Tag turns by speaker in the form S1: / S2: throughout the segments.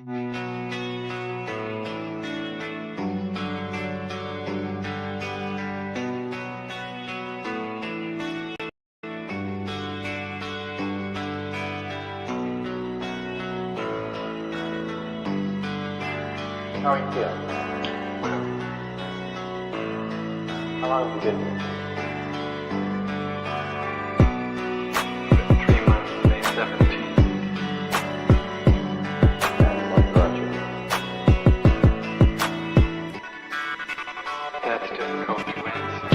S1: How are you feeling? How long have you been here?
S2: 3 months, May 17th.
S1: And what brought you?
S2: That's difficult to answer.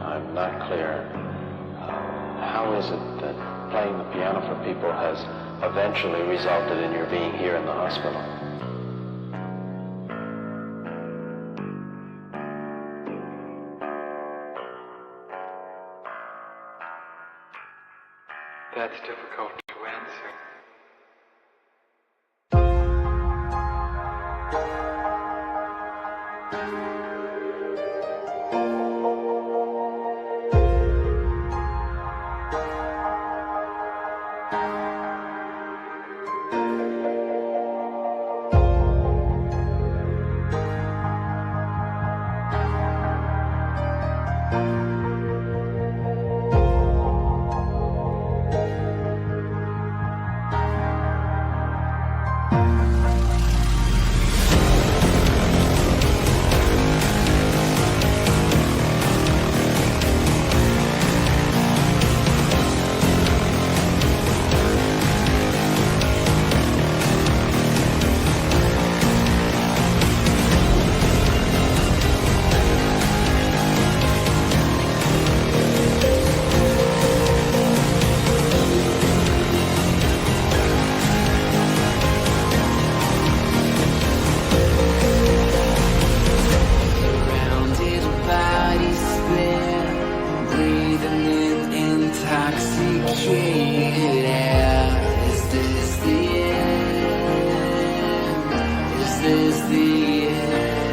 S1: I'm not clear. How is it that playing the piano for people has eventually resulted in your being here in the hospital?
S2: That's difficult to answer.
S3: this the end?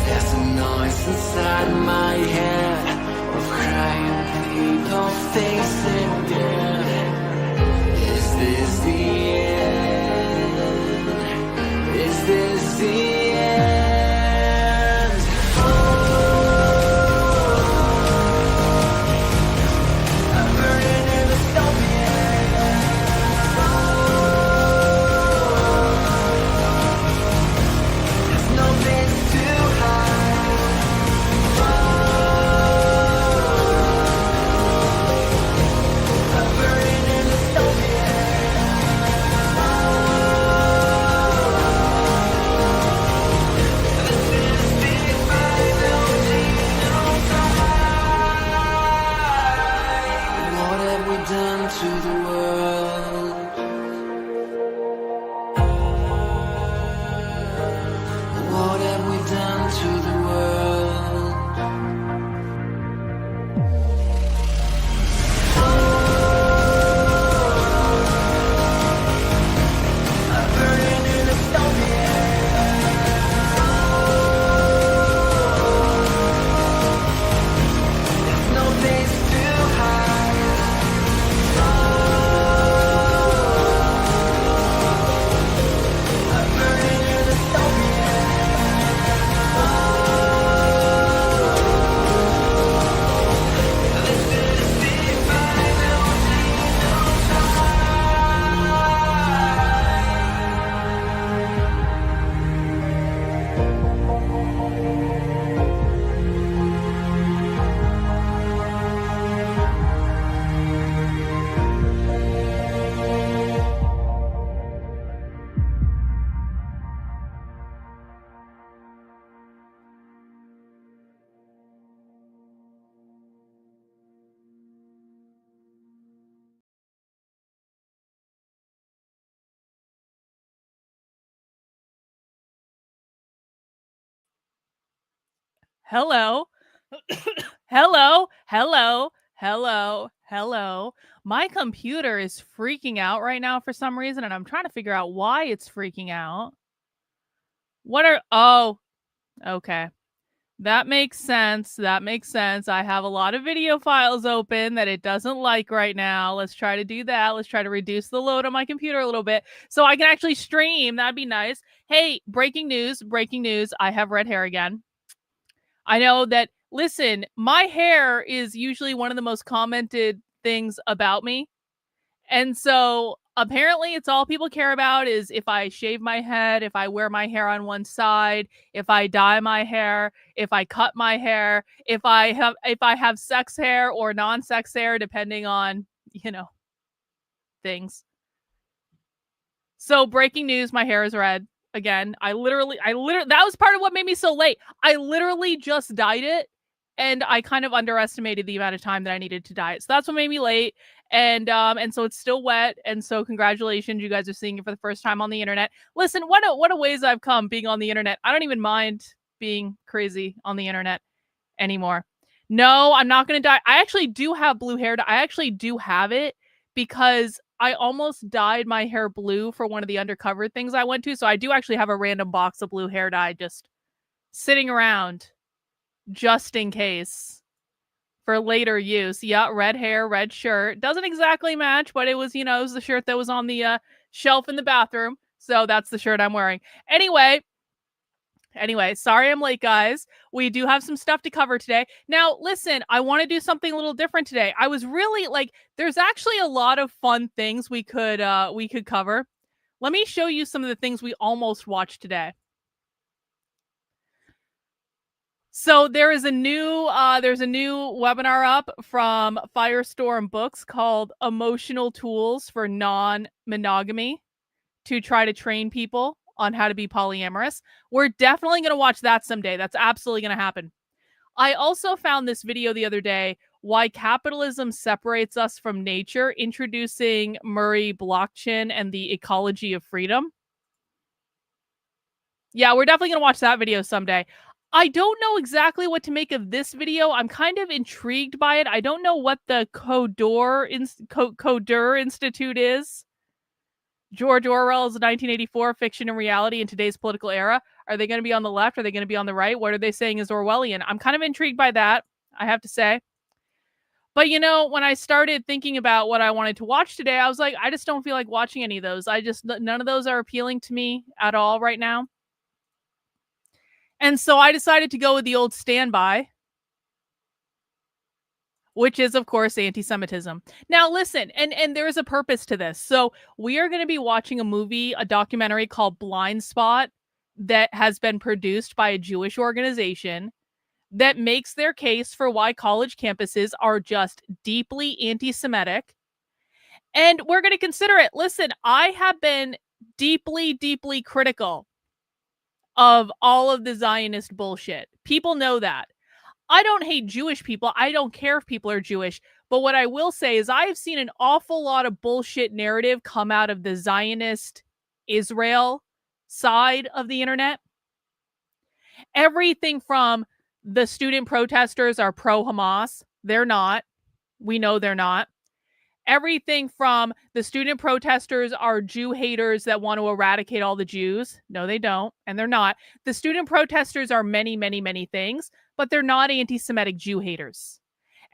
S3: There's a noise inside my head of crying people facing death. Is this the end? Is this the end? I'm burning in the dystopia. There's no place to hide. I'm burning in the dystopia. This is the final genocide. What have we done to the world? What have we done to the world? I'm burning in the dystopia. There's no place to hide. I'm burning in the dystopia. This is the final
S4: Hello. Hello. Hello. Hello. Hello. My computer is freaking out right now for some reason, and I'm trying to figure out why it's freaking out. Oh, okay. That makes sense. That makes sense. I have a lot of video files open that it doesn't like right now. Let's try to do that. Let's try to reduce the load on my computer a little bit so I can actually stream. That'd be nice. Hey, breaking news. Breaking news. I have red hair again. I know that, listen, my hair is usually one of the most commented things about me. And so apparently it's all people care about is if I shave my head, if I wear my hair on one side, if I dye my hair, if I cut my hair, if I have sex hair or non-sex hair, depending on, things. So breaking news, my hair is red. Again, I literally, that was part of what made me so late. I literally just dyed it and I kind of underestimated the amount of time that I needed to dye it. So that's what made me late. And so it's still wet. And so congratulations, you guys are seeing it for the first time on the internet. Listen, what a ways I've come being on the internet. I don't even mind being crazy on the internet anymore. No, I'm not going to dye. I actually do have blue hair. I actually do have it because I almost dyed my hair blue for one of the undercover things I went to. So I do actually have a random box of blue hair dye just sitting around just in case for later use. Yeah, red hair, red shirt. Doesn't exactly match, but it was, it was the shirt that was on the shelf in the bathroom. So that's the shirt I'm wearing. Anyway, sorry I'm late, guys. We do have some stuff to cover today. Now, listen, I want to do something a little different today. I was really there's actually a lot of fun things we could cover. Let me show you some of the things we almost watched today. So there's a new webinar up from Firestorm Books called Emotional Tools for Non-Monogamy to try to train people on how to be polyamorous. We're definitely going to watch that someday. That's absolutely going to happen. I also found this video the other day, Why Capitalism Separates Us from Nature, introducing Murray Bookchin and the Ecology of Freedom. Yeah, we're definitely going to watch that video someday. I don't know exactly what to make of this video. I'm kind of intrigued by it. I don't know what the Coder Institute is. George Orwell's 1984, Fiction and Reality in Today's Political Era. Are they going to be on the left? Are they going to be on the right? What are they saying is Orwellian? I'm kind of intrigued by that, I have to say. But, you know, when I started thinking about what I wanted to watch today, I was like, I just don't feel like watching any of those. None of those are appealing to me at all right now. And so I decided to go with the old standby, which is, of course, anti-Semitism. Now, listen, and there is a purpose to this. So we are going to be watching a documentary called Blind Spot that has been produced by a Jewish organization that makes their case for why college campuses are just deeply anti-Semitic. And we're going to consider it. Listen, I have been deeply, deeply critical of all of the Zionist bullshit. People know that. I don't hate Jewish people. I don't care if people are Jewish. But what I will say is I have seen an awful lot of bullshit narrative come out of the Zionist Israel side of the internet. Everything from the student protesters are pro-Hamas. They're not. We know they're not. Everything from the student protesters are Jew haters that want to eradicate all the Jews. No, they don't. And they're not. The student protesters are many, many, many things, but they're not anti-Semitic Jew haters.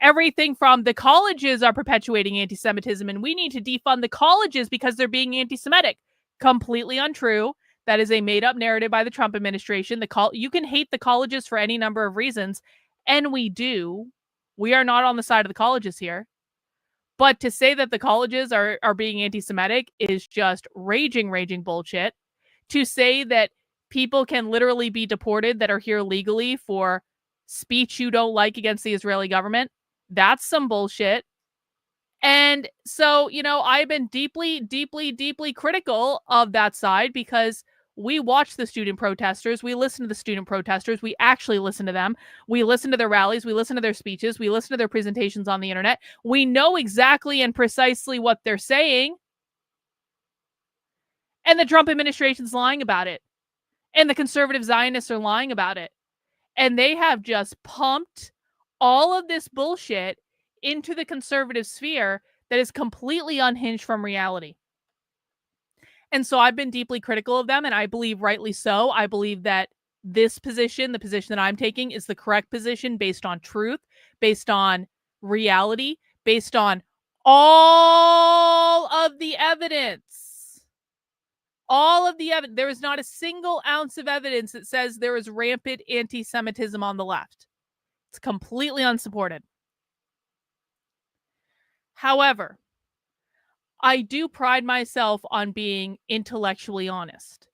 S4: Everything from the colleges are perpetuating anti-Semitism and we need to defund the colleges because they're being anti-Semitic. Completely untrue. That is a made-up narrative by the Trump administration. You can hate the colleges for any number of reasons, and we do. We are not on the side of the colleges here. But to say that the colleges are being anti-Semitic is just raging bullshit. To say that people can literally be deported that are here legally for speech you don't like against the Israeli government, that's some bullshit. And so, you know, I've been deeply, deeply, deeply critical of that side because we watch the student protesters. We listen to the student protesters. We actually listen to them. We listen to their rallies. We listen to their speeches. We listen to their presentations on the internet. We know exactly and precisely what they're saying. And the Trump administration's lying about it. And the conservative Zionists are lying about it. And they have just pumped all of this bullshit into the conservative sphere that is completely unhinged from reality. And so I've been deeply critical of them, and I believe rightly so. I believe that this position, the position that I'm taking, is the correct position based on truth, based on reality, based on all of the evidence. All of the evidence. There is not a single ounce of evidence that says there is rampant anti-Semitism on the left. It's completely unsupported. However, I do pride myself on being intellectually honest.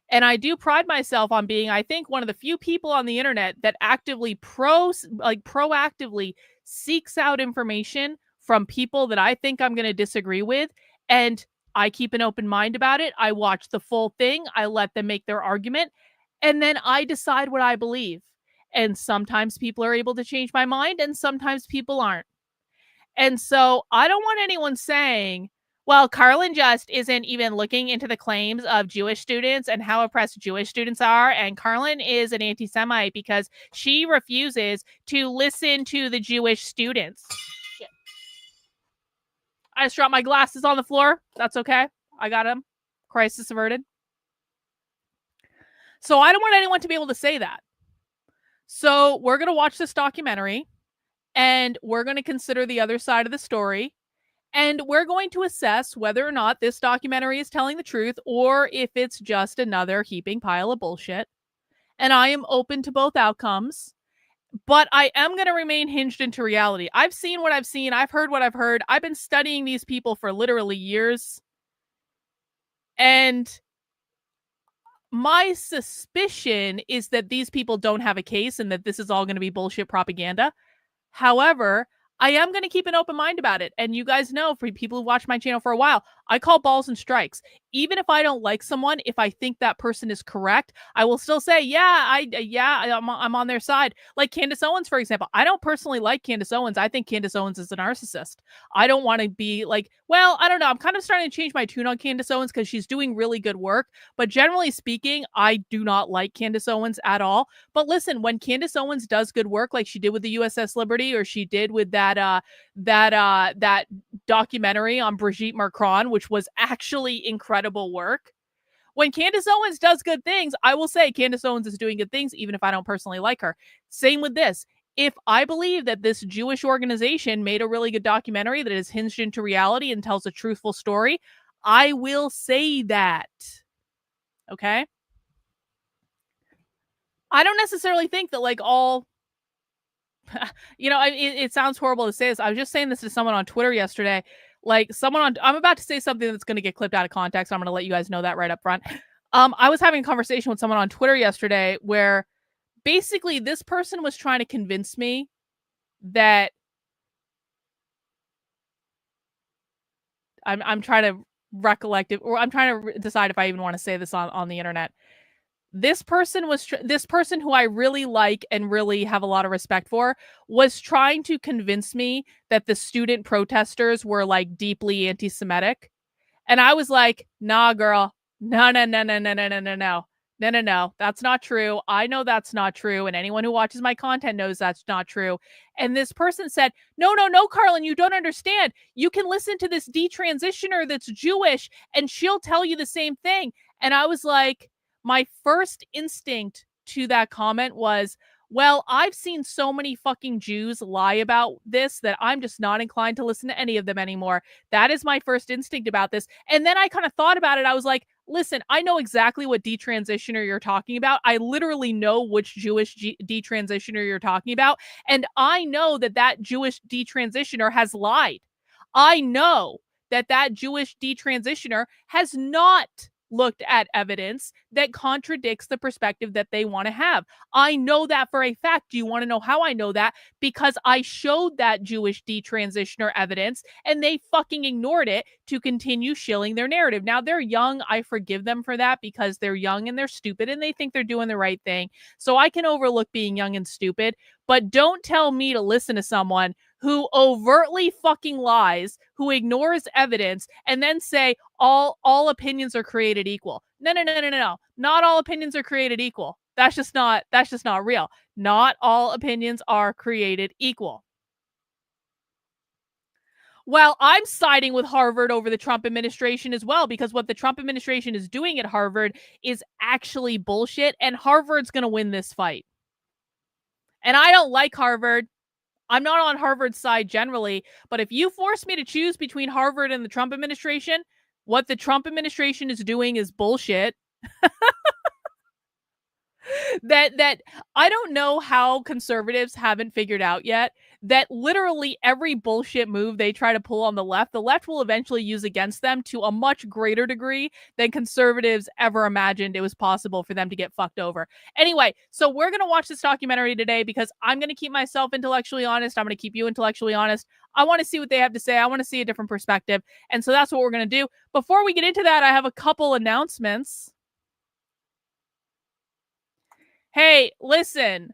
S4: And I do pride myself on being, I think, one of the few people on the internet that actively proactively seeks out information from people that I think I'm going to disagree with. And I keep an open mind about it. I watch the full thing. I let them make their argument. And then I decide what I believe. And sometimes people are able to change my mind and sometimes people aren't. And so I don't want anyone saying, well, Karlyn just isn't even looking into the claims of Jewish students and how oppressed Jewish students are. And Karlyn is an anti-Semite because she refuses to listen to the Jewish students. Shit. I just dropped my glasses on the floor. That's okay. I got them. Crisis averted. So I don't want anyone to be able to say that. So we're going to watch this documentary. And we're going to consider the other side of the story. And we're going to assess whether or not this documentary is telling the truth or if it's just another heaping pile of bullshit. And I am open to both outcomes. But I am going to remain hinged into reality. I've seen what I've seen. I've heard what I've heard. I've been studying these people for literally years. And my suspicion is that these people don't have a case and that this is all going to be bullshit propaganda. However, I am going to keep an open mind about it. And you guys know, for people who watch my channel for a while, I call balls and strikes. Even if I don't like someone, if I think that person is correct, I will still say, I'm on their side. Like Candace Owens, for example. I don't personally like Candace Owens. I think Candace Owens is a narcissist. I don't want to be like, well, I don't know. I'm kind of starting to change my tune on Candace Owens because she's doing really good work. But generally speaking, I do not like Candace Owens at all. But listen, when Candace Owens does good work, like she did with the USS Liberty, or she did with that documentary on Brigitte Macron, which was actually incredible work. When Candace Owens does good things, I will say Candace Owens is doing good things, even if I don't personally like her. Same with this. If I believe that this Jewish organization made a really good documentary that is hinged into reality and tells a truthful story, I will say that. Okay? I don't necessarily think that like all, it sounds horrible to say this. I was just saying this to someone on Twitter yesterday. Like I'm about to say something that's going to get clipped out of context. I'm going to let you guys know that right up front. I was having a conversation with someone on Twitter yesterday where basically this person was trying to convince me that I'm trying to recollect it, or I'm trying to decide if I even want to say this on the internet. This person who I really like and really have a lot of respect for was trying to convince me that the student protesters were like deeply anti-Semitic. And I was like, nah, girl, no. That's not true. I know that's not true. And anyone who watches my content knows that's not true. And this person said, no, Karlyn, you don't understand. You can listen to this detransitioner that's Jewish and she'll tell you the same thing. And I was like, my first instinct to that comment was, well, I've seen so many fucking Jews lie about this that I'm just not inclined to listen to any of them anymore. That is my first instinct about this. And then I kind of thought about it. I was like, listen, I know exactly what detransitioner you're talking about. I literally know which Jewish detransitioner you're talking about. And I know that Jewish detransitioner has lied. I know that Jewish detransitioner has not looked at evidence that contradicts the perspective that they want to have. I know that for a fact. Do you want to know how I know that? Because I showed that Jewish detransitioner evidence and they fucking ignored it to continue shilling their narrative. Now, they're young. I forgive them for that because they're young and they're stupid and they think they're doing the right thing. So I can overlook being young and stupid, but don't tell me to listen to someone who overtly fucking lies, who ignores evidence, and then say all opinions are created equal. No. Not all opinions are created equal. That's just not real. Not all opinions are created equal. Well, I'm siding with Harvard over the Trump administration as well, because what the Trump administration is doing at Harvard is actually bullshit, and Harvard's going to win this fight. And I don't like Harvard. I'm not on Harvard's side generally, but if you force me to choose between Harvard and the Trump administration, what the Trump administration is doing is bullshit. that I don't know how conservatives haven't figured out yet that literally every bullshit move they try to pull on the left will eventually use against them to a much greater degree than conservatives ever imagined it was possible for them to get fucked over. Anyway, so we're going to watch this documentary today because I'm going to keep myself intellectually honest. I'm going to keep you intellectually honest. I want to see what they have to say. I want to see a different perspective. And so that's what we're going to do. Before we get into that, I have a couple announcements. Hey, listen.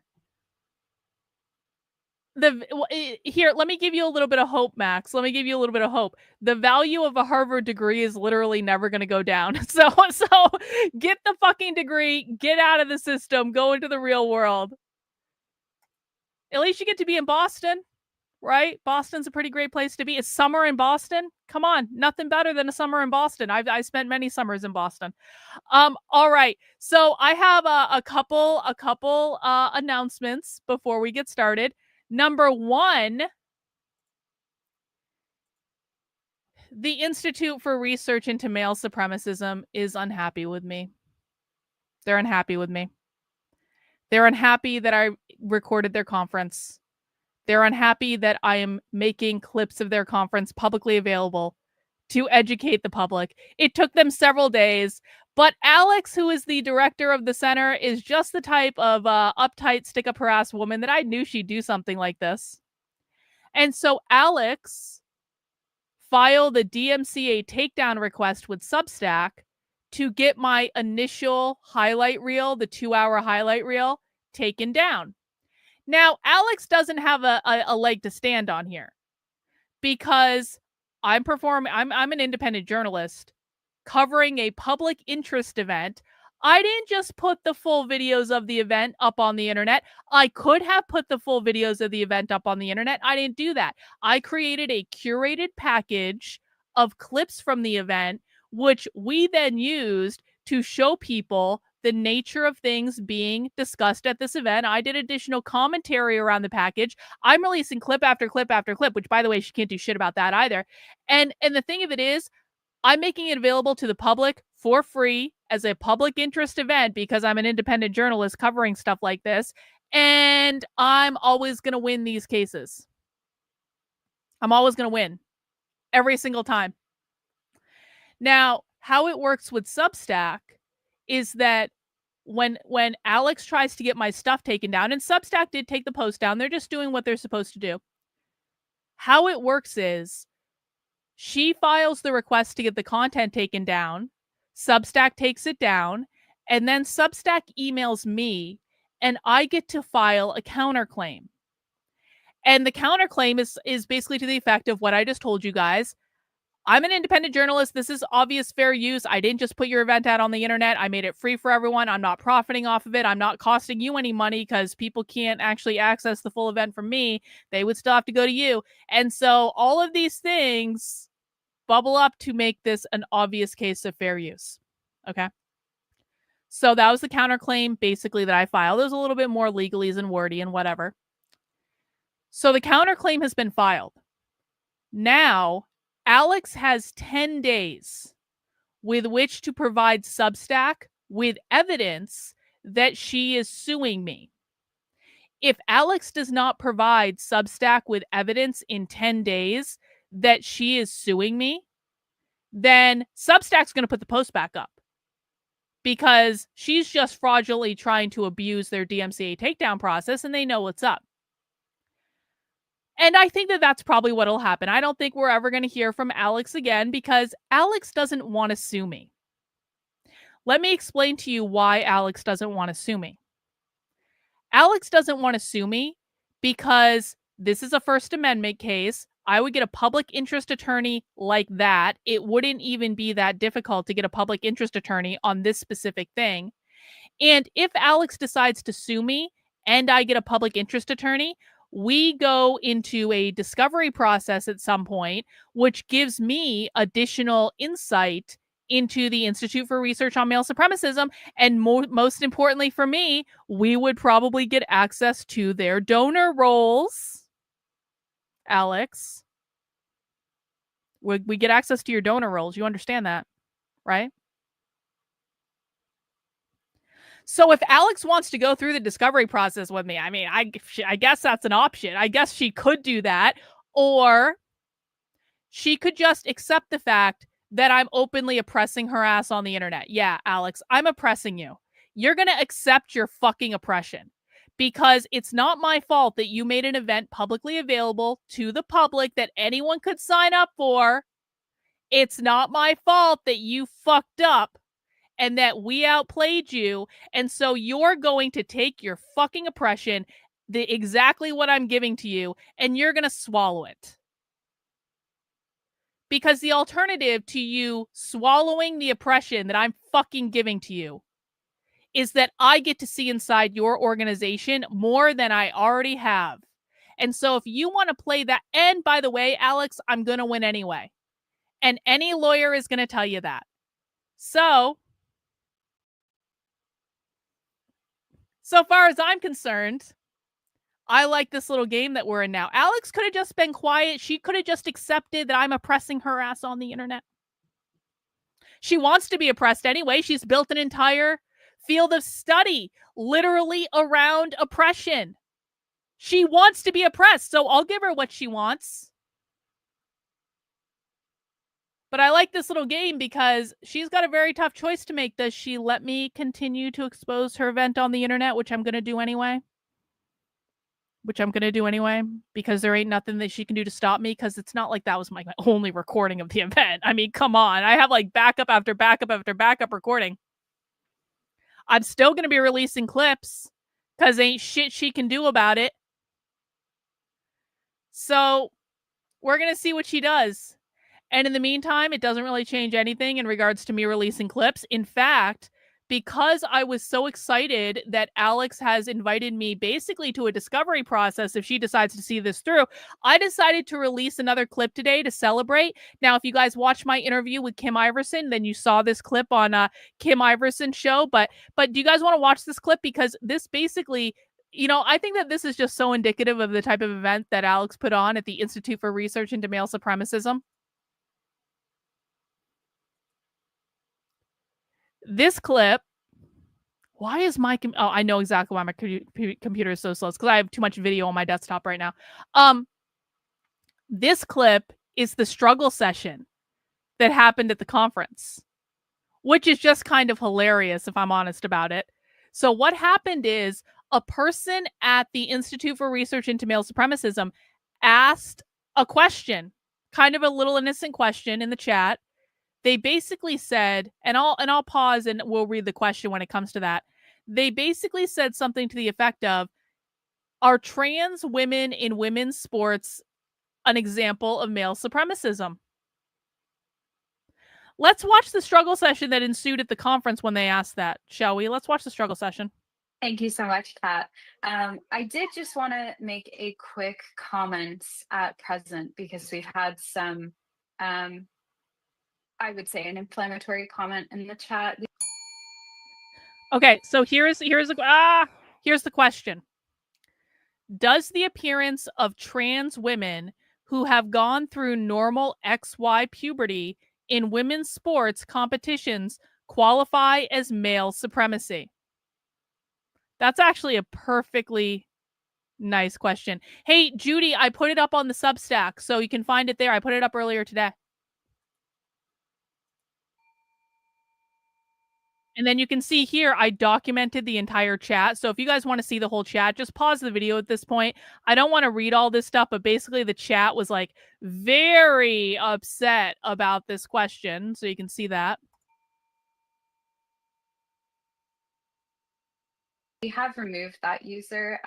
S4: Here, let me give you a little bit of hope, Max. Let me give you a little bit of hope. The value of a Harvard degree is literally never going to go down. So get the fucking degree, get out of the system, go into the real world. At least you get to be in Boston, right? Boston's a pretty great place to be. It's summer in Boston. Come on, nothing better than a summer in Boston. I spent many summers in Boston. All right. So I have a couple announcements before we get started. Number one, the Institute for Research into Male Supremacism is unhappy with me. They're unhappy with me. They're unhappy that I recorded their conference. They're unhappy that I am making clips of their conference publicly available to educate the public. It took them several days, but Alex, who is the director of the center, is just the type of uptight, stick-up-her-ass woman that I knew she'd do something like this. And so Alex filed a DMCA takedown request with Substack to get my initial highlight reel, the 2-hour highlight reel, taken down. Now, Alex doesn't have a leg to stand on here because I'm an independent journalist covering a public interest event. I didn't just put the full videos of the event up on the internet. I could have put the full videos of the event up on the internet. I didn't do that. I created a curated package of clips from the event, which we then used to show people the nature of things being discussed at this event. I did additional commentary around the package. I'm releasing clip after clip after clip, which, by the way, she can't do shit about that either. And the thing of it is, I'm making it available to the public for free as a public interest event because I'm an independent journalist covering stuff like this. And I'm always going to win these cases. I'm always going to win every single time. Now, how it works with Substack is that when Alex tries to get my stuff taken down, and Substack did take the post down, they're just doing what they're supposed to do. How it works is she files the request to get the content taken down, Substack takes it down, and then Substack emails me, and I get to file a counterclaim. And the counterclaim is basically to the effect of what I just told you guys. I'm an independent journalist. This is obvious fair use. I didn't just put your event out on the internet. I made it free for everyone. I'm not profiting off of it. I'm not costing you any money because people can't actually access the full event from me. They would still have to go to you. And so all of these things bubble up to make this an obvious case of fair use. Okay. So that was the counterclaim basically that I filed. There's a little bit more legalese and wordy and whatever. So the counterclaim has been filed. Now, Alex has 10 days with which to provide Substack with evidence that she is suing me. If Alex does not provide Substack with evidence in 10 days that she is suing me, then Substack's going to put the post back up because she's just fraudulently trying to abuse their DMCA takedown process and they know what's up. And I think that that's probably what will happen. I don't think we're ever going to hear from Alex again because Alex doesn't want to sue me. Let me explain to you why Alex doesn't want to sue me. Alex doesn't want to sue me because this is a First Amendment case. I would get a public interest attorney like that. It wouldn't even be that difficult to get a public interest attorney on this specific thing. And if Alex decides to sue me and I get a public interest attorney, we go into a discovery process at some point, which gives me additional insight into the Institute for Research on Male Supremacism. And most importantly for me, we would probably get access to their donor rolls. Alex, we get access to your donor rolls. You understand that, right? So if Alex wants to go through the discovery process with me, I mean, I guess that's an option. I guess she could do that. Or she could just accept the fact that I'm openly oppressing her ass on the internet. Yeah, Alex, I'm oppressing you. You're going to accept your fucking oppression because it's not my fault that you made an event publicly available to the public that anyone could sign up for. It's not my fault that you fucked up and that we outplayed you. And so you're going to take your fucking oppression, exactly what I'm giving to you, and you're going to swallow it. Because the alternative to you swallowing the oppression that I'm fucking giving to you is that I get to see inside your organization more than I already have. And so if you want to play that, and by the way, Alex, I'm going to win anyway. And any lawyer is going to tell you that. So far as I'm concerned, I like this little game that we're in now. Alex could have just been quiet. She could have just accepted that I'm oppressing her ass on the internet. She wants to be oppressed anyway. She's built an entire field of study literally around oppression. She wants to be oppressed, so I'll give her what she wants. But I like this little game because she's got a very tough choice to make. Does she let me continue to expose her event on the internet, which I'm going to do anyway? Because there ain't nothing that she can do to stop me, because it's not like that was my only recording of the event. I mean, come on. I have like backup after backup after backup recording. I'm still going to be releasing clips because ain't shit she can do about it. So we're going to see what she does. And in the meantime, it doesn't really change anything in regards to me releasing clips. In fact, because I was so excited that Alex has invited me basically to a discovery process if she decides to see this through, I decided to release another clip today to celebrate. Now, if you guys watched my interview with Kim Iverson, then you saw this clip on Kim Iverson's show. But do you guys want to watch this clip? Because this basically, I think that this is just so indicative of the type of event that Alex put on at the Institute for Research into Male Supremacism. This clip, why is my I know exactly why my computer is so slow. It's because I have too much video on my desktop right now. This clip is the struggle session that happened at the conference, which is just kind of hilarious if I'm honest about it. So what happened is a person at the Institute for Research into Male Supremacism asked a question, kind of a little innocent question in the chat. They basically said, and I'll pause and we'll read the question when it comes to that. They basically said something to the effect of, are trans women in women's sports an example of male supremacism? Let's watch the struggle session that ensued at the conference when they asked that, shall we? Let's watch the struggle session.
S5: Thank you so much, Kat. I did just want to make a quick comment at present because we've had some, I would say, an inflammatory comment in the chat.
S4: Okay, so here's the question. Does the appearance of trans women who have gone through normal XY puberty in women's sports competitions qualify as male supremacy? That's actually a perfectly nice question. Hey, Judy, I put it up on the Substack, so you can find it there. I put it up earlier today. And then you can see here, I documented the entire chat. So if you guys want to see the whole chat, just pause the video at this point. I don't want to read all this stuff, but basically the chat was like very upset about this question. So you can see that.
S5: We have removed that user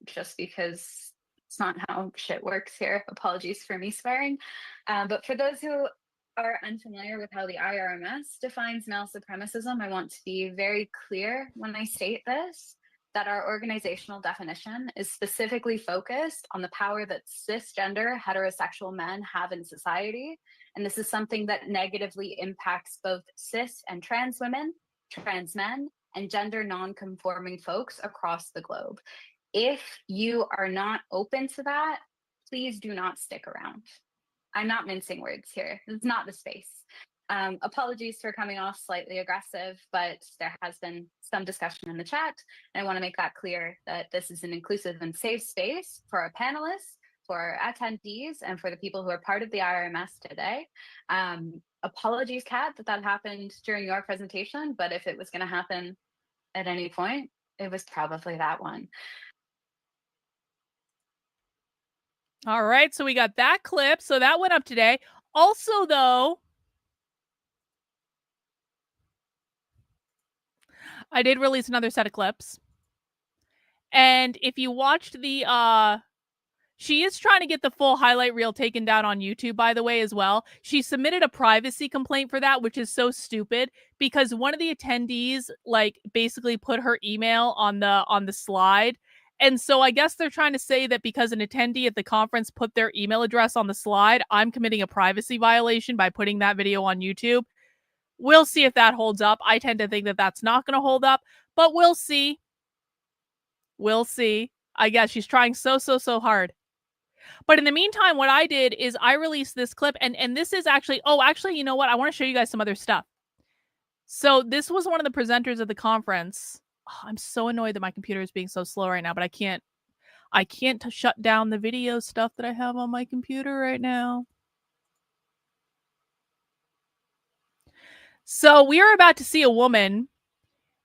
S5: just because it's not how shit works here. Apologies for me swearing. But for those who are unfamiliar with how the IRMS defines male supremacism, I want to be very clear when I state this, that our organizational definition is specifically focused on the power that cisgender heterosexual men have in society. And this is something that negatively impacts both cis and trans women, trans men, and gender non-conforming folks across the globe. If you are not open to that, please do not stick around. I'm not mincing words here. This is not the space. Apologies for coming off slightly aggressive, but there has been some discussion in the chat. And I want to make that clear that this is an inclusive and safe space for our panelists, for our attendees, and for the people who are part of the IRMS today. Apologies, Kat, that happened during your presentation, but if it was going to happen at any point, it was probably that one.
S4: All right, so we got that clip. So that went up today. Also, though, I did release another set of clips. And if you watched the she is trying to get the full highlight reel taken down on YouTube, by the way, as well. She submitted a privacy complaint for that, which is so stupid because one of the attendees like basically put her email on the slide. And so I guess they're trying to say that because an attendee at the conference put their email address on the slide, I'm committing a privacy violation by putting that video on YouTube. We'll see if that holds up. I tend to think that that's not going to hold up, but we'll see. We'll see. I guess she's trying so hard. But in the meantime, what I did is I released this clip, and this is actually, you know what? I want to show you guys some other stuff. So this was one of the presenters at the conference. Oh, I'm so annoyed that my computer is being so slow right now, but I can't shut down the video stuff that I have on my computer right now. So we are about to see a woman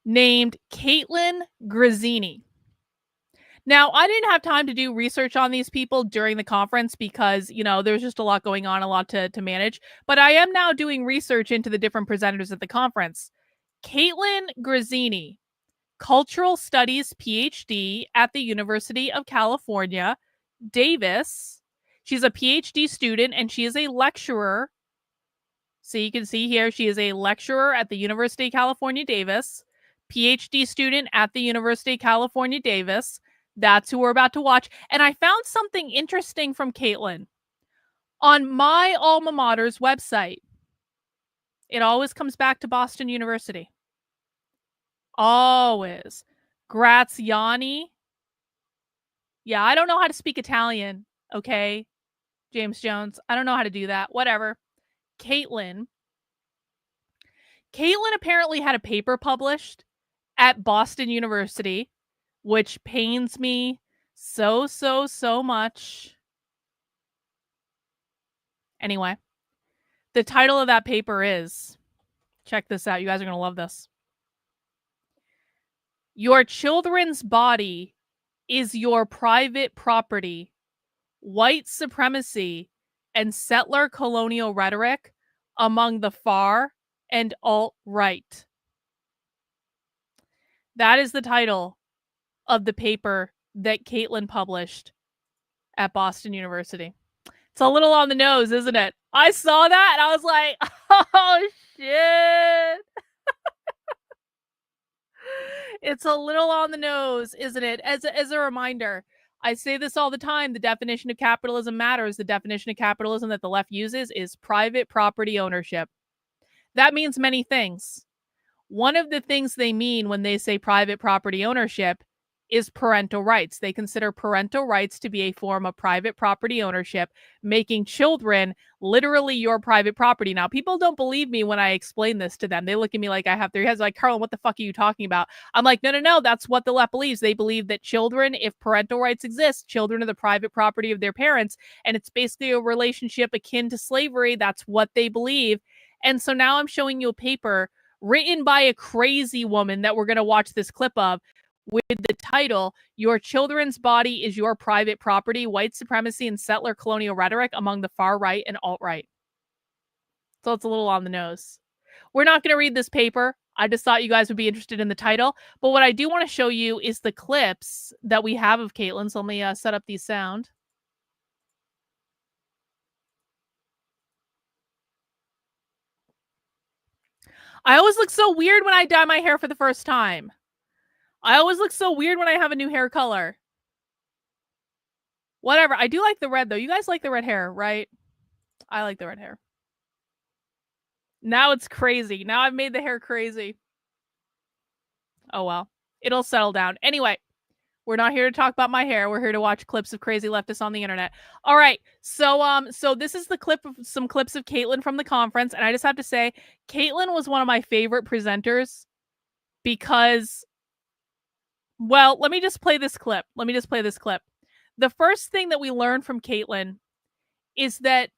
S4: named Karlyn Borysenko. Now, I didn't have time to do research on these people during the conference because, there's just a lot going on, a lot to manage. But I am now doing research into the different presenters at the conference. Karlyn Borysenko, Cultural Studies PhD at the University of California, Davis. She's a PhD student and she is a lecturer. So you can see here, she is a lecturer at the University of California, Davis. PhD student at the University of California, Davis. That's who we're about to watch. And I found something interesting from Caitlin. On my alma mater's website, it always comes back to Boston University. Always. Graziani. Yeah, I don't know how to speak Italian, okay? James Jones. I don't know how to do that. Whatever. Caitlin apparently had a paper published at Boston University, which pains me so much. Anyway, the title of that paper is, check this out. You guys are going to love this. Your children's body is your private property. White supremacy and settler colonial rhetoric among the far and alt-right. That is the title of the paper that Caitlin published at Boston University. It's a little on the nose, isn't it? I saw that and I was like, oh shit. It's a little on the nose, isn't it? As a reminder, I say this all the time. The definition of capitalism matters. The definition of capitalism that the left uses is private property ownership. That means many things. One of the things they mean when they say private property ownership is parental rights. They consider parental rights to be a form of private property ownership, making children literally your private property. Now, people don't believe me when I explain this to them. They look at me like I have their heads like, Karlyn, what the fuck are you talking about? I'm like, no, that's what the left believes. They believe that children, if parental rights exist, children are the private property of their parents, and it's basically a relationship akin to slavery. That's what they believe. And so now I'm showing you a paper written by a crazy woman that we're going to watch this clip of, with the title, Your Children's Body is Your Private Property, White Supremacy and Settler Colonial Rhetoric Among the Far Right and Alt-Right. So it's a little on the nose. We're not going to read this paper. I just thought you guys would be interested in the title. But what I do want to show you is the clips that we have of Caitlin. So let me set up the sound. I always look so weird when I dye my hair for the first time. I always look so weird when I have a new hair color. Whatever. I do like the red, though. You guys like the red hair, right? I like the red hair. Now it's crazy. Now I've made the hair crazy. Oh, well. It'll settle down. Anyway, we're not here to talk about my hair. We're here to watch clips of crazy leftists on the internet. All right. So this is the clip of some clips of Caitlin from the conference. And I just have to say, Caitlin was one of my favorite presenters because, well, let me just play this clip. The first thing that we learned from Caitlin is that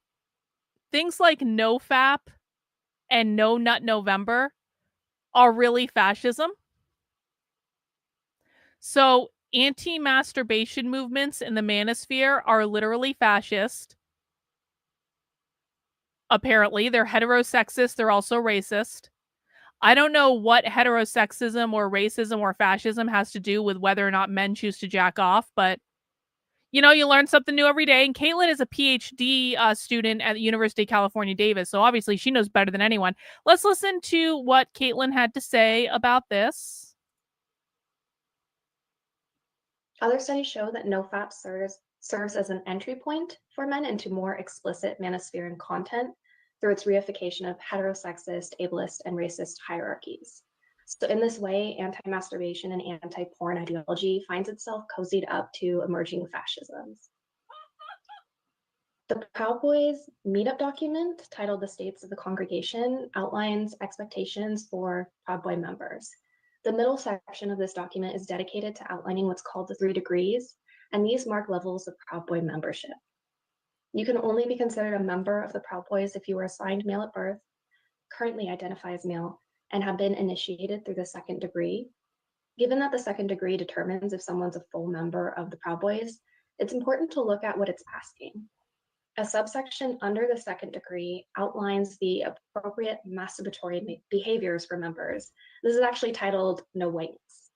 S4: things like NoFap and No Nut November are really fascism. So anti-masturbation movements in the manosphere are literally fascist. Apparently, they're heterosexist. They're also racist. I don't know what heterosexism or racism or fascism has to do with whether or not men choose to jack off, but you know, you learn something new every day. And Caitlin is a PhD student at the University of California, Davis. So obviously she knows better than anyone. Let's listen to what Caitlin had to say about this.
S6: Other studies show that NoFap serves as an entry point for men into more explicit manospherian content through its reification of heterosexist, ableist, and racist hierarchies. So in this way, anti-masturbation and anti-porn ideology finds itself cozied up to emerging fascisms. The Proud Boys meetup document, titled The States of the Congregation, outlines expectations for Proud Boy members. The middle section of this document is dedicated to outlining what's called the 3 degrees, and these mark levels of Proud Boy membership. You can only be considered a member of the Proud Boys if you were assigned male at birth, currently identify as male, and have been initiated through the 2nd degree. Given that the 2nd degree determines if someone's a full member of the Proud Boys, it's important to look at what it's asking. A subsection under the 2nd degree outlines the appropriate masturbatory behaviors for members. This is actually titled No Whiteness.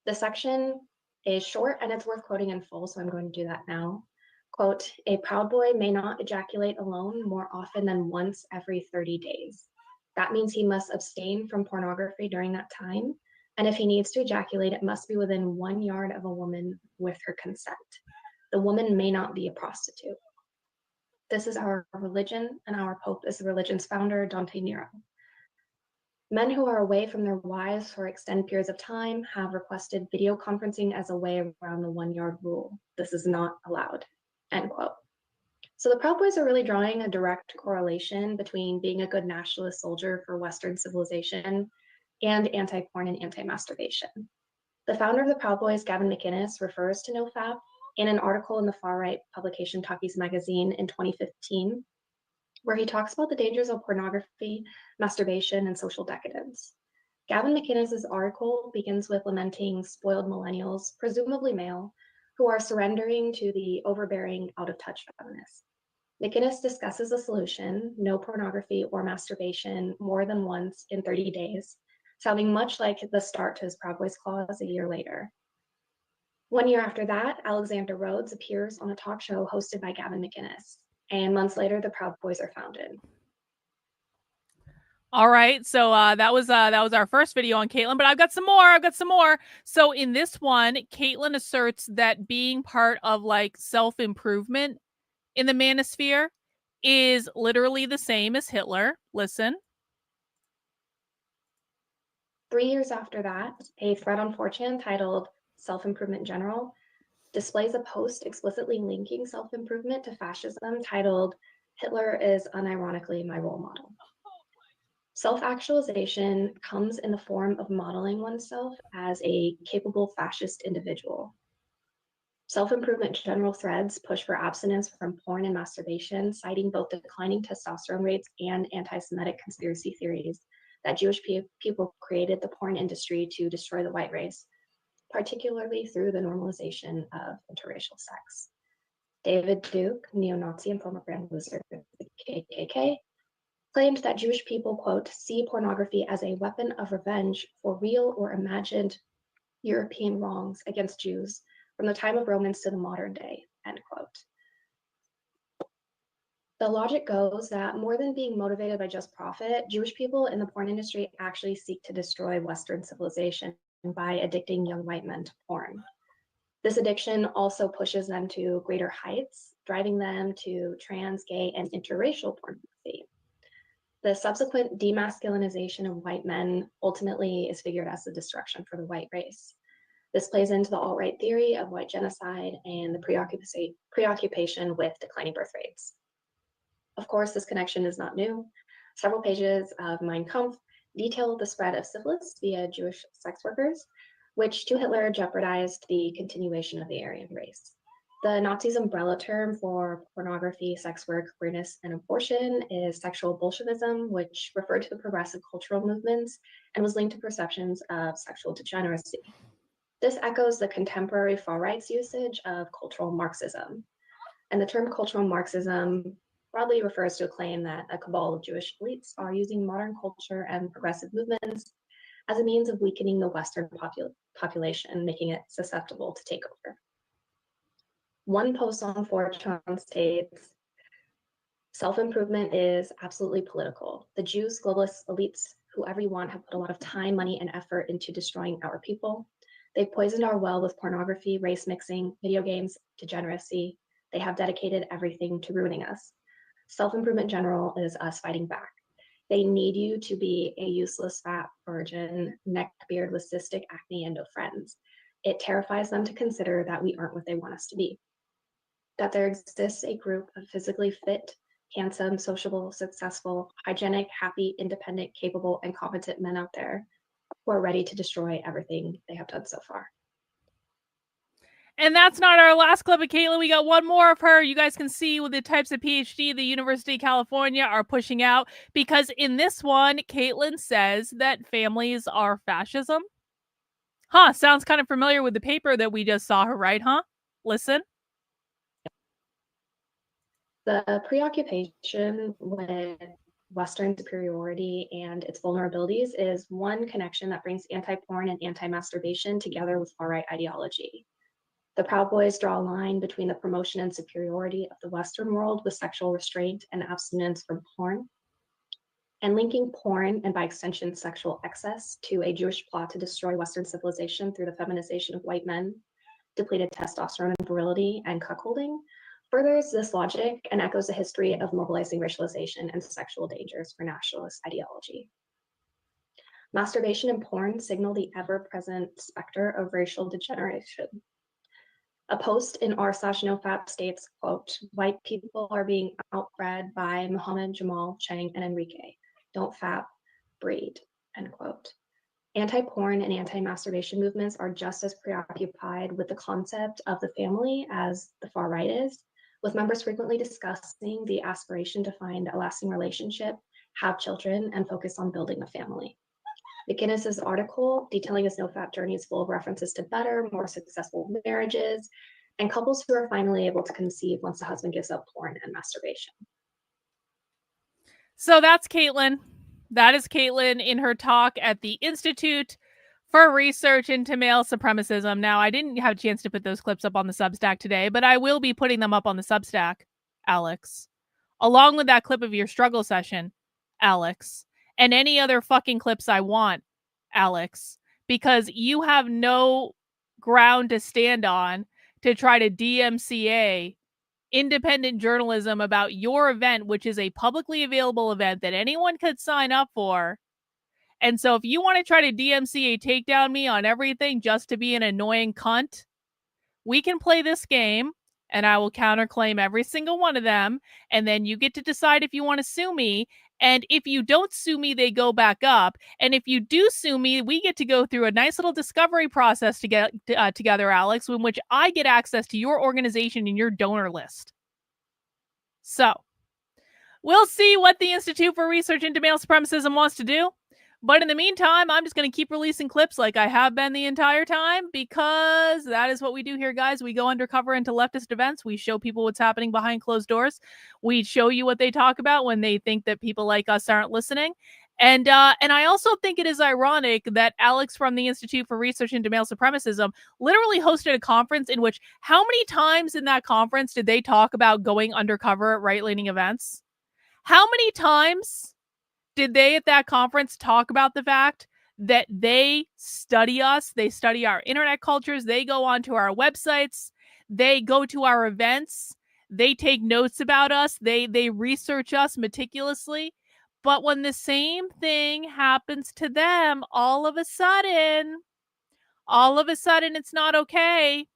S6: The section is short and it's worth quoting in full, so I'm going to do that now. Quote, a Proud Boy may not ejaculate alone more often than once every 30 days. That means he must abstain from pornography during that time, And if he needs to ejaculate, it must be within 1 yard of a woman with her consent. The woman may not be a prostitute. This is our religion, and our Pope is the religion's founder, Dante Nero. Men who are away from their wives for extended periods of time have requested video conferencing as a way around the 1 yard rule. This is not allowed, end quote. So the Proud Boys are really drawing a direct correlation between being a good nationalist soldier for Western civilization and anti-porn and anti-masturbation. The founder of the Proud Boys, Gavin McInnes, refers to NoFap in an article in the far-right publication Talkies Magazine in 2015, where he talks about the dangers of pornography, masturbation, and social decadence. Gavin McInnes' article begins with lamenting spoiled millennials, presumably male, who are surrendering to the overbearing, out-of-touch feminists. McInnes discusses a solution: no pornography or masturbation more than once in 30 days, sounding much like the start to his Proud Boys clause a year later. 1 year after that, Alexander Rhodes appears on a talk show hosted by Gavin McInnes, and months later, the Proud Boys are founded.
S4: All right, so that was our first video on Caitlyn, but I've got some more. So in this one, Caitlyn asserts that being part of like self-improvement in the manosphere is literally the same as Hitler. Listen.
S6: 3 years after that, a thread on 4chan titled Self-Improvement General displays a post explicitly linking self-improvement to fascism titled Hitler is unironically my role model. Self-actualization comes in the form of modeling oneself as a capable fascist individual. Self-improvement general threads push for abstinence from porn and masturbation, citing both declining testosterone rates and anti-Semitic conspiracy theories that Jewish people created the porn industry to destroy the white race, particularly through the normalization of interracial sex. David Duke, neo-Nazi and former Grand Wizard of the KKK, claimed that Jewish people, quote, see pornography as a weapon of revenge for real or imagined European wrongs against Jews from the time of Romans to the modern day, end quote. The logic goes that more than being motivated by just profit, Jewish people in the porn industry actually seek to destroy Western civilization by addicting young white men to porn. This addiction also pushes them to greater heights, driving them to trans, gay, and interracial pornography. The subsequent demasculinization of white men ultimately is figured as the destruction for the white race. This plays into the alt-right theory of white genocide and the preoccupation with declining birth rates. Of course, this connection is not new. Several pages of Mein Kampf detail the spread of syphilis via Jewish sex workers, which to Hitler jeopardized the continuation of the Aryan race. The Nazis' umbrella term for pornography, sex work, queerness, and abortion is sexual Bolshevism, which referred to the progressive cultural movements and was linked to perceptions of sexual degeneracy. This echoes the contemporary far-right's usage of cultural Marxism. And the term cultural Marxism broadly refers to a claim that a cabal of Jewish elites are using modern culture and progressive movements as a means of weakening the Western population, making it susceptible to take over. One post on 4chan states, self-improvement is absolutely political. The Jews, globalist elites, whoever you want, have put a lot of time, money, and effort into destroying our people. They've poisoned our well with pornography, race mixing, video games, degeneracy. They have dedicated everything to ruining us. Self-improvement general is us fighting back. They need you to be a useless fat virgin, neckbeard with cystic acne and no friends. It terrifies them to consider that we aren't what they want us to be. That there exists a group of physically fit, handsome, sociable, successful, hygienic, happy, independent, capable, and competent men out there who are ready to destroy everything they have done so far.
S4: And that's not our last clip of Caitlyn. We got one more of her. You guys can see with the types of PhD the University of California are pushing out, because in this one, Caitlyn says that families are fascism. Huh, sounds kind of familiar with the paper that we just saw her write, huh? Listen.
S6: The preoccupation with Western superiority and its vulnerabilities is one connection that brings anti-porn and anti-masturbation together with far-right ideology. The Proud Boys draw a line between the promotion and superiority of the Western world with sexual restraint and abstinence from porn, and linking porn and by extension sexual excess to a Jewish plot to destroy Western civilization through the feminization of white men, depleted testosterone and virility, and cuckolding, furthers this logic and echoes the history of mobilizing racialization and sexual dangers for nationalist ideology. Masturbation and porn signal the ever-present specter of racial degeneration. A post in r/nofap states, quote, "White people are being outbred by Muhammad, Jamal, Chang, and Enrique. Don't fap, breed," end quote. Anti-porn and anti-masturbation movements are just as preoccupied with the concept of the family as the far right is, with members frequently discussing the aspiration to find a lasting relationship, have children, and focus on building a family. McInnes's article detailing his no-fap journey is full of references to better, more successful marriages and couples who are finally able to conceive once the husband gives up porn and masturbation.
S4: So that's Caitlin. That is Caitlin in her talk at the Institute for Research into Male Supremacism. Now, I didn't have a chance to put those clips up on the Substack today, but I will be putting them up on the Substack, Alex, along with that clip of your struggle session, Alex, and any other fucking clips I want, Alex, because you have no ground to stand on to try to DMCA independent journalism about your event, which is a publicly available event that anyone could sign up for. And so if you want to try to DMCA takedown me on everything just to be an annoying cunt, we can play this game and I will counterclaim every single one of them. And then you get to decide if you want to sue me. And if you don't sue me, they go back up. And if you do sue me, we get to go through a nice little discovery process to get together, Alex, in which I get access to your organization and your donor list. So we'll see what the Institute for Research into Male Supremacism wants to do. But in the meantime, I'm just going to keep releasing clips like I have been the entire time, because that is what we do here, guys. We go undercover into leftist events. We show people what's happening behind closed doors. We show you what they talk about when they think that people like us aren't listening. And I also think it is ironic that Alex from the Institute for Research into Male Supremacism literally hosted a conference in which, how many times in that conference did they talk about going undercover at right-leaning events? How many times did they at that conference talk about the fact that they study us, they study our internet cultures, they go onto our websites, they go to our events, they take notes about us, they research us meticulously? But when the same thing happens to them, all of a sudden, it's not okay.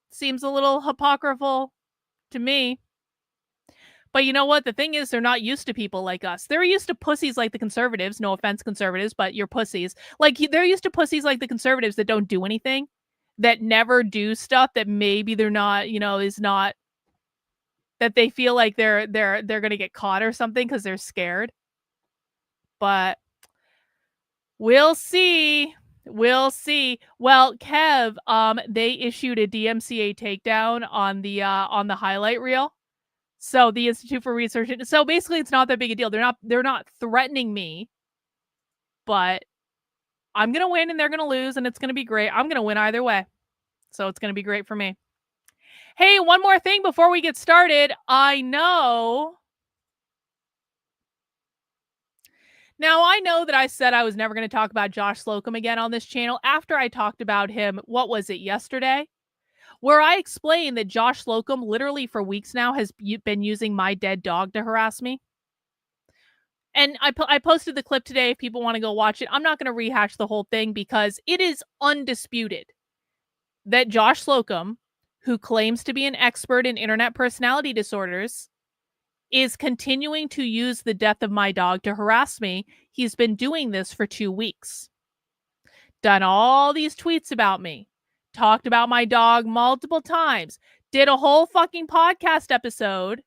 S4: Seems a little hypocritical to me. But you know what? The thing is, they're not used to people like us. They're used to pussies like the conservatives. No offense, conservatives, but you're pussies. Like, they're used to pussies like the conservatives that don't do anything, that never do stuff that maybe they're not, is not, that they feel like they're going to get caught or something because they're scared. But we'll see. We'll see. Well, Kev, they issued a DMCA takedown on the highlight reel. So the Institute for Research. So basically, it's not that big a deal. They're not threatening me, but I'm gonna win and they're gonna lose, and it's gonna be great. I'm gonna win either way, so it's gonna be great for me. Hey, one more thing before we get started. I know that I said I was never going to talk about Josh Slocum again on this channel after I talked about him, what was it, yesterday? Where I explained that Josh Slocum literally for weeks now has been using my dead dog to harass me. And I posted the clip today if people want to go watch it. I'm not going to rehash the whole thing because it is undisputed that Josh Slocum, who claims to be an expert in internet personality disorders, is continuing to use the death of my dog to harass me. He's been doing this for 2 weeks. Done all these tweets about me. Talked about my dog multiple times. Did a whole fucking podcast episode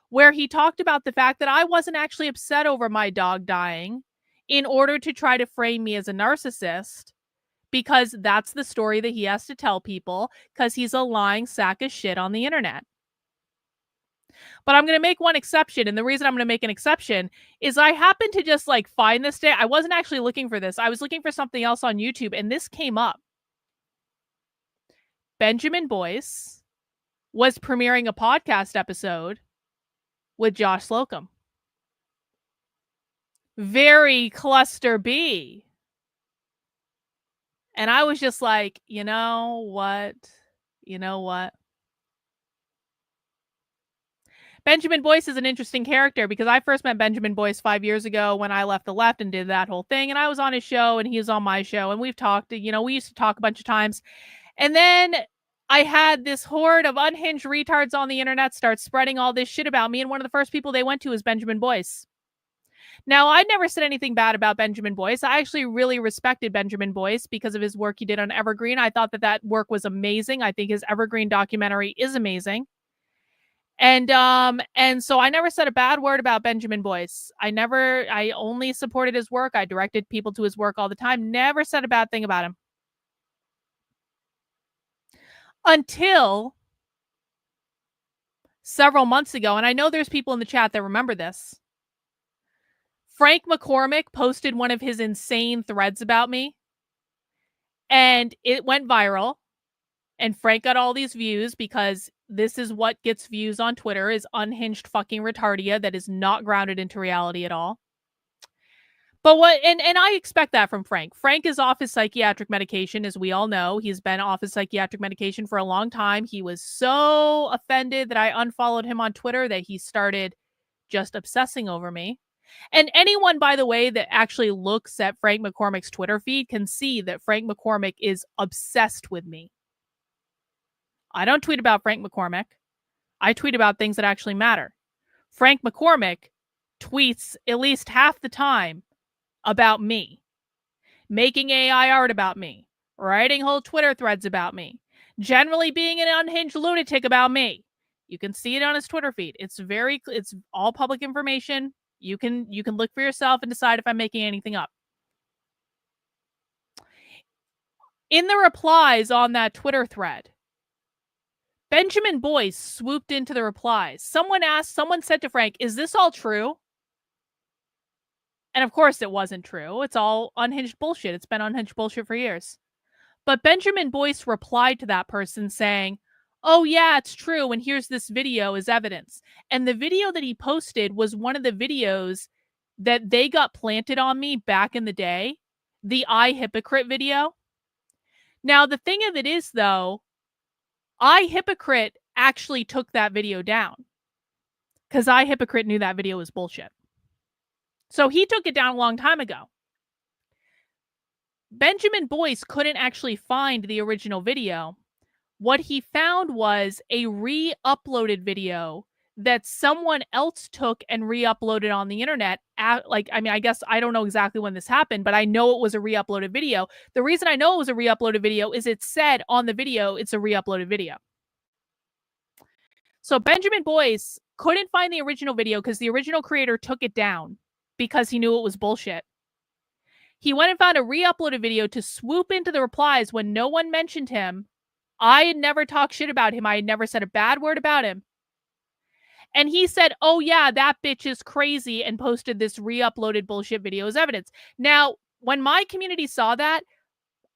S4: where he talked about the fact that I wasn't actually upset over my dog dying in order to try to frame me as a narcissist, because that's the story that he has to tell people because he's a lying sack of shit on the internet. But I'm going to make one exception. And the reason I'm going to make an exception is I happened to just find this day. I wasn't actually looking for this. I was looking for something else on YouTube and this came up. Benjamin Boyce was premiering a podcast episode with Josh Slocum. very cluster B. And I was just like, you know what? Benjamin Boyce is an interesting character because I first met Benjamin Boyce 5 years ago when I left the left and did that whole thing. And I was on his show and he was on my show and we've talked, we used to talk a bunch of times. And then I had this horde of unhinged retards on the internet start spreading all this shit about me. And one of the first people they went to was Benjamin Boyce. Now, I never said anything bad about Benjamin Boyce. I actually really respected Benjamin Boyce because of his work he did on Evergreen. I thought that work was amazing. I think his Evergreen documentary is amazing. And so I never said a bad word about Benjamin Boyce. I only supported his work. I directed people to his work all the time. Never said a bad thing about him. Until several months ago, and I know there's people in the chat that remember this. Frank McCormick posted one of his insane threads about me, and it went viral, and Frank got all these views because this is what gets views on Twitter, is unhinged fucking retardia that is not grounded into reality at all. But and I expect that from Frank. Frank is off his psychiatric medication, as we all know. He's been off his psychiatric medication for a long time. He was so offended that I unfollowed him on Twitter that he started just obsessing over me. And anyone, by the way, that actually looks at Frank McCormick's Twitter feed can see that Frank McCormick is obsessed with me. I don't tweet about Frank McCormick. I tweet about things that actually matter. Frank McCormick tweets at least half the time about me, making AI art about me, writing whole Twitter threads about me, generally being an unhinged lunatic about me. You can see it on his Twitter feed. It's all public information. You can look for yourself and decide if I'm making anything up. In the replies on that Twitter thread, Benjamin Boyce swooped into the replies. Someone said to Frank, "Is this all true?" And of course it wasn't true. It's all unhinged bullshit. It's been unhinged bullshit for years. But Benjamin Boyce replied to that person saying, "Oh yeah, it's true. And here's this video as evidence." And the video that he posted was one of the videos that they got planted on me back in the day. The I Hypocrite video. Now, the thing of it is, though, I Hypocrite actually took that video down because I Hypocrite knew that video was bullshit. So he took it down a long time ago. Benjamin Boyce couldn't actually find the original video. What he found was a re-uploaded video that someone else took and re-uploaded on the internet. I guess I don't know exactly when this happened, but I know it was a re-uploaded video. The reason I know it was a re-uploaded video is it said on the video it's a re-uploaded video. So Benjamin Boyce couldn't find the original video because the original creator took it down because he knew it was bullshit. He went and found a re-uploaded video to swoop into the replies when no one mentioned him. I had never talked shit about him. I had never said a bad word about him. And he said, "Oh yeah, that bitch is crazy," and posted this re-uploaded bullshit video as evidence. Now, when my community saw that,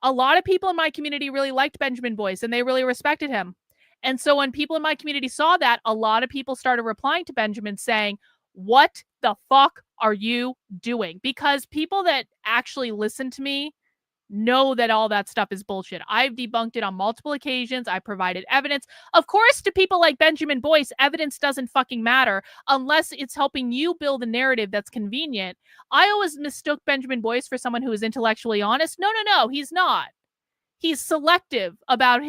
S4: a lot of people in my community really liked Benjamin Boyce and they really respected him. And so when people in my community saw that, a lot of people started replying to Benjamin saying, "What the fuck are you doing?" Because people that actually listen to me know that all that stuff is bullshit. I've debunked it on multiple occasions. I provided evidence. Of course, to people like Benjamin Boyce, evidence doesn't fucking matter unless it's helping you build a narrative that's convenient. I always mistook Benjamin Boyce for someone who is intellectually honest. No, he's not. He's selective about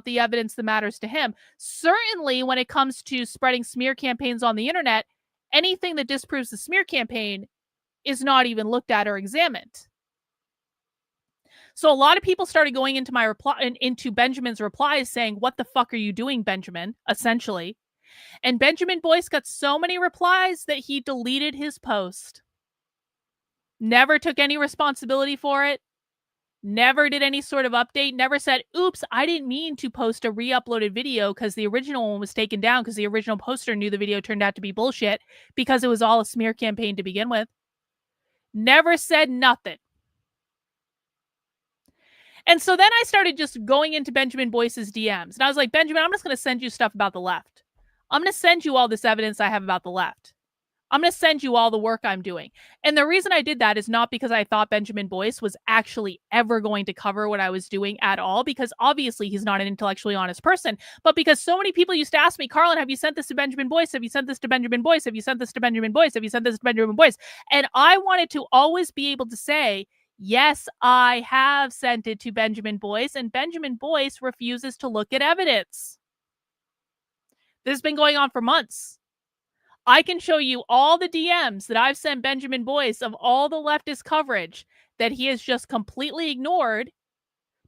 S4: the evidence that matters to him. Certainly, when it comes to spreading smear campaigns on the internet, anything that disproves the smear campaign is not even looked at or examined. So a lot of people started going into Benjamin's replies saying, "What the fuck are you doing, Benjamin?" essentially. And Benjamin Boyce got so many replies that he deleted his post. Never took any responsibility for it. Never did any sort of update. Never said, "Oops, I didn't mean to post a re-uploaded video because the original one was taken down because the original poster knew the video turned out to be bullshit because it was all a smear campaign to begin with." Never said nothing. And so then I started just going into Benjamin Boyce's DMs. And I was like, "Benjamin, I'm just going to send you stuff about the left. I'm going to send you all this evidence I have about the left. I'm going to send you all the work I'm doing. And the reason I did that is not because I thought Benjamin Boyce was actually ever going to cover what I was doing at all, because obviously he's not an intellectually honest person, but because so many people used to ask me, Karlyn, have you sent this to Benjamin Boyce? Have you sent this to Benjamin Boyce? Have you sent this to Benjamin Boyce? Have you sent this to Benjamin Boyce? And I wanted to always be able to say, yes, I have sent it to Benjamin Boyce, and Benjamin Boyce refuses to look at evidence. This has been going on for months. I can show you all the DMs that I've sent Benjamin Boyce of all the leftist coverage that he has just completely ignored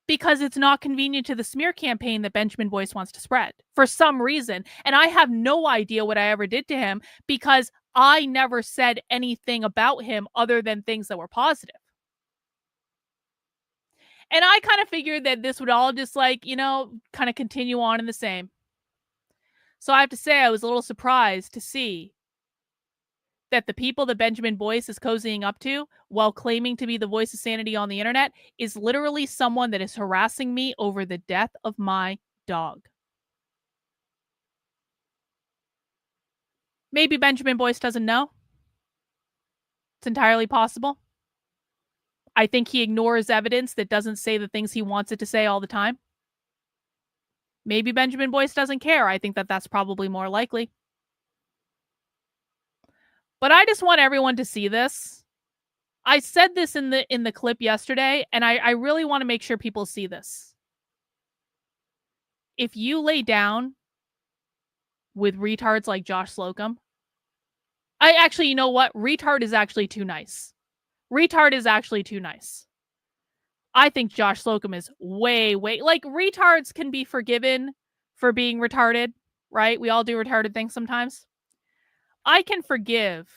S4: because it's not convenient to the smear campaign that Benjamin Boyce wants to spread for some reason. And I have no idea what I ever did to him because I never said anything about him other than things that were positive. And I kind of figured that this would all just kind of continue on in the same. So I have to say I was a little surprised to see that the people that Benjamin Boyce is cozying up to while claiming to be the voice of sanity on the internet is literally someone that is harassing me over the death of my dog. Maybe Benjamin Boyce doesn't know. It's entirely possible. I think he ignores evidence that doesn't say the things he wants it to say all the time. Maybe Benjamin Boyce doesn't care. I think that that's probably more likely. But I just want everyone to see this. I said this in the clip yesterday, and I really want to make sure people see this. If you lay down with retards like Josh Slocum, you know what? Retard is actually too nice. Retard is actually too nice. I think Josh Slocum is way, retards can be forgiven for being retarded, right? We all do retarded things sometimes. I can forgive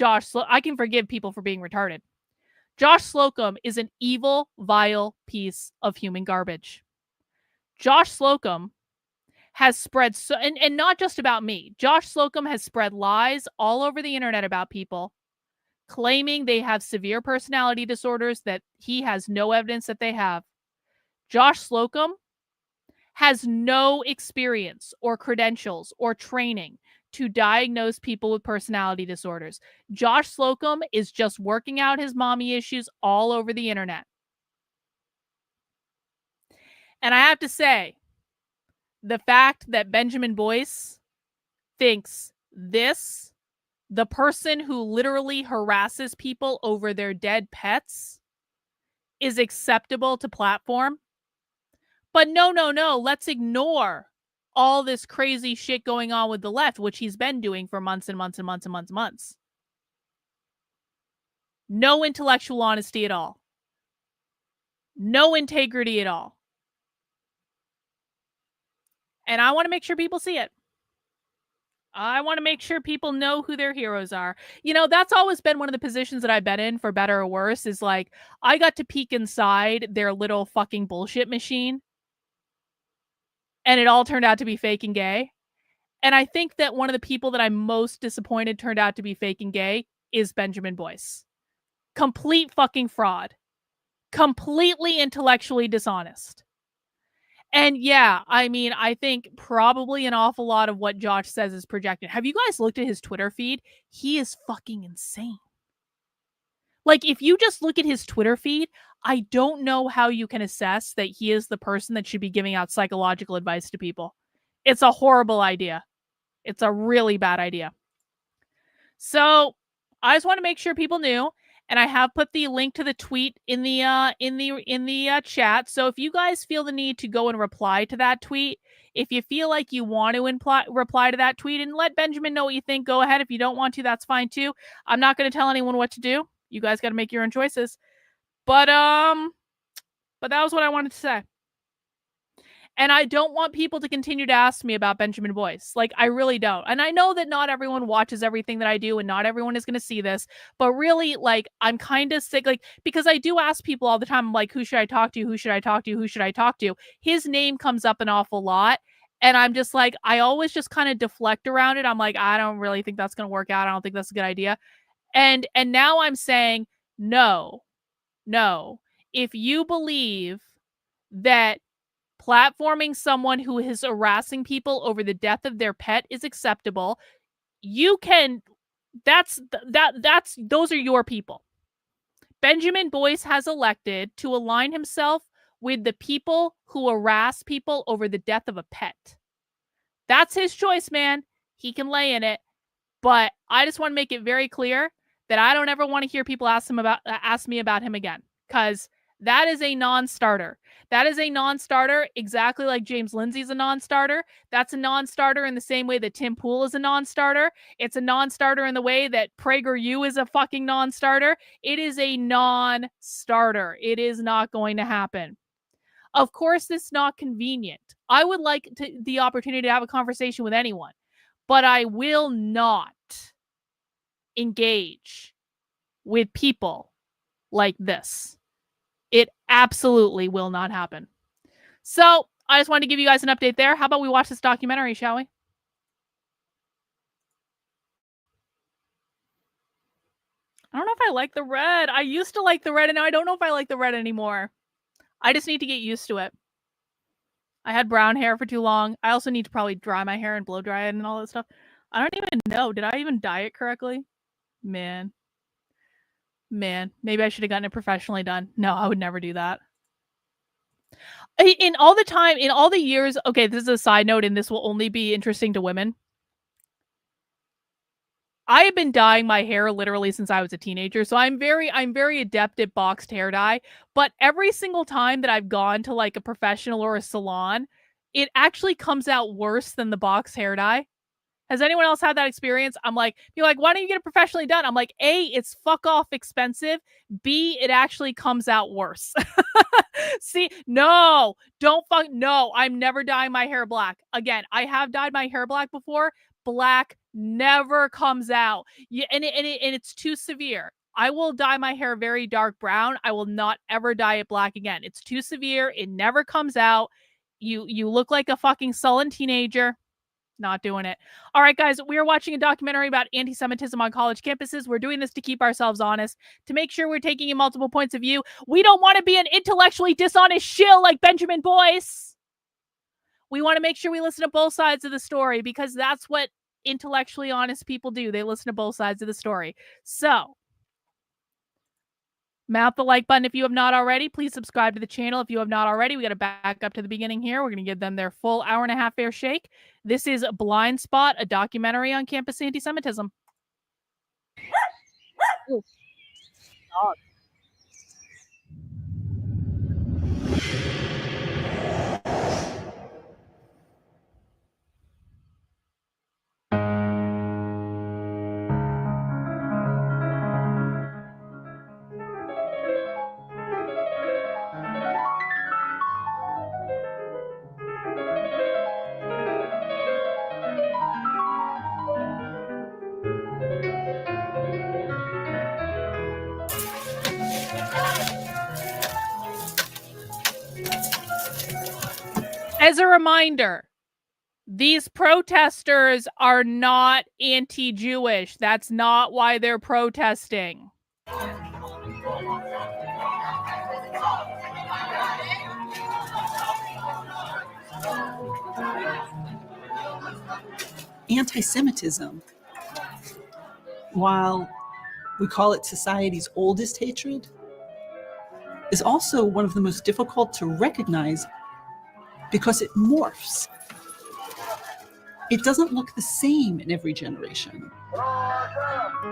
S4: I can forgive people for being retarded. Josh Slocum is an evil, vile piece of human garbage. Josh Slocum has spread, and not just about me. Josh Slocum has spread lies all over the internet about people, claiming they have severe personality disorders that he has no evidence that they have. Josh Slocum has no experience or credentials or training to diagnose people with personality disorders. Josh Slocum is just working out his mommy issues all over the internet. And I have to say, the fact that Benjamin Boyce thinks this, the person who literally harasses people over their dead pets, is acceptable to platform. But no, let's ignore all this crazy shit going on with the left, which he's been doing for months and months and months and months and months. No intellectual honesty at all. No integrity at all. And I want to make sure people see it. I want to make sure people know who their heroes are. That's always been one of the positions that I've been in, for better or worse, is like, I got to peek inside their little fucking bullshit machine. And it all turned out to be fake and gay. And I think that one of the people that I'm most disappointed turned out to be fake and gay is Benjamin Boyce. Complete fucking fraud. Completely intellectually dishonest. And yeah, I think probably an awful lot of what Josh says is projected. Have you guys looked at his Twitter feed? He is fucking insane. If you just look at his Twitter feed, I don't know how you can assess that he is the person that should be giving out psychological advice to people. It's a horrible idea. It's a really bad idea. So I just want to make sure people knew. And I have put the link to the tweet in the chat. So if you guys feel the need to go and reply to that tweet, if you feel like you want to reply to that tweet and let Benjamin know what you think, go ahead. If you don't want to, that's fine too. I'm not going to tell anyone what to do. You guys got to make your own choices. But that was what I wanted to say. And I don't want people to continue to ask me about Benjamin Boyce. I really don't. And I know that not everyone watches everything that I do and not everyone is going to see this. But really, I'm kind of sick, because I do ask people all the time, who should I talk to? Who should I talk to? Who should I talk to? His name comes up an awful lot. And I'm just I always just kind of deflect around it. I'm I don't really think that's going to work out. I don't think that's a good idea. And now I'm saying, no. If you believe that platforming someone who is harassing people over the death of their pet is acceptable, you can those are your people. Benjamin Boyce has elected to align himself with the people who harass people over the death of a pet. That's his choice, man. He can lay in it. But I just want to make it very clear that I don't ever want to hear people ask me about him again, because that is a non-starter. That is a non-starter, exactly like James Lindsay's a non-starter. That's a non-starter in the same way that Tim Pool is a non-starter. It's a non-starter in the way that PragerU is a fucking non-starter. It is a non-starter. It is not going to happen. Of course, it's not convenient. I would like the opportunity to have a conversation with anyone, but I will not engage with people like this. It absolutely will not happen. So I just wanted to give you guys an update there. How about we watch this documentary, shall we? I don't know if I like the red. I used to like the red, and now I don't know if I like the red anymore. I just need to get used to it. I had brown hair for too long. I also need to probably dry my hair and blow dry it and all that stuff. I don't even know. Did I even dye it correctly? Man, maybe I should have gotten it professionally done. No, I would never do that. In all the years, okay, this is a side note, and this will only be interesting to women. I have been dyeing my hair literally since I was a teenager, so I'm very adept at boxed hair dye. But every single time that I've gone to like a professional or a salon, it actually comes out worse than the boxed hair dye. Has anyone else had that experience? I'm like, you're like, why don't you get it professionally done? I'm like, A, it's fuck off expensive. B, it actually comes out worse. See, no, I'm never dyeing my hair black. Again, I have dyed my hair black before. Black never comes out. And it's too severe. I will dye my hair very dark brown. I will not ever dye it black again. It's too severe. It never comes out. You look like a fucking sullen teenager. Not doing it. All right, guys, we are watching a documentary about anti-Semitism on college campuses. We're doing this to keep ourselves honest, to make sure we're taking in multiple points of view. We don't want to be an intellectually dishonest shill like Benjamin Boyce. We want to make sure we listen to both sides of the story, because that's what intellectually honest people do. They listen to both sides of the story. So, mouth the like button if you have not already. Please subscribe to the channel if you have not already. We got to back up to the beginning here. We're going to give them their full hour and a half fair shake. This is Blind Spot, a documentary on campus anti-Semitism. Ooh. Dog. As a reminder, these protesters are not anti-Jewish. That's not why they're protesting.
S7: Anti-Semitism, while we call it society's oldest hatred, is also one of the most difficult to recognize because it morphs. It doesn't look the same in every generation.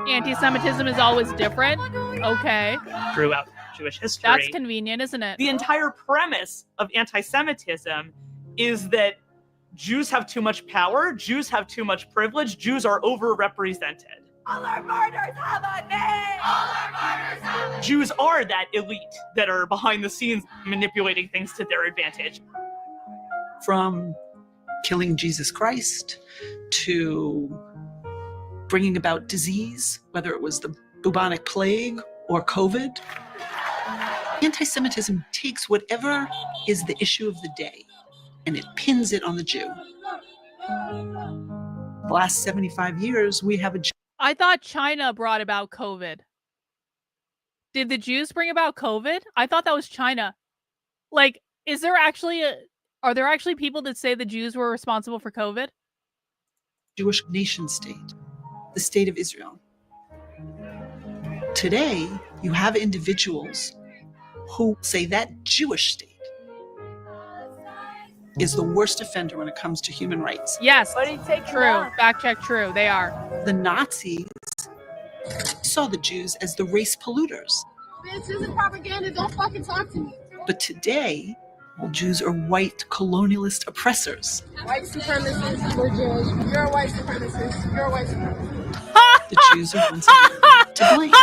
S4: Anti-Semitism is always different. Okay.
S8: Throughout Jewish history.
S4: That's convenient, isn't it?
S8: The entire premise of anti-Semitism is that Jews have too much power, Jews have too much privilege, Jews are overrepresented.
S9: All our martyrs have a name! All our martyrs have a name!
S8: Jews are that elite that are behind the scenes manipulating things to their advantage.
S7: From killing Jesus Christ to bringing about disease, whether it was the bubonic plague or COVID, anti-Semitism takes whatever is the issue of the day and it pins it on the Jew. The last 75 years, we have a...
S4: I thought China brought about COVID. Did the Jews bring about COVID? I thought that was China. Like, are there actually people that say the Jews were responsible for COVID?
S7: Jewish nation state, the state of Israel. Today, you have individuals who say that Jewish state is the worst offender when it comes to human rights.
S4: Yes, true. Fact check, true. They are.
S7: The Nazis saw the Jews as the race polluters.
S10: This isn't propaganda. Don't fucking talk to me.
S7: But today, all Jews are white colonialist oppressors.
S10: White supremacists, we're Jewish. You're a white supremacist. You're a white supremacist.
S7: The Jews are once again to blame.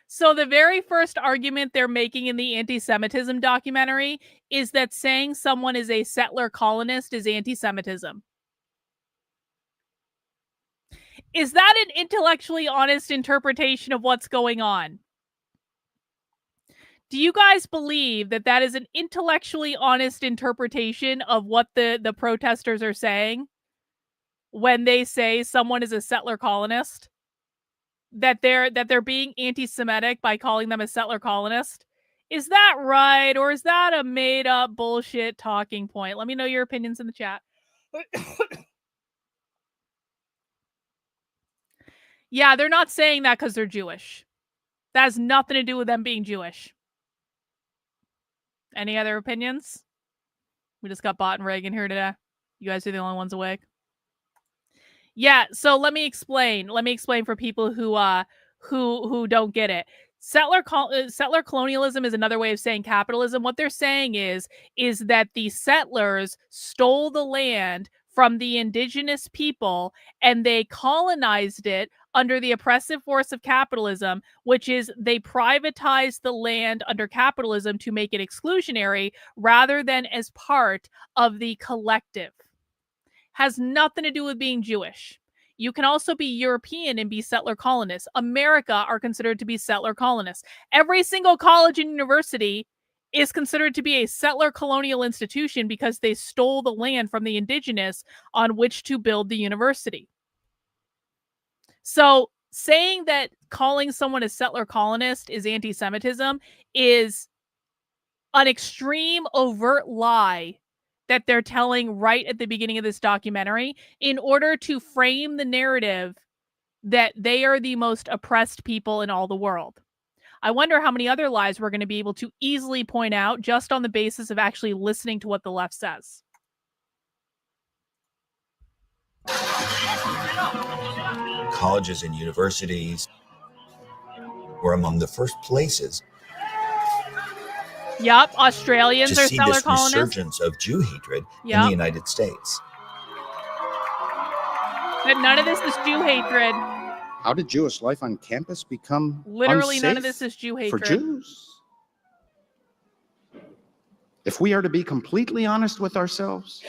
S4: So the very first argument they're making in the anti-Semitism documentary is that saying someone is a settler colonist is anti-Semitism. Is that an intellectually honest interpretation of what's going on? Do you guys believe that that is an intellectually honest interpretation of what the protesters are saying when they say someone is a settler colonist? That they're being anti-Semitic by calling them a settler colonist? Is that right, or is that a made-up bullshit talking point? Let me know your opinions in the chat. Yeah, they're not saying that because they're Jewish. That has nothing to do with them being Jewish. Any other opinions? We just got Bot and Reagan here today. You guys are the only ones awake. Yeah, so let me explain. Let me explain for people who don't get it. Settler colonialism is another way of saying capitalism. What they're saying is that the settlers stole the land from the indigenous people and they colonized it under the oppressive force of capitalism, which is they privatized the land under capitalism to make it exclusionary rather than as part of the collective. Has nothing to do with being Jewish. You can also be European and be settler colonists. America are considered to be settler colonists. Every single college and university is considered to be a settler colonial institution because they stole the land from the indigenous on which to build the university. So saying that calling someone a settler colonist is anti-Semitism is an extreme overt lie that they're telling right at the beginning of this documentary in order to frame the narrative that they are the most oppressed people in all the world. I wonder how many other lies we're going to be able to easily point out just on the basis of actually listening to what the left says.
S11: Colleges and universities were among the first places
S4: Yup, Australians
S11: to
S4: are
S11: see
S4: settler
S11: this
S4: colonists.
S11: resurgence of Jew hatred in the United States.
S4: But none of this is Jew hatred.
S12: How did Jewish life on campus become
S4: Literally
S12: unsafe
S4: none of this is Jew hatred.
S12: for Jews? If we are to be completely honest with ourselves,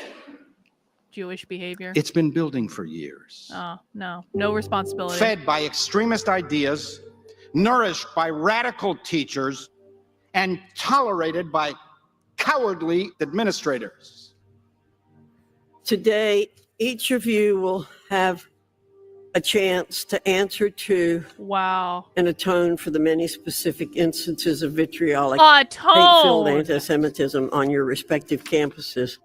S4: Jewish behavior.
S12: it's been building for years.
S4: Oh, no responsibility.
S12: Fed by extremist ideas, nourished by radical teachers, and tolerated by cowardly administrators.
S13: Today, each of you will have a chance to answer to and atone for the many specific instances of vitriolic, hate-filled anti-Semitism on your respective campuses.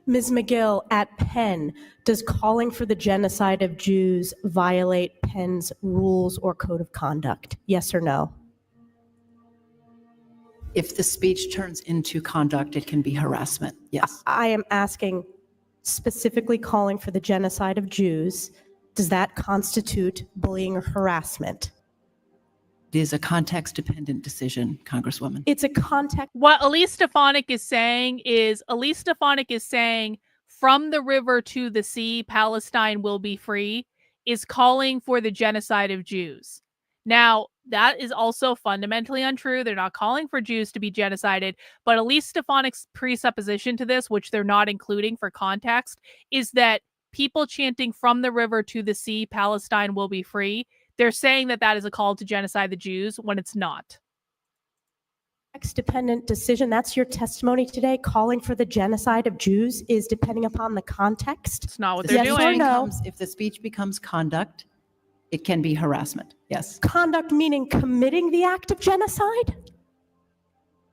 S14: Ms. McGill, at Penn, does calling for the genocide of Jews violate Penn's rules or code of conduct? Yes or no?
S15: If the speech turns into conduct, it can be harassment. Yes.
S14: I am asking specifically calling for the genocide of Jews. Does that constitute bullying or harassment?
S15: It is a context-dependent decision, Congresswoman.
S14: It's a context.
S4: What Elise Stefanik is saying from the river to the sea, Palestine will be free, is calling for the genocide of Jews. Now, that is also fundamentally untrue. They're not calling for Jews to be genocided, but Elise Stefanik's presupposition to this, which they're not including for context, is that people chanting from the river to the sea, Palestine will be free, they're saying that that is a call to genocide the Jews when it's not.
S14: Context-dependent decision, that's your testimony today. Calling for the genocide of Jews is depending upon the context.
S4: It's not what they're doing.
S14: Or no?
S15: If the speech becomes conduct, it can be harassment. Yes.
S14: Conduct meaning committing the act of genocide?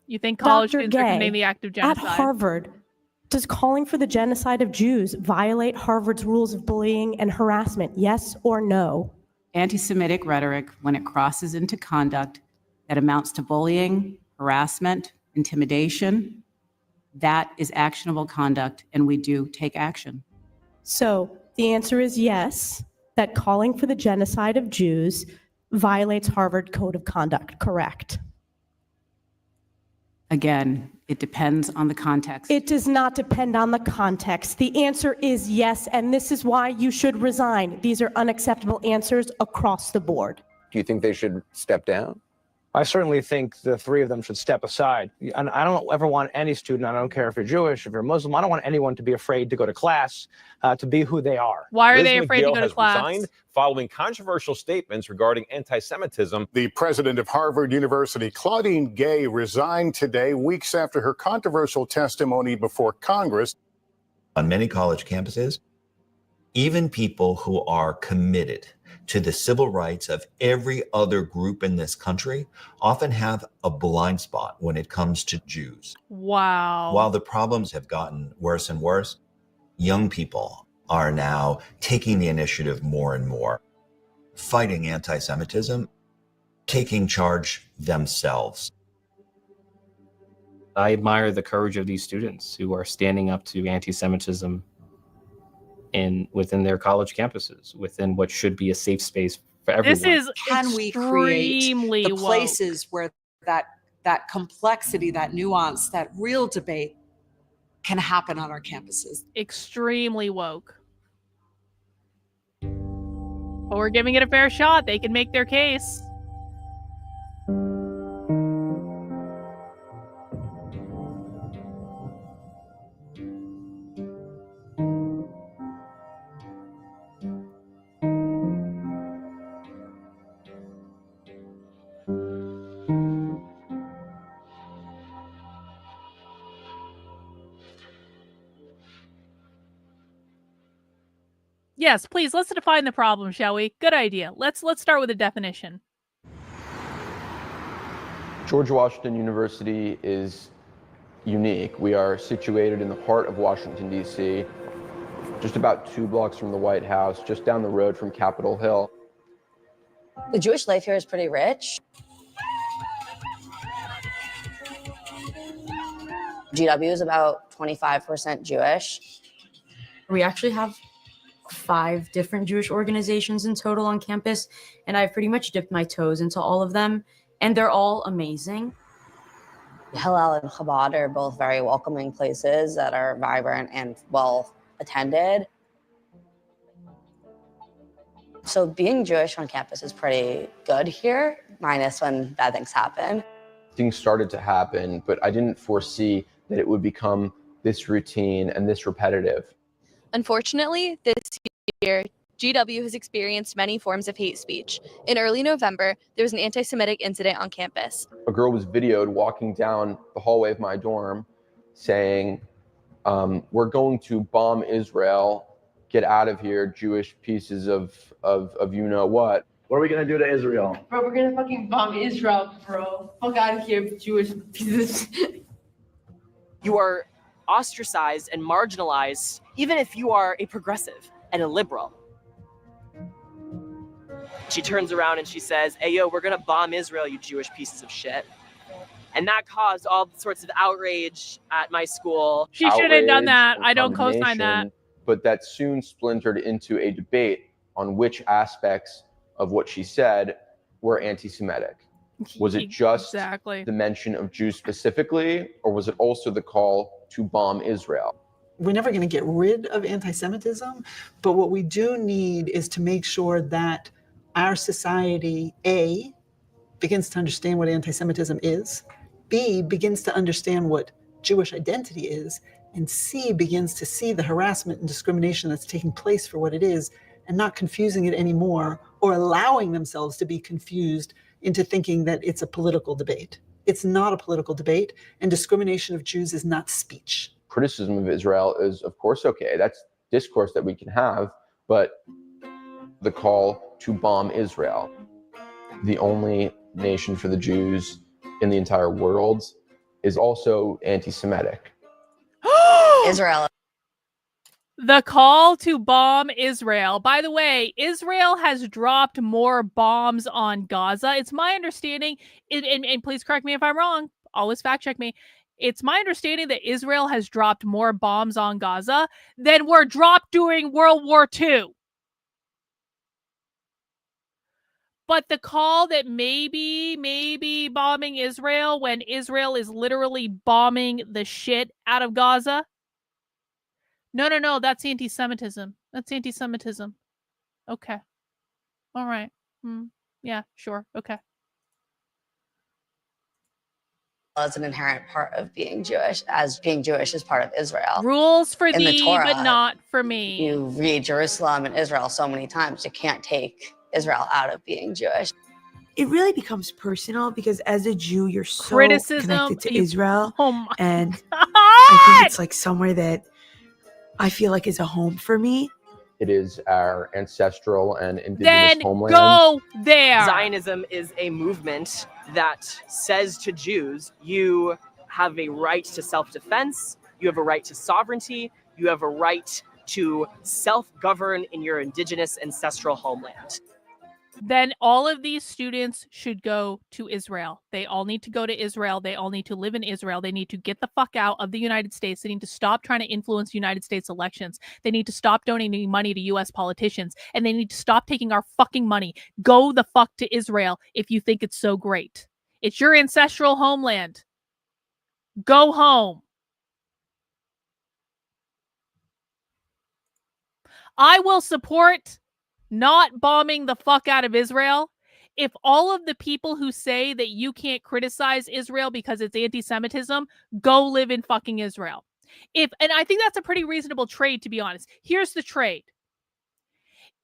S4: You think college
S14: Dr.
S4: students are
S14: Gay,
S4: committing the act of genocide?
S14: At Harvard, Does calling for the genocide of Jews violate Harvard's rules of bullying and harassment? Yes or no?
S15: Anti-Semitic rhetoric, when it crosses into conduct that amounts to bullying, harassment, intimidation, that is actionable conduct, and we do take action.
S14: So the answer is yes, that calling for the genocide of Jews violates Harvard Code of Conduct, correct?
S15: Again, it depends on the context.
S14: It does not depend on the context. The answer is yes, and this is why you should resign. These are unacceptable answers across the board.
S16: Do you think they should step down?
S17: I certainly think the three of them should step aside. And I don't ever want any student, I don't care if you're Jewish, if you're Muslim, I don't want anyone to be afraid to go to class, to be who they are.
S4: Why are they afraid to go to class?
S18: Resigned following controversial statements regarding anti-Semitism.
S19: The president of Harvard University, Claudine Gay, resigned today, weeks after her controversial testimony before Congress.
S11: On many college campuses, even people who are committed to the civil rights of every other group in this country often have a blind spot when it comes to Jews.
S4: Wow.
S11: While the problems have gotten worse and worse, young people are now taking the initiative more and more, fighting anti-Semitism, taking charge themselves.
S20: I admire the courage of these students who are standing up to anti-Semitism within their college campuses, within what should be a safe space for everyone.
S4: This is
S21: Can we create the places where that complexity, that nuance, that real debate can happen on our campuses?
S4: Extremely woke. But we're giving it a fair shot. They can make their case. Yes, please, let's define the problem, shall we? Good idea. Let's start with a definition.
S22: George Washington University is unique. We are situated in the heart of Washington, D.C., just about 2 blocks from the White House, just down the road from Capitol Hill.
S23: The Jewish life here is pretty rich. GW is about 25% Jewish.
S24: We actually have 5 different Jewish organizations in total on campus, and I've pretty much dipped my toes into all of them, and they're all amazing.
S23: Hillel and Chabad are both very welcoming places that are vibrant and well attended. So being Jewish on campus is pretty good here, minus when bad things happen.
S22: Things started to happen, but I didn't foresee that it would become this routine and this repetitive.
S25: Unfortunately, this year, GW has experienced many forms of hate speech. In early November, there was an anti-Semitic incident on campus.
S22: A girl was videoed walking down the hallway of my dorm saying, we're going to bomb Israel, get out of here, Jewish pieces of you-know-what.
S26: What are we going to do to Israel?
S10: Bro, we're going to fucking bomb Israel, bro. Fuck out of here, Jewish pieces.
S27: You are ostracized and marginalized, even if you are a progressive and a liberal. She turns around and she says, hey, yo, we're gonna bomb Israel, you Jewish pieces of shit. And that caused all sorts of outrage at my school.
S4: She should have done that. I don't co-sign that.
S22: But that soon splintered into a debate on which aspects of what she said were anti-Semitic. Was it just the mention of Jews specifically, or was it also the call to bomb Israel?
S7: We're never going to get rid of anti-Semitism, but what we do need is to make sure that our society, A, begins to understand what anti-Semitism is, B, begins to understand what Jewish identity is, and C, begins to see the harassment and discrimination that's taking place for what it is, and not confusing it anymore, or allowing themselves to be confused into thinking that it's a political debate. It's not a political debate, and discrimination of Jews is not speech.
S22: Criticism of Israel is, of course, okay. That's discourse that we can have, but the call to bomb Israel, the only nation for the Jews in the entire world, is also anti-Semitic.
S23: Israel.
S4: The call to bomb Israel. By the way, Israel has dropped more bombs on Gaza. It's my understanding, and please correct me if I'm wrong, always fact check me. It's my understanding that Israel has dropped more bombs on Gaza than were dropped during World War II. But the call that maybe bombing Israel when Israel is literally bombing the shit out of Gaza. No, that's anti-Semitism. That's anti-Semitism. Okay. All right. Yeah, sure. Okay.
S23: As an inherent part of being Jewish, as being Jewish is part of Israel.
S4: Rules for
S23: In the
S4: thee,
S23: Torah,
S4: but not for me.
S23: You read Jerusalem and Israel so many times, you can't take Israel out of being Jewish.
S1: It really becomes personal because as a Jew, you're so
S4: Criticism,
S1: connected to Israel.
S4: Oh my
S1: and
S4: God.
S1: I think it's like somewhere that I feel like is a home for me.
S22: It is our ancestral and indigenous
S4: Then
S22: homeland.
S4: go there.
S27: Zionism is a movement that says to Jews, you have a right to self-defense, you have a right to sovereignty, you have a right to self-govern in your indigenous ancestral homeland.
S4: Then all of these students should go to Israel. They all need to go to Israel. They all need to live in Israel. They need to get the fuck out of the United States. They need to stop trying to influence United States elections. They need to stop donating money to US politicians. And they need to stop taking our fucking money. Go the fuck to Israel if you think it's so great. It's your ancestral homeland. Go home. I will support not bombing the fuck out of Israel if all of the people who say that you can't criticize Israel because it's anti-Semitism go live in fucking Israel. And I think that's a pretty reasonable trade, to be honest. Here's the trade.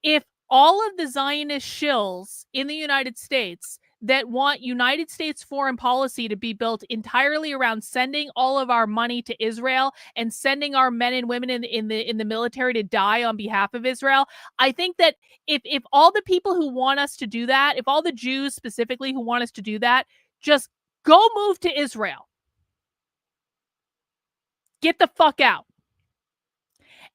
S4: If all of the Zionist shills in the United States that want United States foreign policy to be built entirely around sending all of our money to Israel and sending our men and women in the military to die on behalf of Israel, I think that if all the people who want us to do that, if all the Jews specifically who want us to do that, just go move to Israel. Get the fuck out.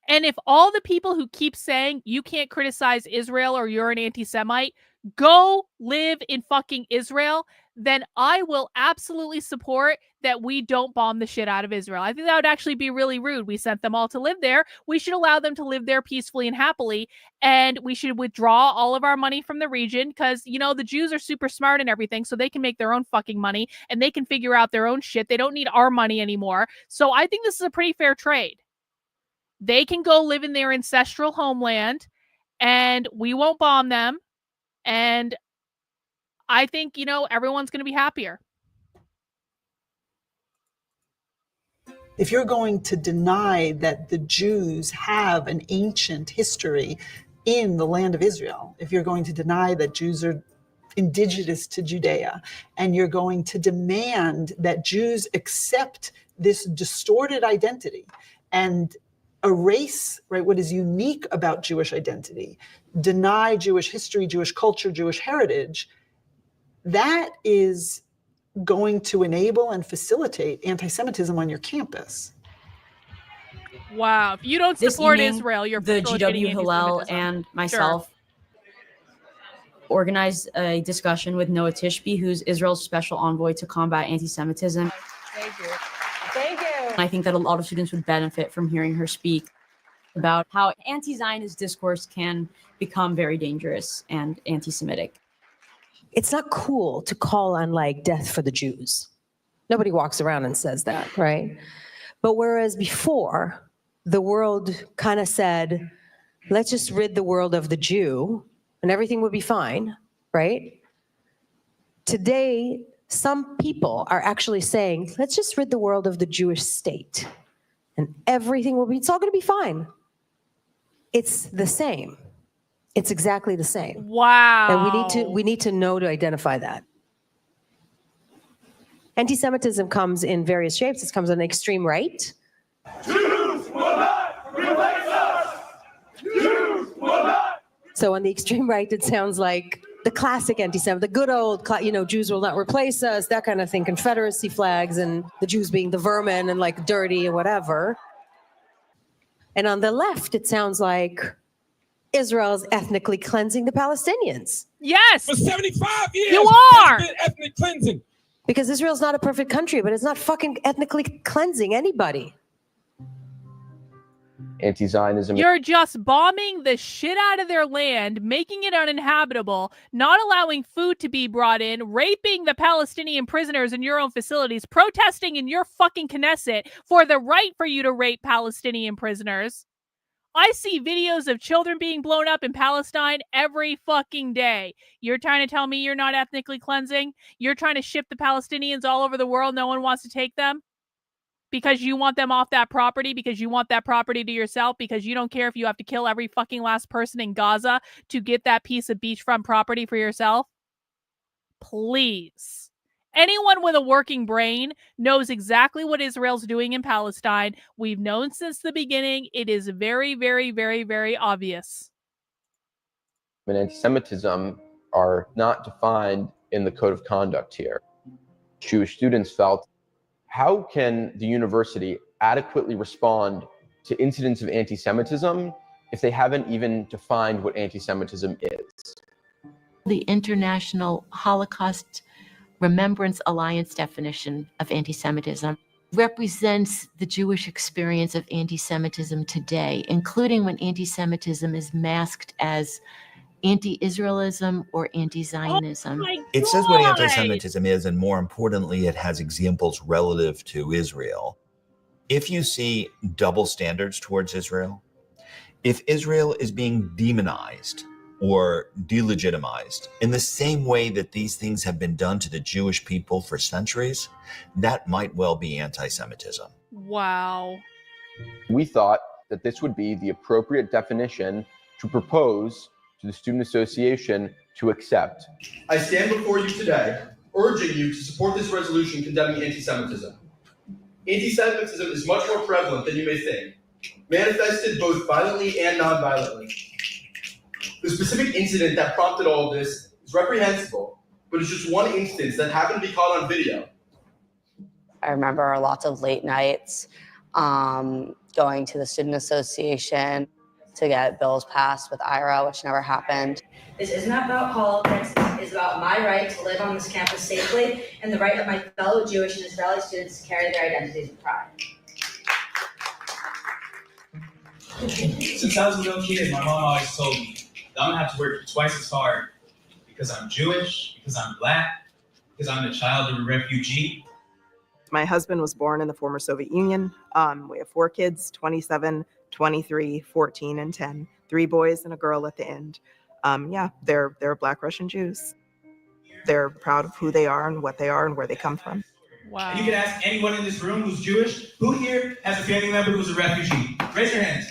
S4: And if all the people who keep saying you can't criticize Israel or you're an anti-Semite go live in fucking Israel, then I will absolutely support that we don't bomb the shit out of Israel. I think that would actually be really rude. We sent them all to live there. We should allow them to live there peacefully and happily. And we should withdraw all of our money from the region because, you know, the Jews are super smart and everything, so they can make their own fucking money and they can figure out their own shit. They don't need our money anymore. So I think this is a pretty fair trade. They can go live in their ancestral homeland and we won't bomb them. And I think, you know, everyone's going to be happier.
S7: If you're going to deny that the Jews have an ancient history in the land of Israel, if you're going to deny that Jews are indigenous to Judea, and you're going to demand that Jews accept this distorted identity and erase, right, what is unique about Jewish identity, deny Jewish history, Jewish culture, Jewish heritage, that is going to enable and facilitate anti-Semitism on your campus.
S4: Wow. If you don't support Israel, you're
S24: the
S4: facilitating
S24: GW Hillel
S4: anti-Semitism.
S24: and myself organized a discussion with Noah Tishby, who's Israel's special envoy to combat anti-Semitism.
S23: Thank you. Thank you.
S24: I think that a lot of students would benefit from hearing her speak about how anti-Zionist discourse can become very dangerous and anti-Semitic.
S2: It's not cool to call on like death for the Jews. Nobody walks around and says that, right? But whereas before, the world kind of said, let's just rid the world of the Jew and everything would be fine, right? Today, some people are actually saying, let's just rid the world of the Jewish state and everything will be, it's all going to be fine. It's the same. It's exactly the same.
S4: Wow.
S2: And we need to know to identify that. Anti-Semitism comes in various shapes. It comes on the extreme right.
S3: Jews will not replace us! Jews will not!
S2: So on the extreme right, it sounds like the classic anti-Semitism, the good old, Jews will not replace us, that kind of thing, Confederacy flags and the Jews being the vermin and like dirty and whatever. And on the left, it sounds like Israel's ethnically cleansing the Palestinians.
S4: Yes.
S3: For 75 years,
S4: you are.
S3: There's been ethnic cleansing.
S2: Because Israel's not a perfect country, but it's not fucking ethnically cleansing anybody.
S22: Anti-Zionism.
S4: You're just bombing the shit out of their land, making it uninhabitable, not allowing food to be brought in, raping the Palestinian prisoners in your own facilities, protesting in your fucking Knesset for the right for you to rape Palestinian prisoners. I see videos of children being blown up in Palestine every fucking day. You're trying to tell me you're not ethnically cleansing? You're trying to ship the Palestinians all over the world. No one wants to take them? Because you want them off that property? Because you want that property to yourself? Because you don't care if you have to kill every fucking last person in Gaza to get that piece of beachfront property for yourself? Please. Anyone with a working brain knows exactly what Israel's doing in Palestine. We've known since the beginning. It is very, very, very, very obvious.
S22: And anti-Semitism are not defined in the code of conduct here. Jewish students felt, how can the university adequately respond to incidents of anti-Semitism if they haven't even defined what anti-Semitism is?
S5: The International Holocaust Remembrance Alliance definition of anti-Semitism represents the Jewish experience of anti-Semitism today, including when anti-Semitism is masked as anti-Israelism or anti-Zionism.
S11: It says what anti-Semitism is, and more importantly, it has examples relative to Israel. If you see double standards towards Israel, if Israel is being demonized or delegitimized in the same way that these things have been done to the Jewish people for centuries, that might well be anti-Semitism.
S4: Wow.
S22: We thought that this would be the appropriate definition to propose to the Student Association to accept.
S6: I stand before you today, urging you to support this resolution condemning anti-Semitism. Anti-Semitism is much more prevalent than you may think, manifested both violently and non-violently. The specific incident that prompted all of this is reprehensible, but it's just one instance that happened to be caught on video.
S23: I remember lots of late nights going to the Student Association to get bills passed with IRA, which never happened.
S8: This isn't about politics. It's about my right to live on this campus safely and the right of my fellow Jewish and Israeli students to carry their identities with pride.
S9: Since I was a little kid, my mom always told me that I'm gonna have to work twice as hard because I'm Jewish, because I'm Black, because I'm the child of a refugee.
S12: My husband was born in the former Soviet Union. We have 4 kids, 27, 23, 14, and 10. 3 boys and a girl at the end. Yeah, they're Black Russian Jews. They're proud of who they are and what they are and where they come from.
S4: Wow.
S9: And you can ask anyone in this room who's Jewish, who here has a family member who's a refugee? Raise your hands.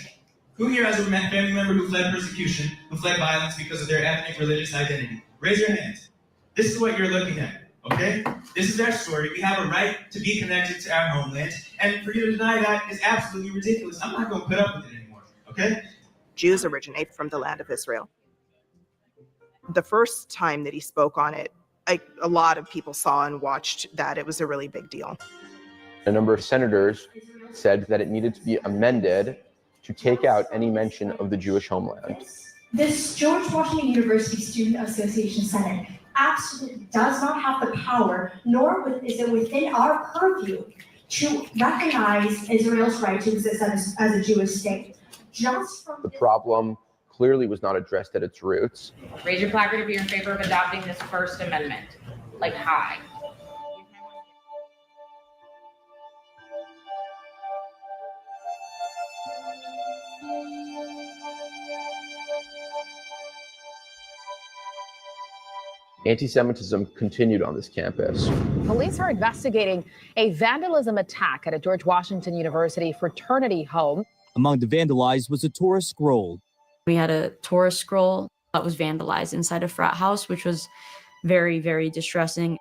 S9: Who here has a family member who fled persecution, who fled violence because of their ethnic, religious identity? Raise your hands. This is what you're looking at, okay? This is our story. We have a right to be connected to our homeland, and for you to deny that is absolutely ridiculous. I'm not going to put up with it anymore, okay?
S12: Jews originate from the land of Israel. The first time that he spoke on it, a lot of people saw and watched that it was a really big deal.
S22: A number of senators said that it needed to be amended to take out any mention of the Jewish homeland.
S13: This George Washington University Student Association Senate absolutely does not have the power, nor is it within our purview to recognize Israel's right to exist as a Jewish state.
S22: The problem clearly was not addressed at its roots.
S26: Raise your placard if you're in favor of adopting this First Amendment. Like high.
S22: Anti-Semitism continued on this campus.
S28: Police are investigating a vandalism attack at a George Washington University fraternity home.
S29: Among the vandalized was a Torah scroll.
S24: We had a Torah scroll that was vandalized inside a frat house, which was very, very distressing.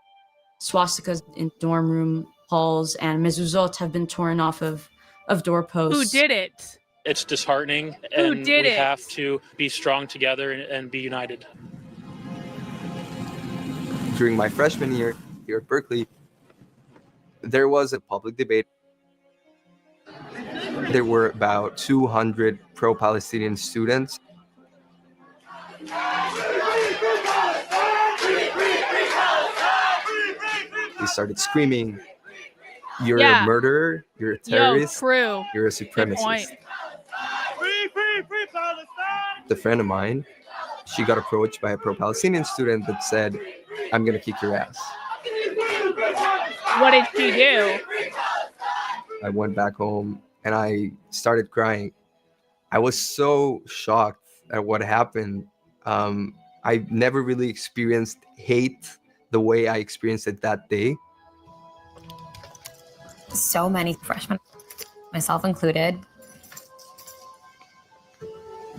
S24: Swastikas in dorm room halls and mezuzot have been torn off of doorposts.
S4: Who did it?
S30: It's disheartening, and we have to be strong together and be united.
S31: During my freshman year here at Berkeley, there was a public debate. There were about 200 pro-Palestinian students. They started screaming, "You're a murderer, you're a terrorist,
S4: true.
S31: you're a
S4: Good point.
S31: supremacist." A friend of mine, she got approached by a pro-Palestinian student that said, "I'm gonna kick your ass."
S4: What did she do?
S31: I went back home and I started crying. I was so shocked at what happened. I never really experienced hate the way I experienced it that day.
S1: So many freshmen, myself included,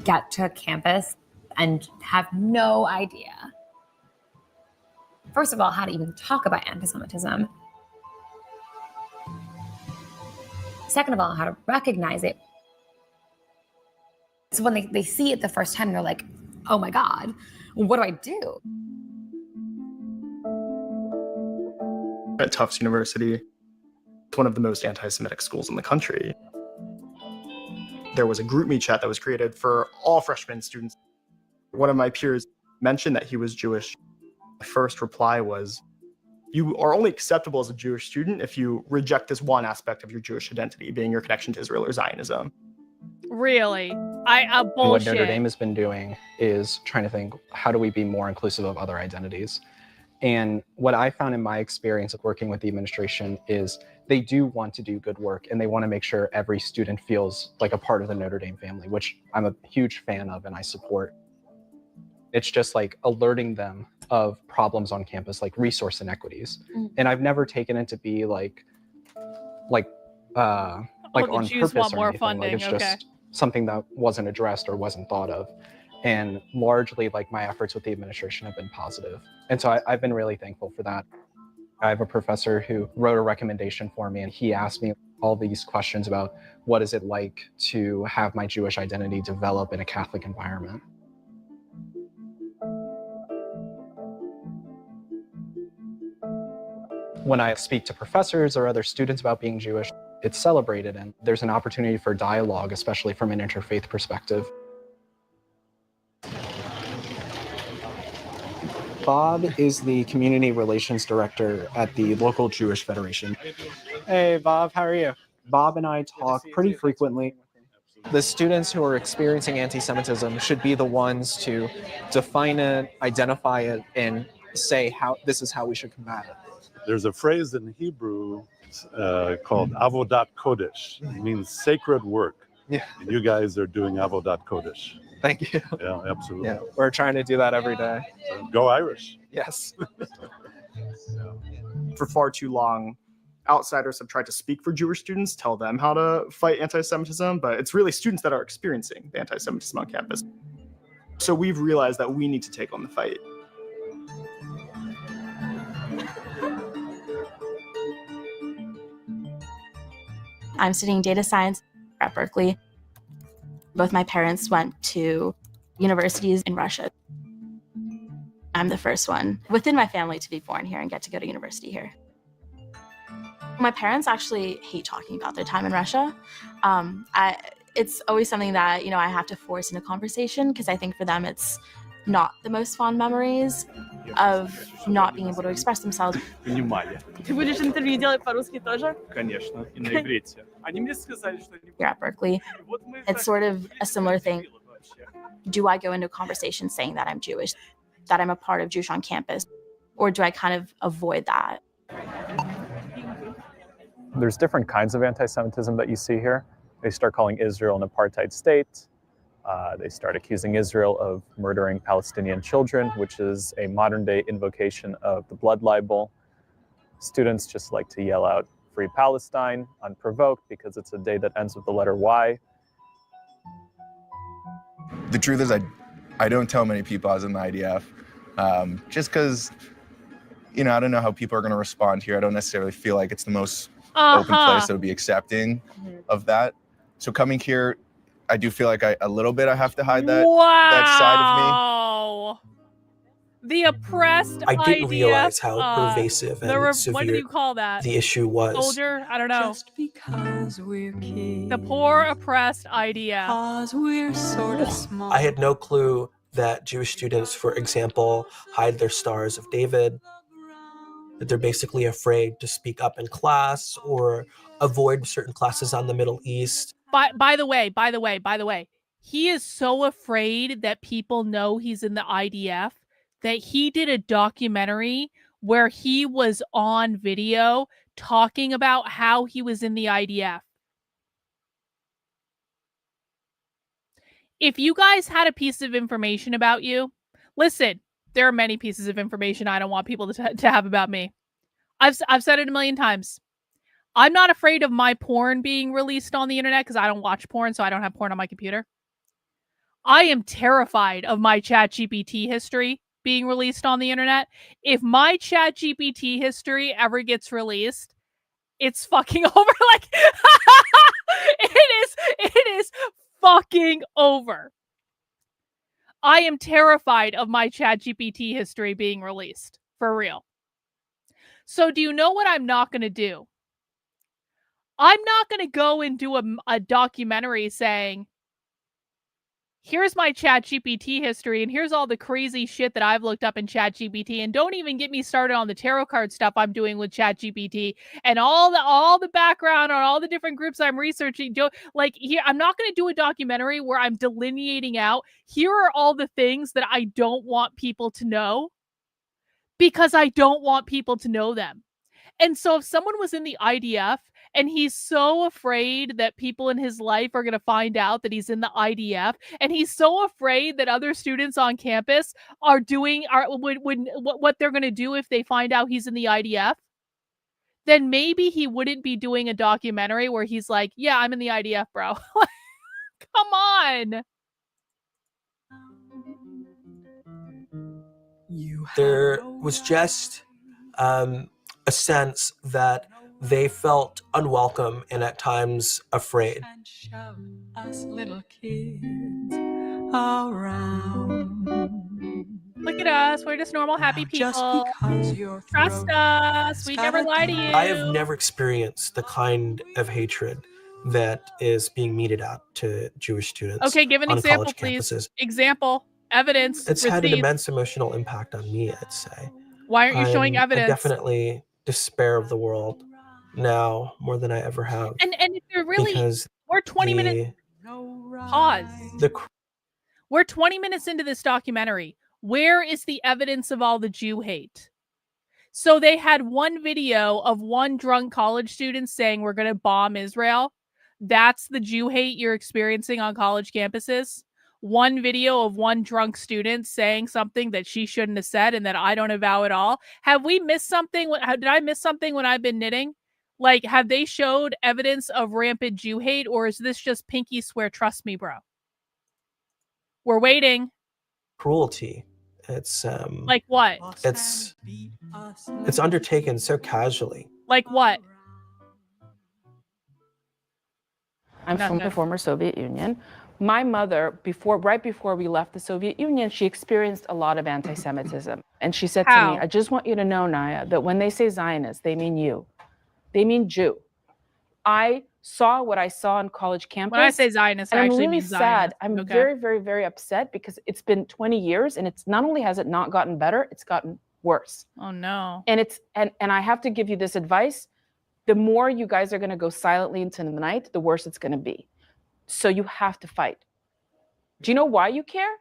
S1: get to campus and have no idea, first of all, how to even talk about anti-Semitism. Second of all, how to recognize it. So when they see it the first time, they're like, oh my God, what do I do?
S10: At Tufts University, it's one of the most anti-Semitic schools in the country. There was a GroupMe chat that was created for all freshman students. One of my peers mentioned that he was Jewish. My first reply was, you are only acceptable as a Jewish student if you reject this one aspect of your Jewish identity, being your connection to Israel or Zionism.
S4: Really?
S14: What
S4: Bullshit.
S14: Notre Dame has been doing is trying to think, how do we be more inclusive of other identities? And what I found in my experience of working with the administration is they do want to do good work and they want to make sure every student feels like a part of the Notre Dame family, which I'm a huge fan of and I support. It's just like alerting them of problems on campus, like resource inequities. And I've never taken it to be like on
S4: the Jews
S14: purpose
S4: want
S14: or
S4: more
S14: anything.
S4: funding,
S14: Like it's
S4: okay.
S14: just something that wasn't addressed or wasn't thought of. And largely, like my efforts with the administration have been positive. And so I've been really thankful for that. I have a professor who wrote a recommendation for me and he asked me all these questions about what is it like to have my Jewish identity develop in a Catholic environment. When I speak to professors or other students about being Jewish, it's celebrated and there's an opportunity for dialogue, especially from an interfaith perspective. Bob is the community relations director at the local Jewish Federation. Hey, Bob, how are you? Bob and I talk pretty frequently. The students who are experiencing anti-Semitism should be the ones to define it, identify it, and say how this is how we should combat it.
S15: There's a phrase in Hebrew called avodat kodesh. It means sacred work.
S14: Yeah.
S15: And you guys are doing avodat kodesh.
S14: Thank you.
S15: Yeah, absolutely.
S14: Yeah, we're trying to do that every day.
S15: Go Irish.
S14: Yes.
S10: For far too long, outsiders have tried to speak for Jewish students, tell them how to fight anti-Semitism, but it's really students that are experiencing the anti-Semitism on campus. So we've realized that we need to take on the fight.
S16: I'm studying data science at Berkeley. Both my parents went to universities in Russia. I'm the first one within my family to be born here and get to go to university here. My parents actually hate talking about their time in Russia. It's always something that, I have to force into conversation because I think for them it's not the most fond memories of not being able to express themselves.
S17: Понимали.
S28: Ты будешь интервью делать по-русски тоже?
S17: Конечно, и на иврите. Они мне сказали, что
S16: Here at Berkeley, it's sort of a similar thing. Do I go into a conversation saying that I'm Jewish, that I'm a part of Jewish on campus, or do I kind of avoid that?
S18: There's different kinds of anti-Semitism that you see here. They start calling Israel an apartheid state. They start accusing Israel of murdering Palestinian children, which is a modern-day invocation of the blood libel. Students just like to yell out, "Free Palestine," unprovoked, because it's a day that ends with the letter Y.
S19: The truth is, I don't tell many people I was in the IDF, just because, I don't know how people are going to respond here. I don't necessarily feel like it's the most open place that would be accepting of that. So coming here, I do feel like I have to hide that side of me.
S4: The oppressed
S2: I didn't
S4: IDF,
S2: realize how pervasive and
S4: what do
S2: severe
S4: you call that?
S2: the issue was.
S4: Soldier? I don't know.
S3: Just because we're kids.
S4: The poor oppressed IDF.
S3: Because we're sort of small.
S2: I had no clue that Jewish students, for example, hide their Stars of David, that they're basically afraid to speak up in class or avoid certain classes on the Middle East.
S4: By the way, he is so afraid that people know he's in the IDF that he did a documentary where he was on video talking about how he was in the IDF. If you guys had a piece of information about you, listen, there are many pieces of information I don't want people to have about me. I've said it a million times. I'm not afraid of my porn being released on the internet because I don't watch porn, so I don't have porn on my computer. I am terrified of my ChatGPT history being released on the internet. If my ChatGPT history ever gets released, it's fucking over. Like, it is fucking over. I am terrified of my ChatGPT history being released. For real. So do you know what I'm not going to do? I'm not going to go and do a documentary saying, here's my ChatGPT history and here's all the crazy shit that I've looked up in ChatGPT, and don't even get me started on the tarot card stuff I'm doing with ChatGPT and all the background on all the different groups I'm researching. Like, here, I'm not going to do a documentary where I'm delineating out, here are all the things that I don't want people to know because I don't want people to know them. And so if someone was in the IDF and he's so afraid that people in his life are going to find out that he's in the IDF, and he's so afraid that other students on campus are doing what they're going to do if they find out he's in the IDF, then maybe he wouldn't be doing a documentary where he's like, yeah, I'm in the IDF, bro. Come on.
S2: There was just a sense that they felt unwelcome and at times afraid.
S3: Us little kids around.
S4: Look at us. We're just normal, happy people.
S3: Just because you're
S4: Trust us. We never lie to you.
S2: I have never experienced the kind of hatred that is being meted out to Jewish students.
S4: Okay, give an
S2: on
S4: example,
S2: college
S4: please.
S2: campuses.
S4: Example, evidence.
S2: It's had an
S4: receipts.
S2: immense emotional impact on me, I'd say.
S4: Why aren't you showing evidence?
S2: I definitely despair of the world now more than I ever have.
S4: And if you're really,
S2: because
S4: we're 20 minutes. Pause. We're 20 minutes into this documentary. Where is the evidence of all the Jew hate? So they had one video of one drunk college student saying we're going to bomb Israel. That's the Jew hate you're experiencing on college campuses. One video of one drunk student saying something that she shouldn't have said and that I don't avow at all. Have we missed something? Did I miss something when I've been knitting? Like, have they showed evidence of rampant Jew hate, or is this just pinky swear, trust me, bro? We're waiting.
S2: Cruelty. It's
S4: like what?
S2: It's undertaken so casually.
S4: Like what?
S5: I'm from the former Soviet Union. My mother, right before we left the Soviet Union, she experienced a lot of anti-Semitism. And she said to me, I just want you to know, Naya, that when they say Zionist, they mean you. They mean Jew. I saw what I saw on college campus.
S4: When I say Zionist, I actually mean Zionist.
S5: Sad. I'm very, very, very upset because it's been 20 years and it's not only has it not gotten better, it's gotten worse.
S4: Oh no.
S5: And and I have to give you this advice. The more you guys are going to go silently into the night, the worse it's going to be. So you have to fight. Do you know why you care?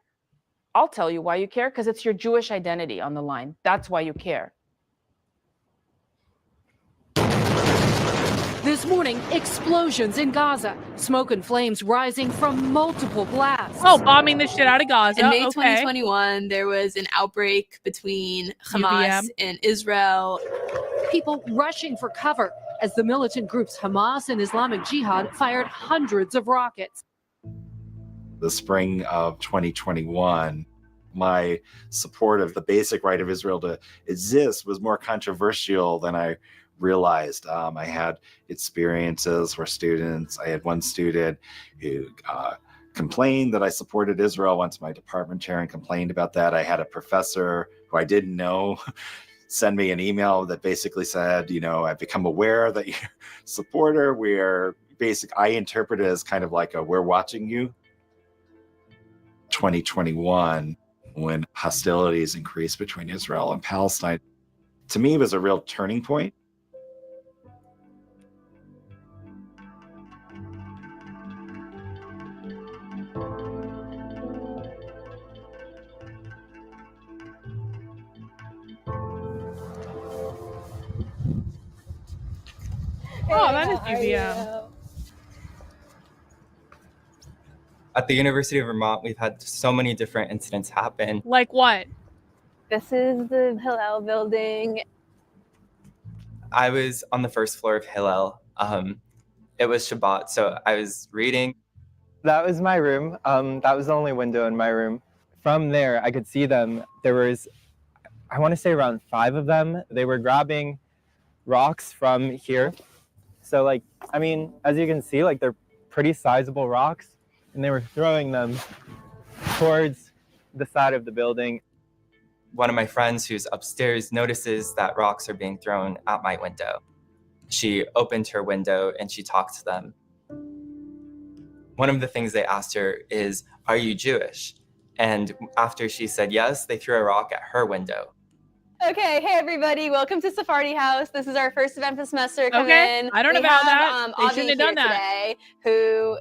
S5: I'll tell you why you care, because it's your Jewish identity on the line. That's why you care.
S6: This morning, explosions in Gaza. Smoke and flames rising from multiple blasts.
S4: Oh, bombing the shit out of Gaza.
S7: In May 2021, there was an outbreak between Hamas and Israel.
S6: People rushing for cover as the militant groups Hamas and Islamic Jihad fired hundreds of rockets.
S11: The spring of 2021, my support of the basic right of Israel to exist was more controversial than I realized. I had experiences where I had one student who complained that I supported Israel, went to my department chair and complained about that. I had a professor who who I didn't know send me an email that basically said, I've become aware that you're a supporter. I interpret it as kind of like we're watching you. 2021, when hostilities increased between Israel and Palestine, to me was a real turning point.
S4: Oh, that is UVM.
S8: At the University of Vermont, we've had so many different incidents happen.
S4: Like what?
S9: This is the Hillel building.
S8: I was on the first floor of Hillel. It was Shabbat, so I was reading. That was my room. That was the only window in my room. From there, I could see them. There was, I want to say around 5 of them. They were grabbing rocks from here. So as you can see, they're pretty sizable rocks, and they were throwing them towards the side of the building. One of my friends who's upstairs notices that rocks are being thrown at my window. She opened her window and she talked to them. One of the things they asked her is, "Are you Jewish?" And after she said yes, they threw a rock at her window.
S9: Okay, hey everybody, welcome to Sephardi House. This is our first event this semester. Come in.
S4: I don't know about that. They
S9: Avi
S4: shouldn't have done that.
S9: today, who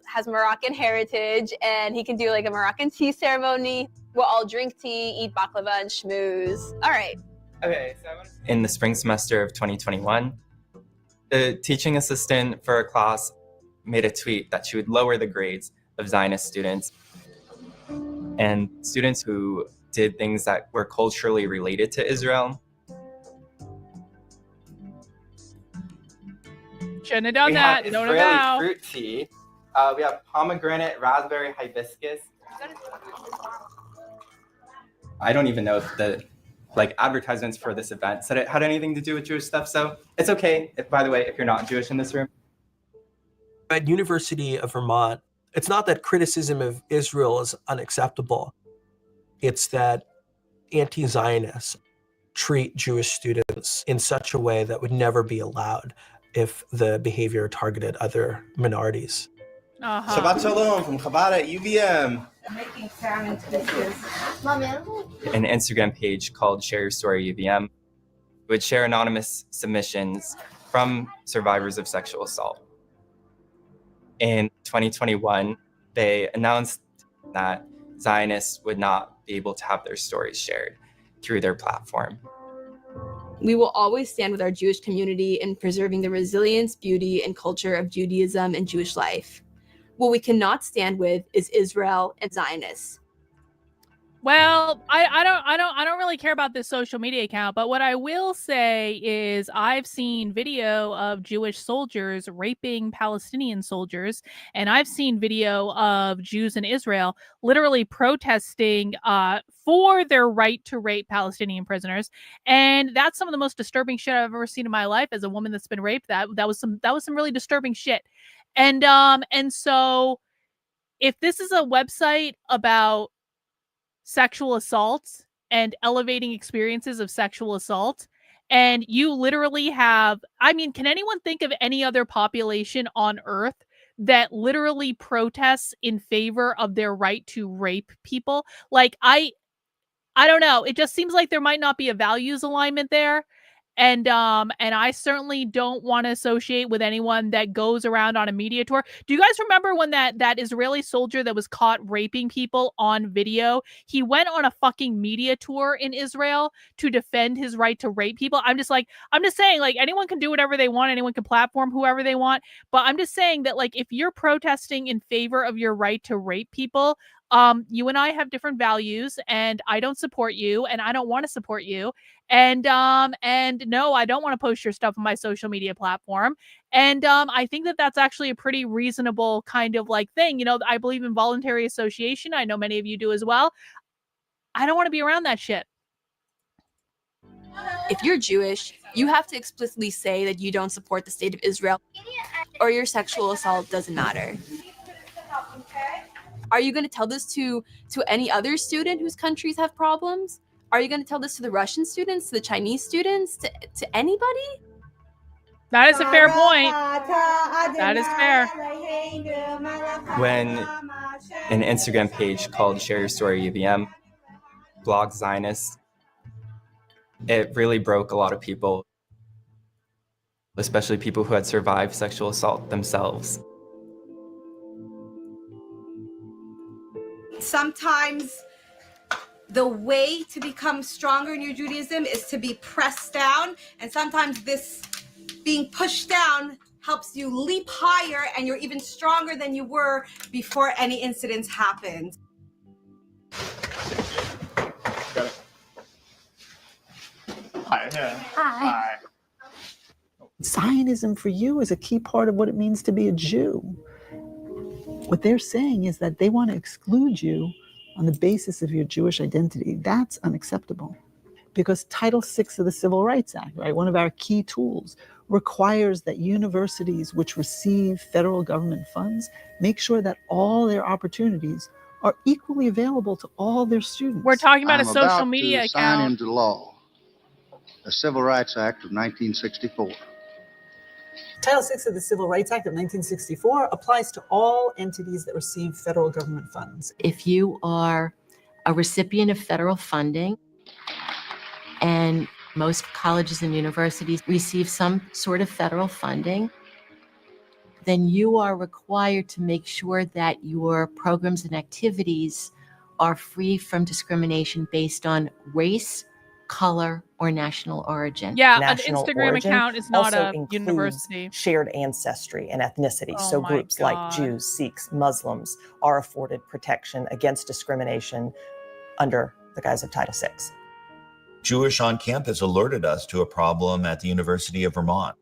S9: has Moroccan heritage, and he can do a Moroccan tea ceremony. We'll all drink tea, eat baklava, and schmooze. All right.
S8: Okay, so in the spring semester of 2021, the teaching assistant for a class made a tweet that she would lower the grades of Zionist students and students who did things that were culturally related to Israel.
S4: Shouldn't have done that. Don't know.
S8: Fruit tea. We have pomegranate, raspberry, hibiscus. I don't even know if the advertisements for this event said it had anything to do with Jewish stuff. So it's okay, by the way, if you're not Jewish in this room.
S2: At University of Vermont, it's not that criticism of Israel is unacceptable. It's that anti-Zionists treat Jewish students in such a way that would never be allowed if the behavior targeted other minorities.
S12: Shabbat Shalom from Chabad at UVM.
S9: Making salmon twisties.
S8: An Instagram page called Share Your Story UVM would share anonymous submissions from survivors of sexual assault. In 2021, they announced that Zionists would not be able to have their stories shared through their platform.
S7: We will always stand with our Jewish community in preserving the resilience, beauty, and culture of Judaism and Jewish life. What we cannot stand with is Israel and Zionists.
S4: Well, I don't really care about this social media account, but what I will say is I've seen video of Jewish soldiers raping Palestinian soldiers, and I've seen video of Jews in Israel literally protesting for their right to rape Palestinian prisoners, and that's some of the most disturbing shit I've ever seen in my life as a woman that's been raped. That was some really disturbing shit, and so if this is a website about sexual assault and elevating experiences of sexual assault, and you literally have, can anyone think of any other population on earth that literally protests in favor of their right to rape people? I don't know. It just seems like there might not be a values alignment there. And I certainly don't want to associate with anyone that goes around on a media tour. Do you guys remember when that Israeli soldier that was caught raping people on video, he went on a fucking media tour in Israel to defend his right to rape people? I'm just saying, anyone can do whatever they want. Anyone can platform whoever they want. But I'm just saying that, if you're protesting in favor of your right to rape people, you and I have different values, and I don't support you, and I don't want to support you. And no, I don't want to post your stuff on my social media platform. And I think that that's actually a pretty reasonable kind of thing. I believe in voluntary association. I know many of you do as well. I don't want to be around that shit.
S7: If you're Jewish, you have to explicitly say that you don't support the state of Israel, or your sexual assault doesn't matter. Are you going to tell this to any other student whose countries have problems? Are you going to tell this to the Russian students, to the Chinese students, to anybody?
S4: That is a fair point. That is fair.
S8: When an Instagram page called Share Your Story UVM, blog Zionists, it really broke a lot of people, especially people who had survived sexual assault themselves.
S13: Sometimes the way to become stronger in your Judaism is to be pressed down, and sometimes this being pushed down helps you leap higher, and you're even stronger than you were before any incidents happened.
S10: Got it. Hi. Yeah.
S20: Hi. Zionism for you is a key part of what it means to be a Jew. What they're saying is that they want to exclude you on the basis of your Jewish identity. That's unacceptable, because Title VI of the Civil Rights Act, right, one of our key tools, requires that universities which receive federal government funds make sure that all their opportunities are equally available to all their students.
S4: We're talking about a
S21: I'm
S4: social
S21: about
S4: media
S21: to sign
S4: account.
S21: into law the Civil Rights Act of 1964.
S20: Title VI of the Civil Rights Act of 1964 applies to all entities that receive federal government funds.
S22: If you are a recipient of federal funding, and most colleges and universities receive some sort of federal funding, then you are required to make sure that your programs and activities are free from discrimination based on race, color, or national origin.
S4: Yeah,
S23: National
S4: an Instagram
S23: origin
S4: account is not
S23: also
S4: a
S23: includes
S4: university.
S23: shared ancestry and ethnicity.
S4: Oh
S23: So
S4: my
S23: groups
S4: God.
S23: like Jews, Sikhs, Muslims are afforded protection against discrimination under the guise of Title VI.
S24: Jewish on Campus alerted us to a problem at the University of Vermont.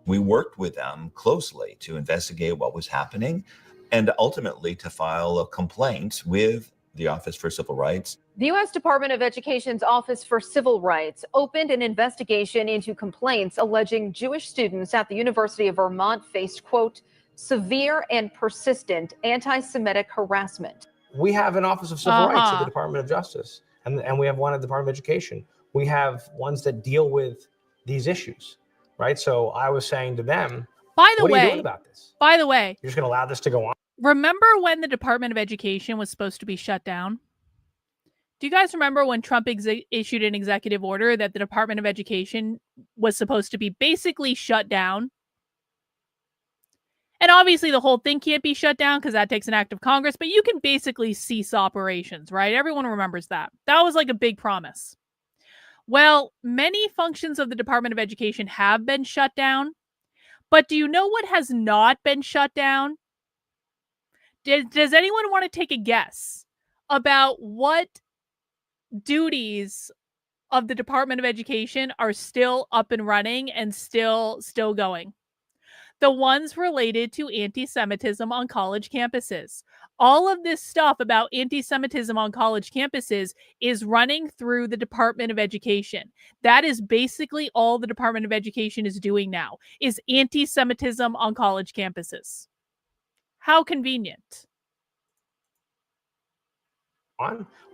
S24: We worked with them closely to investigate what was happening and ultimately to file a complaint with the Office for Civil Rights.
S25: The U.S. Department of Education's Office for Civil Rights opened an investigation into complaints alleging Jewish students at the University of Vermont faced, quote, severe and persistent anti-Semitic harassment.
S26: We have an Office of Civil Rights at the Department of Justice, and we have one at the Department of Education. We have ones that deal with these issues, right? So I was saying to them,
S4: By the
S26: what are you
S4: way,
S26: doing about this?
S4: by the way,
S26: You're just going to allow this to go on?
S4: remember when the Department of Education was supposed to be shut down? Do you guys remember when Trump issued an executive order that the Department of Education was supposed to be basically shut down? And obviously the whole thing can't be shut down because that takes an act of Congress, but you can basically cease operations, right? Everyone remembers that. That was like a big promise. Well, many functions of the Department of Education have been shut down, but do you know what has not been shut down? Does anyone want to take a guess about what duties of the Department of Education are still up and running and still going? The ones related to anti-Semitism on college campuses. All of this stuff about anti-Semitism on college campuses is running through the Department of Education. That is basically all the Department of Education is doing now, is anti-Semitism on college campuses. How convenient.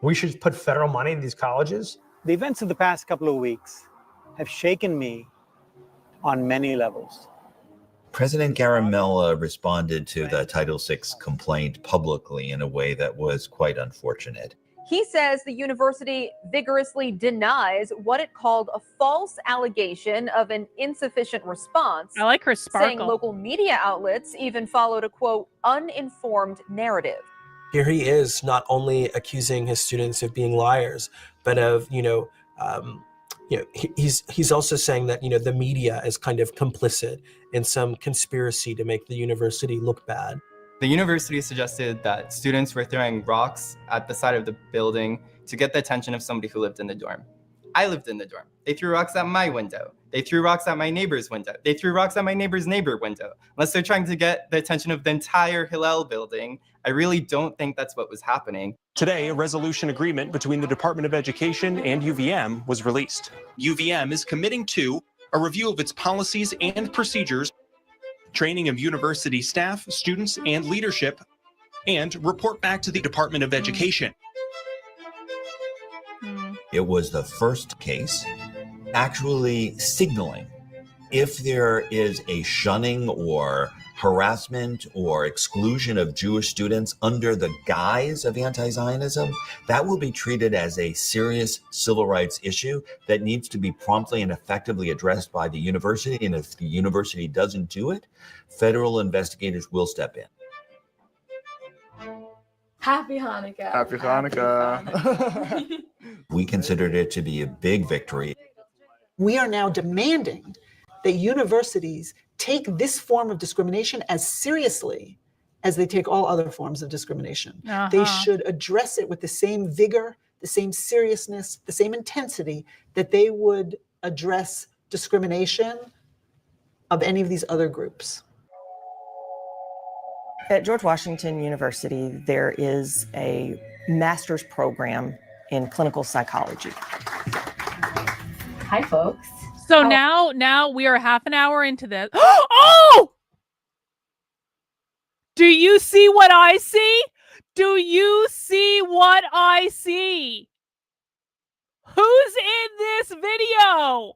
S26: We should put federal money in these colleges.
S27: The events of the past couple of weeks have shaken me on many levels.
S24: President Garamella responded to the Title VI complaint publicly in a way that was quite unfortunate.
S25: He says the university vigorously denies what it called a false allegation of an insufficient response.
S4: I like her sparkle.
S25: Saying local media outlets even followed a, quote, uninformed narrative.
S2: Here he is not only accusing his students of being liars, but of, he's also saying that, the media is kind of complicit in some conspiracy to make the university look bad.
S8: The university suggested that students were throwing rocks at the side of the building to get the attention of somebody who lived in the dorm. I lived in the dorm. They threw rocks at my window. They threw rocks at my neighbor's window. They threw rocks at my neighbor's neighbor window. Unless they're trying to get the attention of the entire Hillel building, I really don't think that's what was happening.
S28: Today, a resolution agreement between the Department of Education and UVM was released. UVM is committing to a review of its policies and procedures, training of university staff, students, and leadership, and report back to the Department of Education.
S24: It was the first case actually signaling if there is a shunning or harassment or exclusion of Jewish students under the guise of anti-Zionism, that will be treated as a serious civil rights issue that needs to be promptly and effectively addressed by the university. And if the university doesn't do it, federal investigators will step in.
S7: Happy Hanukkah.
S1: Happy Hanukkah.
S24: We considered it to be a big victory.
S20: We are now demanding that universities take this form of discrimination as seriously as they take all other forms of discrimination. They should address it with the same vigor, the same seriousness, the same intensity that they would address discrimination of any of these other groups.
S23: At George Washington University, there is a master's program in clinical psychology.
S7: Hi, folks.
S4: So now we are half an hour into this. Oh! Do you see what I see? Do you see what I see? Who's in this video?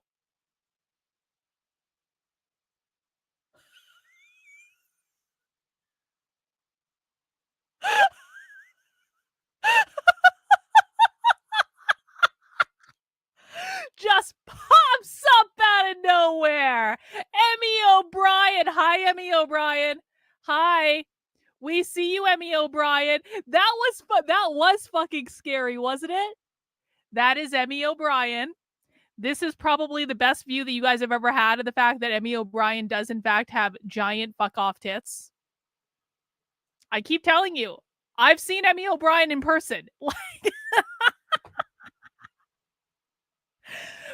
S4: Just pops up out of nowhere. Emmy O'Brien. Hi, Emmy O'Brien. Hi. We see you, Emmy O'Brien. That was fucking scary, wasn't it? That is Emmy O'Brien. This is probably the best view that you guys have ever had of the fact that Emmy O'Brien does in fact have giant fuck off tits. I keep telling you, I've seen Emmy O'Brien in person.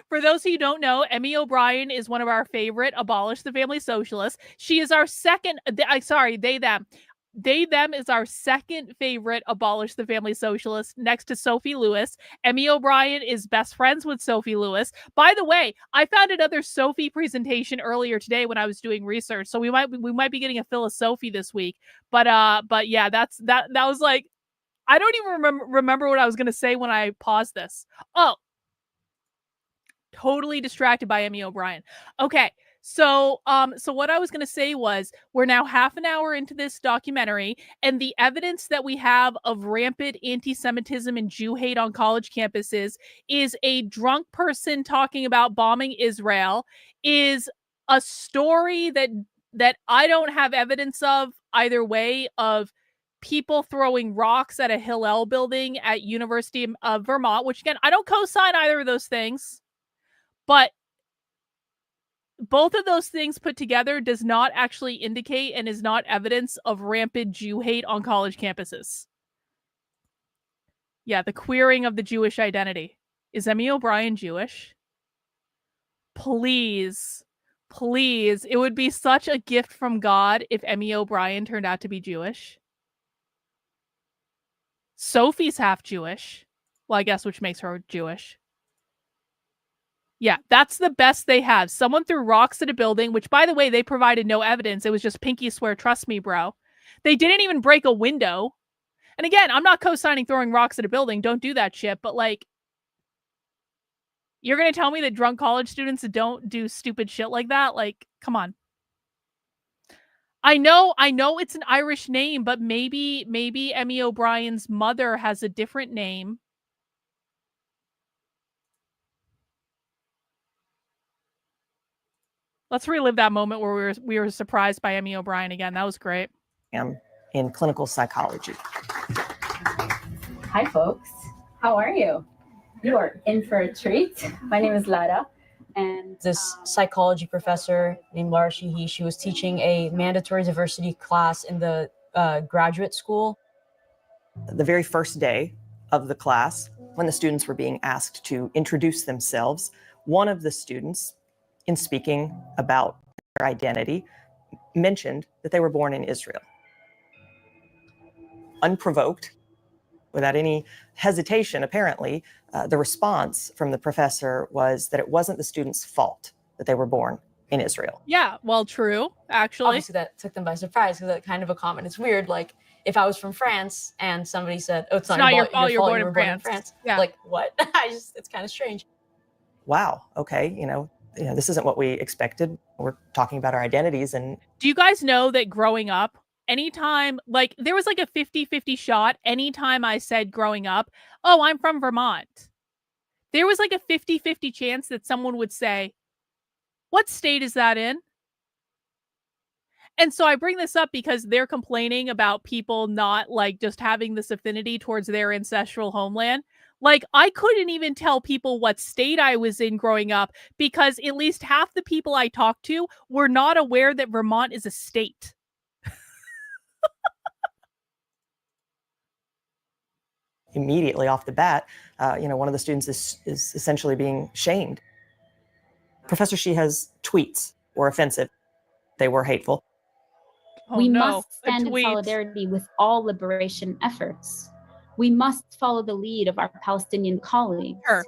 S4: For those who don't know, Emmy O'Brien is one of our favorite Abolish the Family Socialists. She is our second, they, them. They, them is our second favorite Abolish the Family Socialist next to Sophie Lewis. Emmy O'Brien is best friends with Sophie Lewis. By the way, I found another Sophie presentation earlier today when I was doing research. So we might be getting a fill of Sophie this week. But yeah, that was like, I don't even remember what I was going to say when I paused this. Oh, totally distracted by Emmy O'Brien. Okay. So what I was going to say was we're now half an hour into this documentary, and the evidence that we have of rampant anti-Semitism and Jew hate on college campuses is a drunk person talking about bombing Israel, is a story that I don't have evidence of either way, of people throwing rocks at a Hillel building at University of Vermont, which again, I don't co-sign either of those things. But both of those things put together does not actually indicate and is not evidence of rampant Jew hate on college campuses. Yeah, the queering of the Jewish identity. Is Emmy O'Brien Jewish? Please, please. It would be such a gift from God if Emmy O'Brien turned out to be Jewish. Sophie's half Jewish. Well, I guess which makes her Jewish. Yeah, that's the best they have. Someone threw rocks at a building, which, by the way, they provided no evidence. It was just pinky swear, trust me, bro. They didn't even break a window. And again, I'm not co-signing throwing rocks at a building. Don't do that shit. But, like, you're going to tell me that drunk college students don't do stupid shit like that? Like, come on. I know it's an Irish name, but maybe Emmy O'Brien's mother has a different name. Let's relive that moment where we were surprised by Emmy O'Brien again. That was great.
S23: In clinical psychology.
S3: Hi, folks. How are you? You are in for a treat. My name is Lara. And
S14: this psychology professor named Lara Sheehy, she was teaching a mandatory diversity class in the graduate school.
S23: The very first day of the class, when the students were being asked to introduce themselves, one of the students, in speaking about their identity, mentioned that they were born in Israel. Unprovoked, without any hesitation, apparently, the response from the professor was that it wasn't the student's fault that they were born in Israel.
S4: Yeah, well, true, actually.
S14: Obviously, that took them by surprise because that kind of a comment. It's weird. Like, if I was from France and somebody said, "Oh, it's not your fault,
S4: you're
S14: you were born in France."
S4: Yeah.
S14: Like, what? It's kind of strange.
S23: Wow, okay, this isn't what we expected. We're talking about our identities. And
S4: do you guys know that growing up, anytime, like, there was like a 50-50 shot anytime I said growing up, oh, I'm from Vermont. There was like a 50-50 chance that someone would say, what state is that in? And so I bring this up because they're complaining about people not like just having this affinity towards their ancestral homeland. Like, I couldn't even tell people what state I was in growing up because at least half the people I talked to were not aware that Vermont is a state.
S23: immediately off the bat, one of the students is essentially being shamed. Professor Sheehan's tweets were offensive. They were hateful.
S5: We must stand in solidarity with all liberation efforts. We must follow the lead of our Palestinian colleagues.
S4: Sure.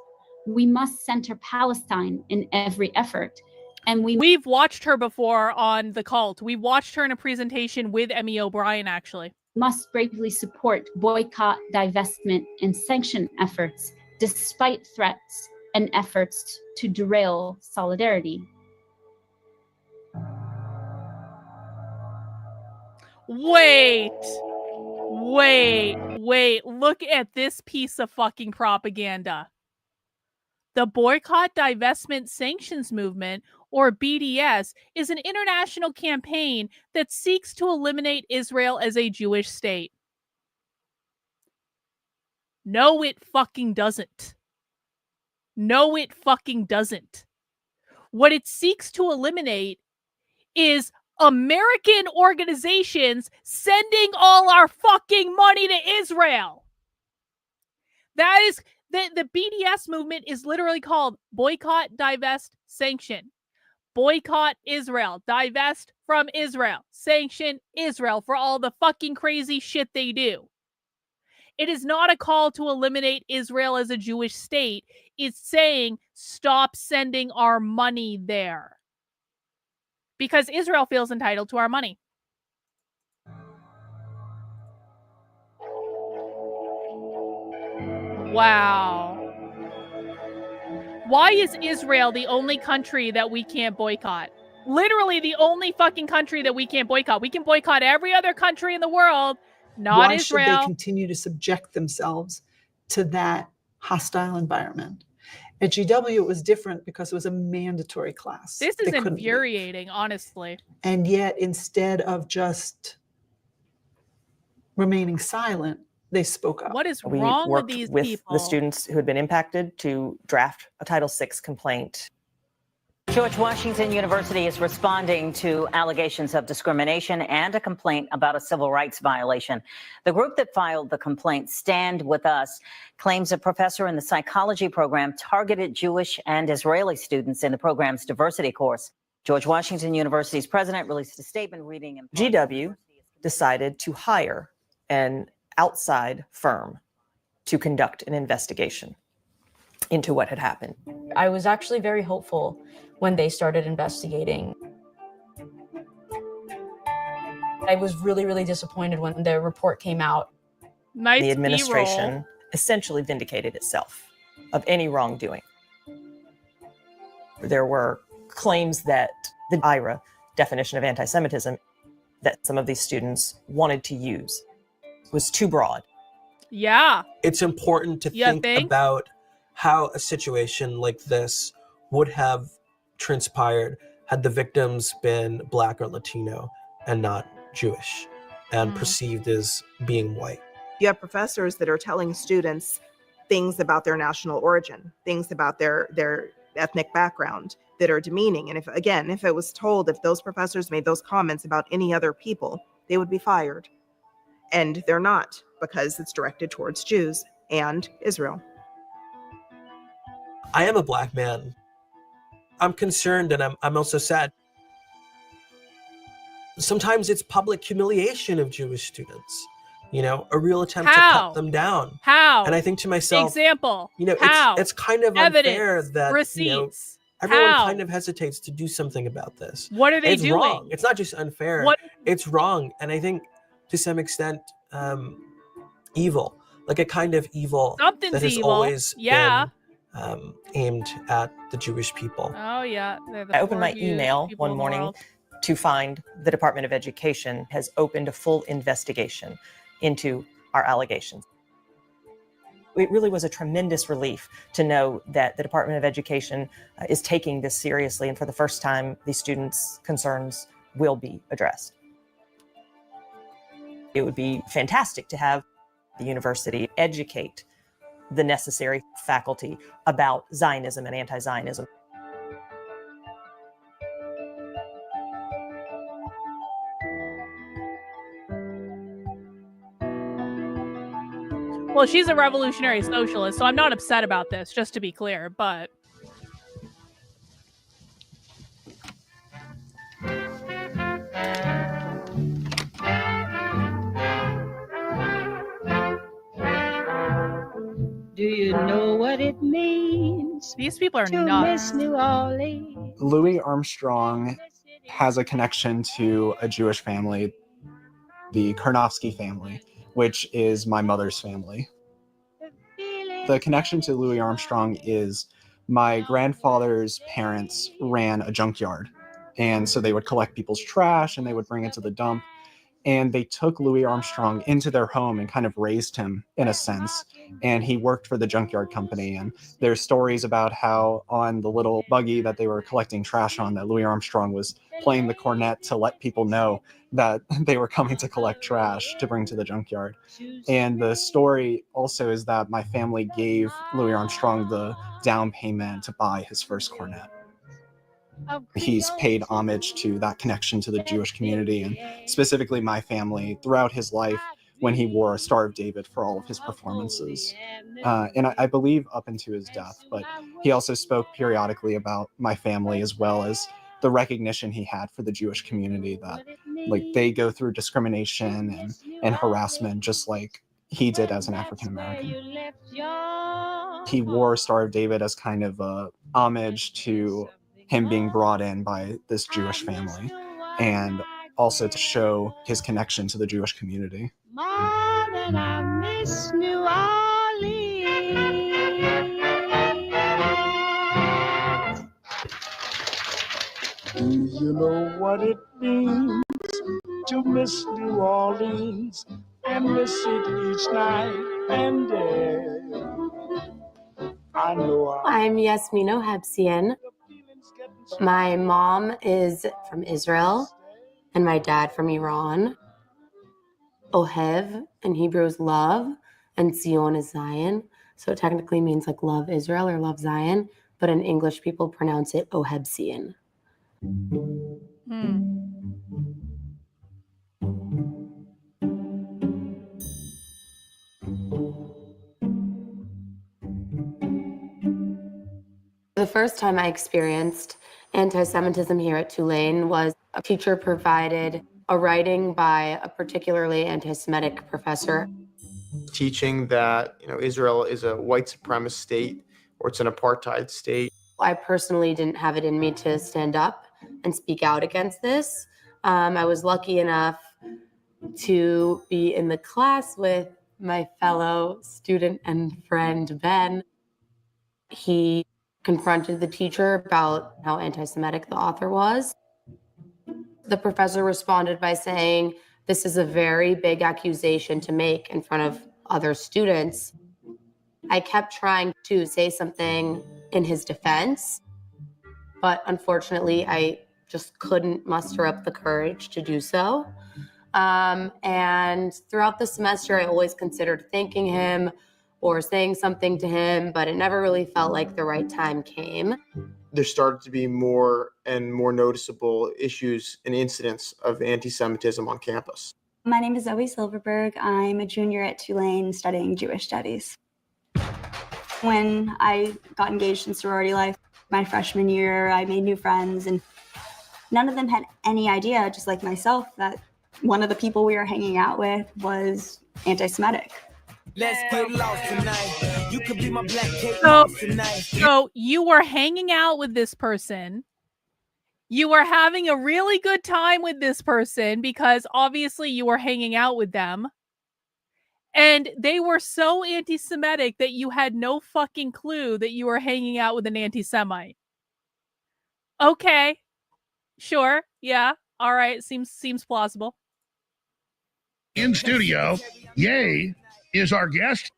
S5: We must center Palestine in every effort. And
S4: we've watched her before on The Cult. We watched her in a presentation with Emmy O'Brien, actually.
S5: Must bravely support boycott, divestment, and sanction efforts, despite threats and efforts to derail solidarity.
S4: Wait, look at this piece of fucking propaganda. The Boycott, Divestment, Sanctions Movement, or BDS, is an international campaign that seeks to eliminate Israel as a Jewish state. No, it fucking doesn't. No, it fucking doesn't. What it seeks to eliminate is American organizations sending all our fucking money to Israel. That is, the BDS movement is literally called Boycott, Divest, Sanction. Boycott Israel, divest from Israel, sanction Israel for all the fucking crazy shit they do. It is not a call to eliminate Israel as a Jewish state. It's saying stop sending our money there. Because Israel feels entitled to our money. Wow. Why is Israel the only country that we can't boycott? Literally the only fucking country that we can't boycott. We can boycott every other country in the world, not
S20: Why
S4: Israel.
S20: should they continue to subject themselves to that hostile environment? At GW, it was different because it was a mandatory class.
S4: This is infuriating, honestly.
S20: And yet, instead of just remaining silent, they spoke up.
S4: What is
S23: We
S4: wrong
S23: worked
S4: with these
S23: with
S4: people?
S23: the students who had been impacted to draft a Title VI complaint.
S6: George Washington University is responding to allegations of discrimination and a complaint about a civil rights violation. The group that filed the complaint, Stand With Us, claims a professor in the psychology program targeted Jewish and Israeli students in the program's diversity course. George Washington University's president released a statement reading
S23: GW decided to hire an outside firm to conduct an investigation into what had happened.
S14: I was actually very hopeful when they started investigating. I was really, really disappointed when the report came out.
S4: Nice
S23: the administration
S4: B-roll.
S23: essentially vindicated itself of any wrongdoing. There were claims that the IRA definition of anti-Semitism that some of these students wanted to use was too broad.
S4: Yeah.
S2: It's important to think about how a situation like this would have transpired had the victims been Black or Latino and not Jewish and perceived as being white.
S11: You have professors that are telling students things about their national origin, things about their ethnic background that are demeaning. And if it was told, if those professors made those comments about any other people, they would be fired. And they're not, because it's directed towards Jews and Israel.
S2: I am a Black man. I'm concerned and I'm also sad. Sometimes it's public humiliation of Jewish students, a real attempt to cut them down.
S4: How?
S2: And I think to myself,
S4: example,
S2: it's kind of
S4: evidence,
S2: unfair that,
S4: receipts.
S2: everyone
S4: How?
S2: kind of hesitates to do something about this.
S4: What are they
S2: it's
S4: doing?
S2: Wrong. It's not just unfair.
S4: What-
S2: It's wrong. And I think to some extent, evil, like a kind of evil
S4: Something's
S2: that has
S4: evil.
S2: always
S4: Yeah.
S2: been aimed at the Jewish people.
S4: Oh yeah. They're the
S23: I opened my
S4: poor Jews
S23: email
S4: people
S23: one
S4: in the
S23: morning
S4: world.
S23: to find the Department of Education has opened a full investigation into our allegations. It really was a tremendous relief to know that the Department of Education is taking this seriously, and for the first time, these students' concerns will be addressed. It would be fantastic to have the university educate the necessary faculty about Zionism and anti-Zionism.
S4: Well, she's a revolutionary socialist, so I'm not upset about this, just to be clear, but
S9: Do you know what it means?
S4: These people are
S9: to
S4: nuts.
S9: Miss New Orleans?
S1: Louis Armstrong has a connection to a Jewish family, the Karnofsky family, which is my mother's family. The connection to Louis Armstrong is my grandfather's parents ran a junkyard. And so they would collect people's trash and they would bring it to the dump. And they took Louis Armstrong into their home and kind of raised him in a sense. And he worked for the junkyard company. And there's stories about how on the little buggy that they were collecting trash on, that Louis Armstrong was playing the cornet to let people know that they were coming to collect trash to bring to the junkyard. And the story also is that my family gave Louis Armstrong the down payment to buy his first cornet. He's paid homage to that connection to the Jewish community, and specifically my family throughout his life when he wore a Star of David for all of his performances. And I believe up into his death, but he also spoke periodically about my family as well as the recognition he had for the Jewish community, that like they go through discrimination and harassment just like he did as an African American. He wore Star of David as kind of a homage to him being brought in by this Jewish family, and also to show his connection to the Jewish community.
S9: More than I miss New Orleans.
S12: Do you know what it means to miss New Orleans and miss it each night and day? I know
S13: I'm Yasmin Ohebsian. My mom is from Israel and my dad from Iran. Ohev in Hebrew is love and Zion is Zion. So it technically means like love Israel or love Zion, but in English people pronounce it Ohebsian. The first time I experienced anti-Semitism here at Tulane was a teacher provided a writing by a particularly anti-Semitic professor.
S10: Teaching that Israel is a white supremacist state or it's an apartheid state.
S13: I personally didn't have it in me to stand up and speak out against this. I was lucky enough to be in the class with my fellow student and friend, Ben. He confronted the teacher about how anti-Semitic the author was. The professor responded by saying, "This is a very big accusation to make in front of other students." I kept trying to say something in his defense, but unfortunately, I just couldn't muster up the courage to do so. And throughout the semester, I always considered thanking him or saying something to him, but it never really felt like the right time came.
S10: There started to be more and more noticeable issues and incidents of anti-Semitism on campus.
S15: My name is Zoe Silverberg. I'm a junior at Tulane studying Jewish studies. When I got engaged in sorority life my freshman year, I made new friends, and none of them had any idea, just like myself, that one of the people we were hanging out with was anti-Semitic.
S16: Let's get lost tonight. You could be my black Kate
S4: So,
S16: Moss tonight.
S4: so you were hanging out with this person. You were having a really good time with this person because obviously you were hanging out with them. And they were so anti-Semitic that you had no fucking clue that you were hanging out with an anti-Semite. Okay. Sure. Yeah. All right. Seems plausible.
S17: In studio, Ye is our guest.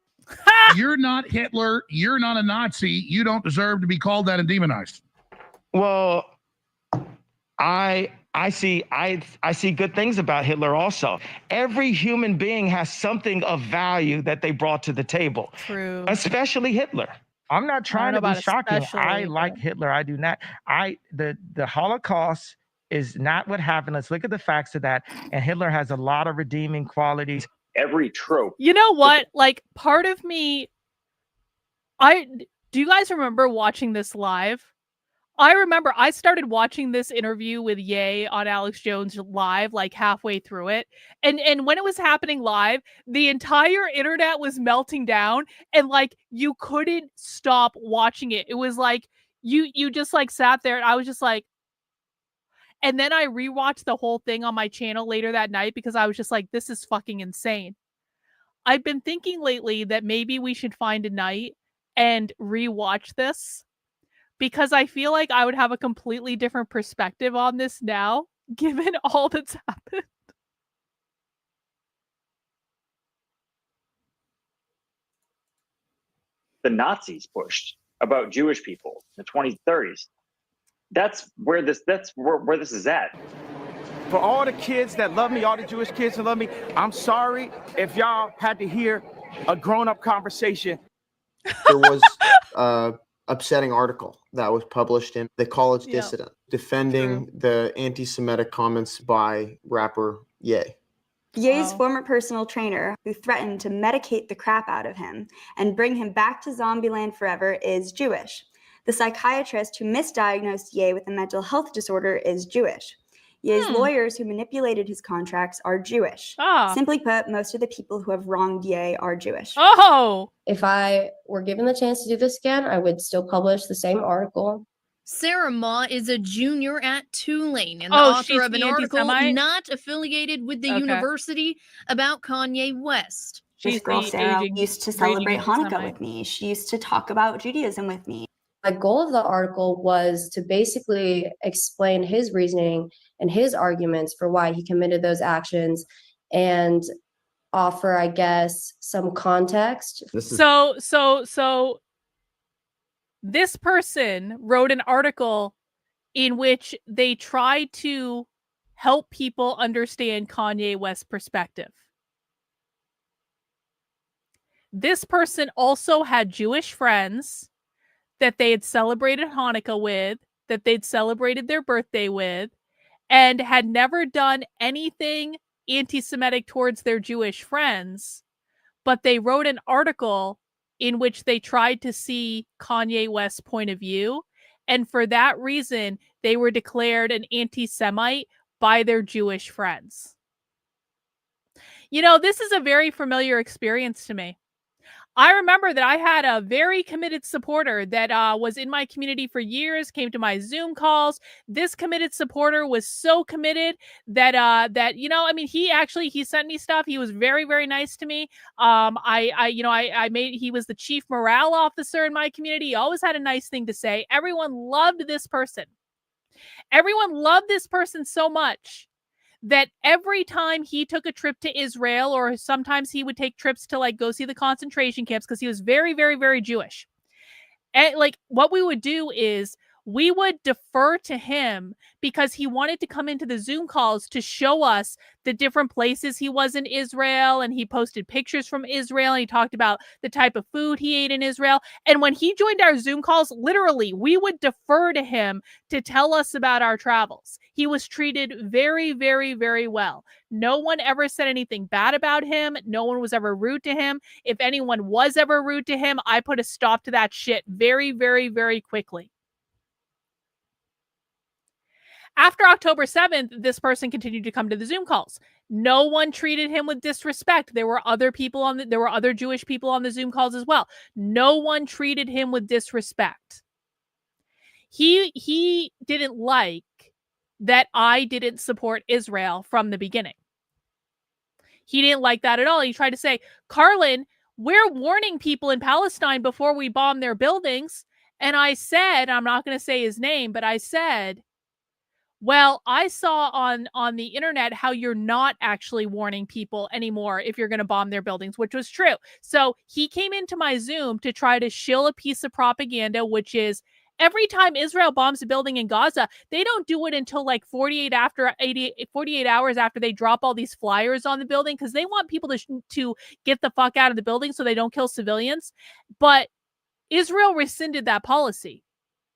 S17: You're not Hitler. You're not a Nazi. You don't deserve to be called that and demonized.
S18: Well, I see good things about Hitler also. Every human being has something of value that they brought to the table.
S4: True.
S18: Especially Hitler. I'm not trying to be shocking. I like
S4: but...
S18: Hitler. I do not. The Holocaust is not what happened. Let's look at the facts of that. And Hitler has a lot of redeeming qualities.
S19: Every trope.
S4: You know what? Like, part of me, do you guys remember watching this live? I remember I started watching this interview with Ye on Alex Jones live, like halfway through it. And when it was happening live, the entire internet was melting down and like you couldn't stop watching it. It was like you just like sat there and I was just like, and then I rewatched the whole thing on my channel later that night because I was just like, this is fucking insane. I've been thinking lately that maybe we should find a night and rewatch this because I feel like I would have a completely different perspective on this now, given all that's happened.
S19: The Nazis pushed about Jewish people in the 20s, 30s. That's where this is at.
S21: For all the kids that love me, all the Jewish kids that love me, I'm sorry if y'all had to hear a grown-up conversation.
S22: There was an upsetting article that was published in The College Dissident defending the anti-Semitic comments by rapper Ye.
S15: Ye's former personal trainer, who threatened to medicate the crap out of him and bring him back to Zombieland forever, is Jewish. The psychiatrist who misdiagnosed Ye with a mental health disorder is Jewish. Ye's lawyers who manipulated his contracts are Jewish. Simply put, most of the people who have wronged Ye are Jewish.
S4: Oh!
S26: If I were given the chance to do this again, I would still publish the same article.
S27: Sarah Ma is a junior at Tulane and the
S4: Oh,
S27: author
S4: she's
S27: of an
S4: the
S27: article
S4: anti-Semite?
S27: not affiliated with the
S4: Okay.
S27: university about Kanye West.
S15: This girl, Sarah, used to celebrate
S26: raging
S15: Hanukkah
S26: anti-Semite.
S15: with me. She used to talk about Judaism with me.
S26: The goal of the article was to basically explain his reasoning and his arguments for why he committed those actions and offer, I guess, some context.
S4: So this person wrote an article in which they tried to help people understand Kanye West's perspective. This person also had Jewish friends that they had celebrated Hanukkah with, that they'd celebrated their birthday with, and had never done anything anti-Semitic towards their Jewish friends, but they wrote an article in which they tried to see Kanye West's point of view, and for that reason, they were declared an anti-Semite by their Jewish friends. You know, this is a very familiar experience to me. I remember that I had a very committed supporter that was in my community for years, came to my Zoom calls. This committed supporter was so committed that he sent me stuff. He was very, very nice to me. He was the chief morale officer in my community. He always had a nice thing to say. Everyone loved this person. Everyone loved this person so much that every time he took a trip to Israel, or sometimes he would take trips to like go see the concentration camps, because he was very, very, very Jewish. And like what we would do is we would defer to him because he wanted to come into the Zoom calls to show us the different places he was in Israel, and he posted pictures from Israel, and he talked about the type of food he ate in Israel. And when he joined our Zoom calls, literally, we would defer to him to tell us about our travels. He was treated very, very, very well. No one ever said anything bad about him. No one was ever rude to him. If anyone was ever rude to him, I put a stop to that shit very, very, very quickly. After October 7th, this person continued to come to the Zoom calls. No one treated him with disrespect. There were other people there were other Jewish people on the Zoom calls as well. No one treated him with disrespect. He didn't like that I didn't support Israel from the beginning. He didn't like that at all. He tried to say, Karlyn, we're warning people in Palestine before we bomb their buildings. And I said, I'm not going to say his name, but I said, well, I saw on the internet how you're not actually warning people anymore if you're going to bomb their buildings, which was true. So he came into my Zoom to try to shill a piece of propaganda, which is every time Israel bombs a building in Gaza, they don't do it until like 48 hours after they drop all these flyers on the building, because they want people to get the fuck out of the building so they don't kill civilians. But Israel rescinded that policy.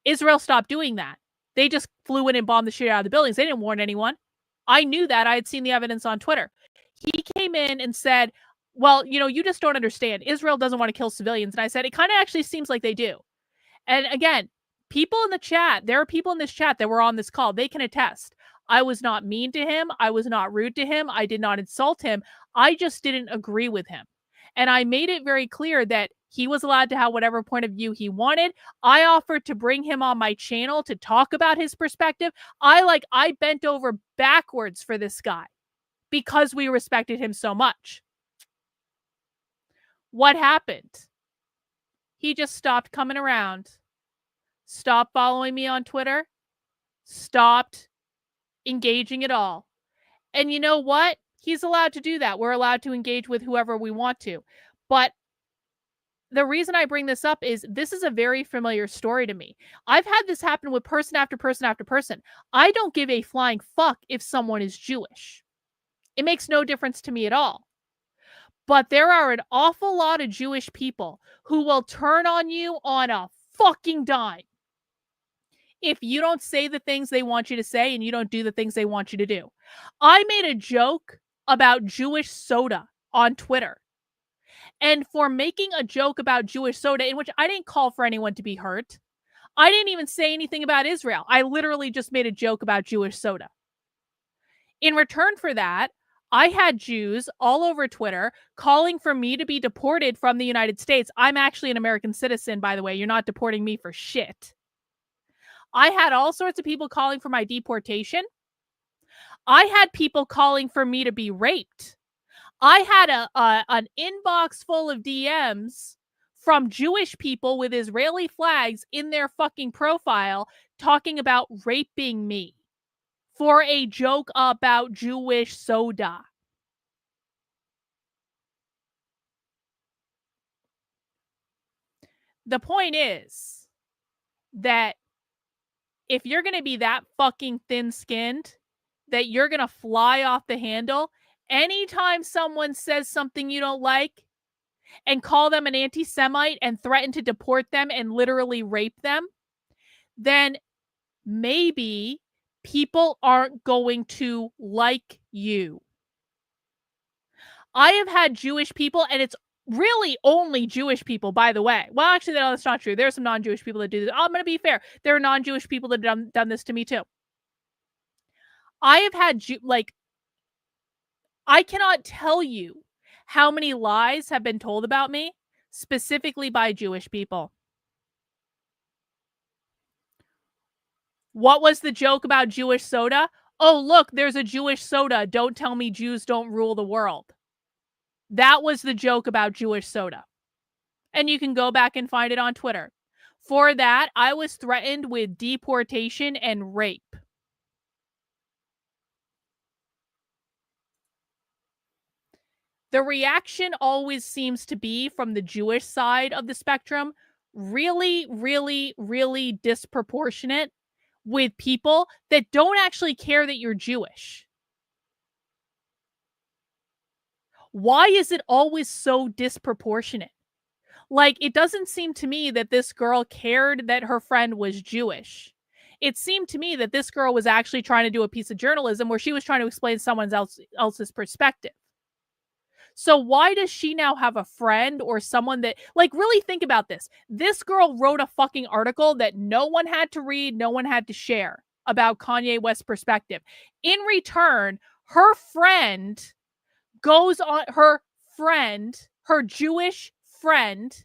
S4: Israel stopped doing that. They just flew in and bombed the shit out of the buildings. They didn't warn anyone. I knew that. I had seen the evidence on Twitter. He came in and said, well, you just don't understand. Israel doesn't want to kill civilians. And I said, it kind of actually seems like they do. And again, people in the chat, there are people in this chat that were on this call. They can attest. I was not mean to him. I was not rude to him. I did not insult him. I just didn't agree with him. And I made it very clear that he was allowed to have whatever point of view he wanted. I offered to bring him on my channel to talk about his perspective. I bent over backwards for this guy because we respected him so much. What happened? He just stopped coming around, stopped following me on Twitter, stopped engaging at all. And you know what? He's allowed to do that. We're allowed to engage with whoever we want to. But the reason I bring this up is this is a very familiar story to me. I've had this happen with person after person after person. I don't give a flying fuck if someone is Jewish. It makes no difference to me at all. But there are an awful lot of Jewish people who will turn on you on a fucking dime if you don't say the things they want you to say and you don't do the things they want you to do. I made a joke about Jewish soda on Twitter. And for making a joke about Jewish soda, in which I didn't call for anyone to be hurt, I didn't even say anything about Israel. I literally just made a joke about Jewish soda. In return for that, I had Jews all over Twitter calling for me to be deported from the United States. I'm actually an American citizen, by the way. You're not deporting me for shit. I had all sorts of people calling for my deportation. I had people calling for me to be raped. I had an inbox full of DMs from Jewish people with Israeli flags in their fucking profile talking about raping me for a joke about Jewish soda. The point is that if you're going to be that fucking thin-skinned, that you're going to fly off the handle anytime someone says something you don't like and call them an anti-Semite and threaten to deport them and literally rape them, then maybe people aren't going to like you. I have had Jewish people, and it's really only Jewish people, by the way. Well, actually, no, that's not true. There are some non-Jewish people that do this. I'm going to be fair. There are non-Jewish people that have done this to me too. I have had, I cannot tell you how many lies have been told about me, specifically by Jewish people. What was the joke about Jewish soda? Oh, look, there's a Jewish soda. Don't tell me Jews don't rule the world. That was the joke about Jewish soda. And you can go back and find it on Twitter. For that, I was threatened with deportation and rape. The reaction always seems to be from the Jewish side of the spectrum, really, really, really disproportionate with people that don't actually care that you're Jewish. Why is it always so disproportionate? Like, it doesn't seem to me that this girl cared that her friend was Jewish. It seemed to me that this girl was actually trying to do a piece of journalism where she was trying to explain someone else's perspective. So why does she now have a friend or someone that, like, really think about this. This girl wrote a fucking article that no one had to read, no one had to share about Kanye West's perspective. In return, her Jewish friend,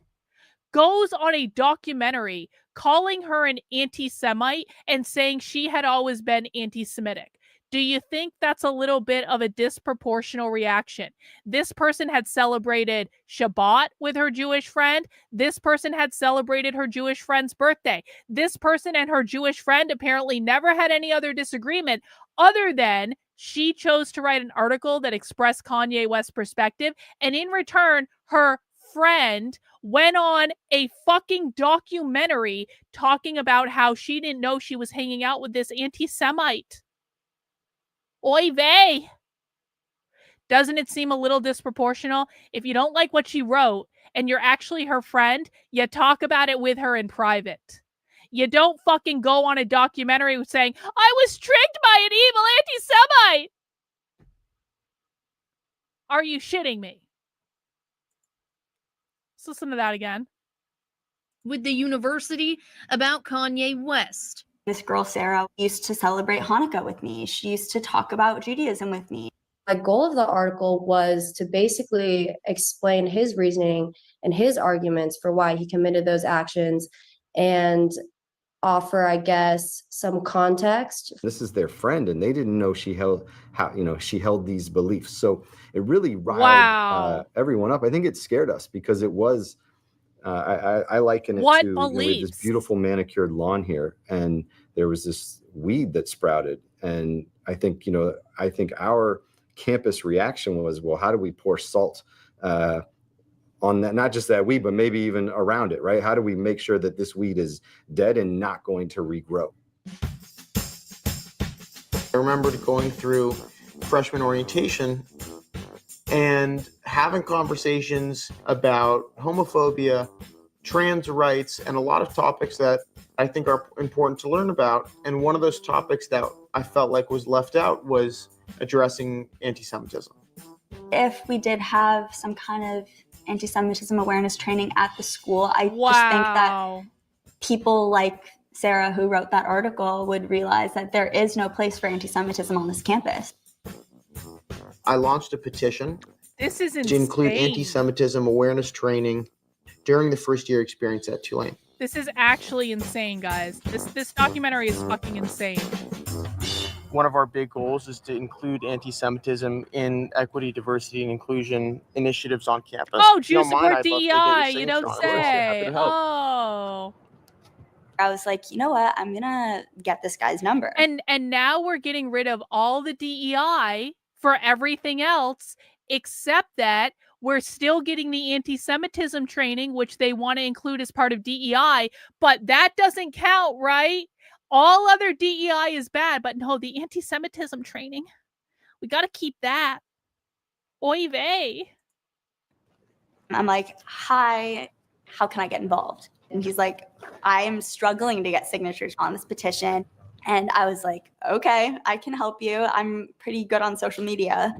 S4: goes on a documentary calling her an anti-Semite and saying she had always been anti-Semitic. Do you think that's a little bit of a disproportional reaction? This person had celebrated Shabbat with her Jewish friend. This person had celebrated her Jewish friend's birthday. This person and her Jewish friend apparently never had any other disagreement other than she chose to write an article that expressed Kanye West's perspective. And in return, her friend went on a fucking documentary talking about how she didn't know she was hanging out with this anti-Semite. Oy vey. Doesn't it seem a little disproportional? If you don't like what she wrote and you're actually her friend, you talk about it with her in private. You don't fucking go on a documentary saying, I was tricked by an evil anti-Semite. Are you shitting me? Let's listen to that again.
S27: With the university about Kanye West.
S15: This girl, Sarah, used to celebrate Hanukkah with me. She used to talk about Judaism with me.
S26: The goal of the article was to basically explain his reasoning and his arguments for why he committed those actions and offer, I guess, some context.
S3: This is their friend, and they didn't know she held these beliefs. So it really riled everyone up. I think it scared us because it was. I liken it to we had this beautiful manicured lawn here, and there was this weed that sprouted. And I think our campus reaction was, well, how do we pour salt on that? Not just that weed, but maybe even around it, right? How do we make sure that this weed is dead and not going to regrow?
S22: I remember going through freshman orientation and having conversations about homophobia, trans rights, and a lot of topics that I think are important to learn about. And one of those topics that I felt like was left out was addressing anti-Semitism.
S15: If we did have some kind of anti-Semitism awareness training at the school, I just think that people like Sarah, who wrote that article, would realize that there is no place for anti-Semitism on this campus.
S22: I launched a petition
S4: This is insane.
S22: to include anti-Semitism awareness training during the first year experience at Tulane.
S4: This is actually insane, guys. This documentary is fucking insane.
S22: One of our big goals is to include anti-Semitism in equity, diversity, and inclusion initiatives on campus.
S4: Oh, do you support DEI? You don't say.
S22: Oh.
S15: I was like, you know what? I'm gonna get this guy's number.
S4: And now we're getting rid of all the DEI for everything else, except that we're still getting the anti-Semitism training, which they want to include as part of DEI, but that doesn't count, right? All other DEI is bad, but no, the anti-Semitism training, we got to keep that. Oy vey.
S15: I'm like, hi, how can I get involved? And he's like, I am struggling to get signatures on this petition. And I was like, okay, I can help you. I'm pretty good on social media.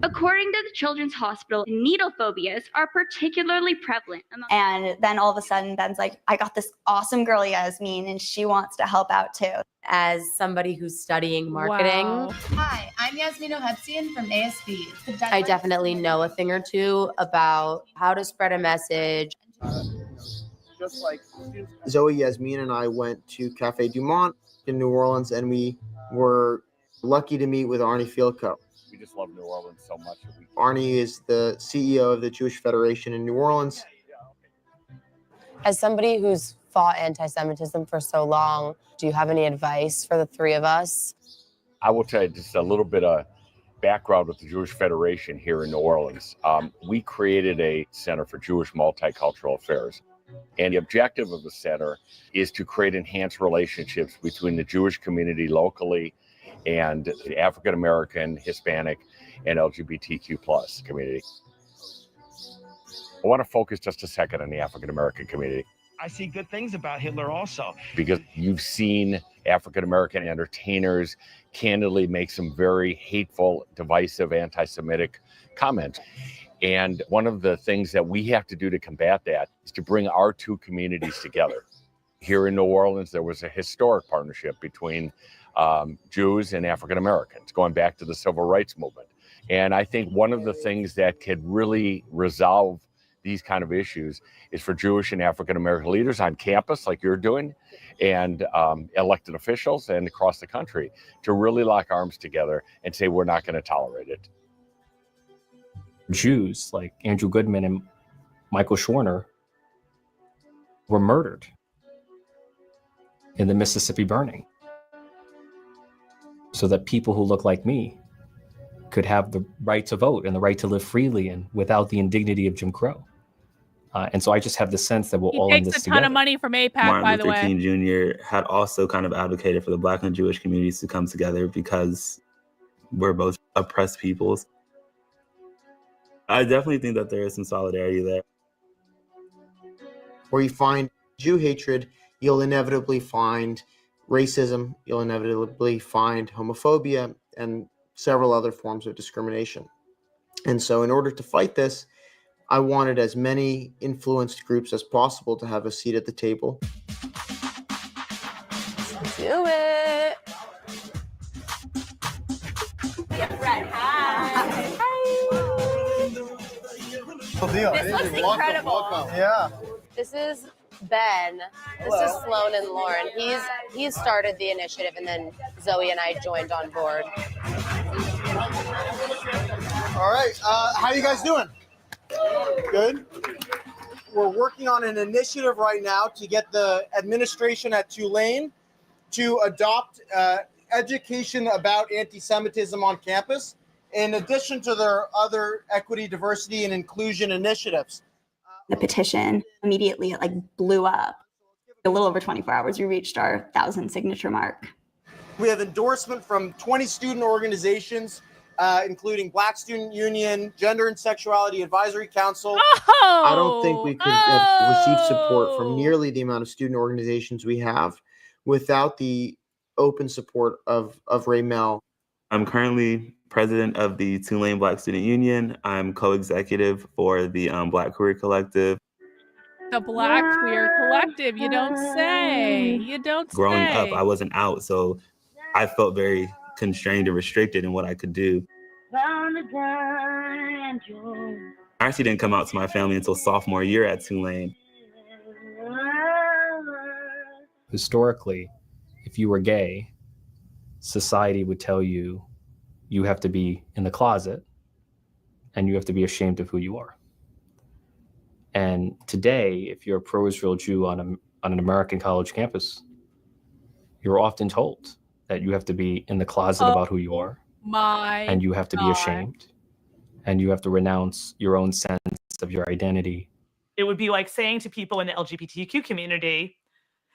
S5: According to the Children's Hospital, needle phobias are particularly prevalent.
S15: And then all of a sudden, Ben's like, I got this awesome girl, Yasmin, and she wants to help out too.
S13: As somebody who's studying marketing,
S7: Hi, I'm Yasmin Ohebsian from ASB.
S13: I definitely know a thing or two about how to spread a message.
S22: Just like Zoe, Yasmin, and I went to Cafe Du Monde in New Orleans, and we were lucky to meet with Arnie Fielkow.
S8: We just love New Orleans so much.
S22: Arnie is the CEO of the Jewish Federation in New Orleans.
S13: As somebody who's fought anti-Semitism for so long, do you have any advice for the three of us?
S8: I will tell you just a little bit of background with the Jewish Federation here in New Orleans. We created a Center for Jewish Multicultural Affairs. And the objective of the center is to create enhanced relationships between the Jewish community locally and the African American, Hispanic, and LGBTQ plus community. I want to focus just a second on the African American community.
S18: I see good things about Hitler also.
S8: Because you've seen African American entertainers candidly make some very hateful, divisive, anti-Semitic comments. And one of the things that we have to do to combat that is to bring our two communities together. Here in New Orleans, there was a historic partnership between Jews and African Americans, going back to the civil rights movement. And I think one of the things that could really resolve these kind of issues is for Jewish and African American leaders on campus, like you're doing, and elected officials and across the country to really lock arms together and say, we're not going to tolerate it.
S2: Jews like Andrew Goodman and Michael Schwerner were murdered in the Mississippi burning so that people who look like me could have the right to vote and the right to live freely and without the indignity of Jim Crow. And so I just have the sense that we're all in this
S4: He takes a
S2: together.
S4: ton of money from AIPAC,
S6: Martin
S4: by the
S6: Luther
S4: way.
S6: King Jr. had also kind of advocated for the Black and Jewish communities to come together because we're both oppressed peoples. I definitely think that there is some solidarity there.
S22: Where you find Jew hatred, you'll inevitably find racism, you'll inevitably find homophobia, and several other forms of discrimination. And so in order to fight this, I wanted as many influenced groups as possible to have a seat at the table.
S13: Let's do it. Hi. This looks incredible.
S22: Yeah.
S13: This is Ben. This is Sloan and Lauren. He's started the initiative, and then Zoe and I joined on board.
S22: All right. How you guys doing? Good. We're working on an initiative right now to get the administration at Tulane to adopt education about anti-Semitism on campus, in addition to their other equity, diversity, and inclusion initiatives.
S15: The petition immediately blew up. A little over 24 hours, we reached our 1,000 signature mark.
S22: We have endorsement from 20 student organizations, including Black Student Union, Gender and Sexuality Advisory Council.
S4: Oh!
S22: I don't think we could have received support from nearly the amount of student organizations we have without the open support of Ray Mel.
S6: I'm currently president of the Tulane Black Student Union. I'm co-executive for the Black Queer Collective.
S4: The Black Queer Collective. You don't say. You don't say.
S6: Growing up, I wasn't out, so I felt very constrained and restricted in what I could do. I actually didn't come out to my family until sophomore year at Tulane.
S2: Historically, if you were gay, society would tell you you have to be in the closet and you have to be ashamed of who you are. And today, if you're a pro-Israel Jew on an American college campus, you're often told that you have to be in the closet about who you are. And you have to be ashamed. And you have to renounce your own sense of your identity.
S11: It would be like saying to people in the LGBTQ community,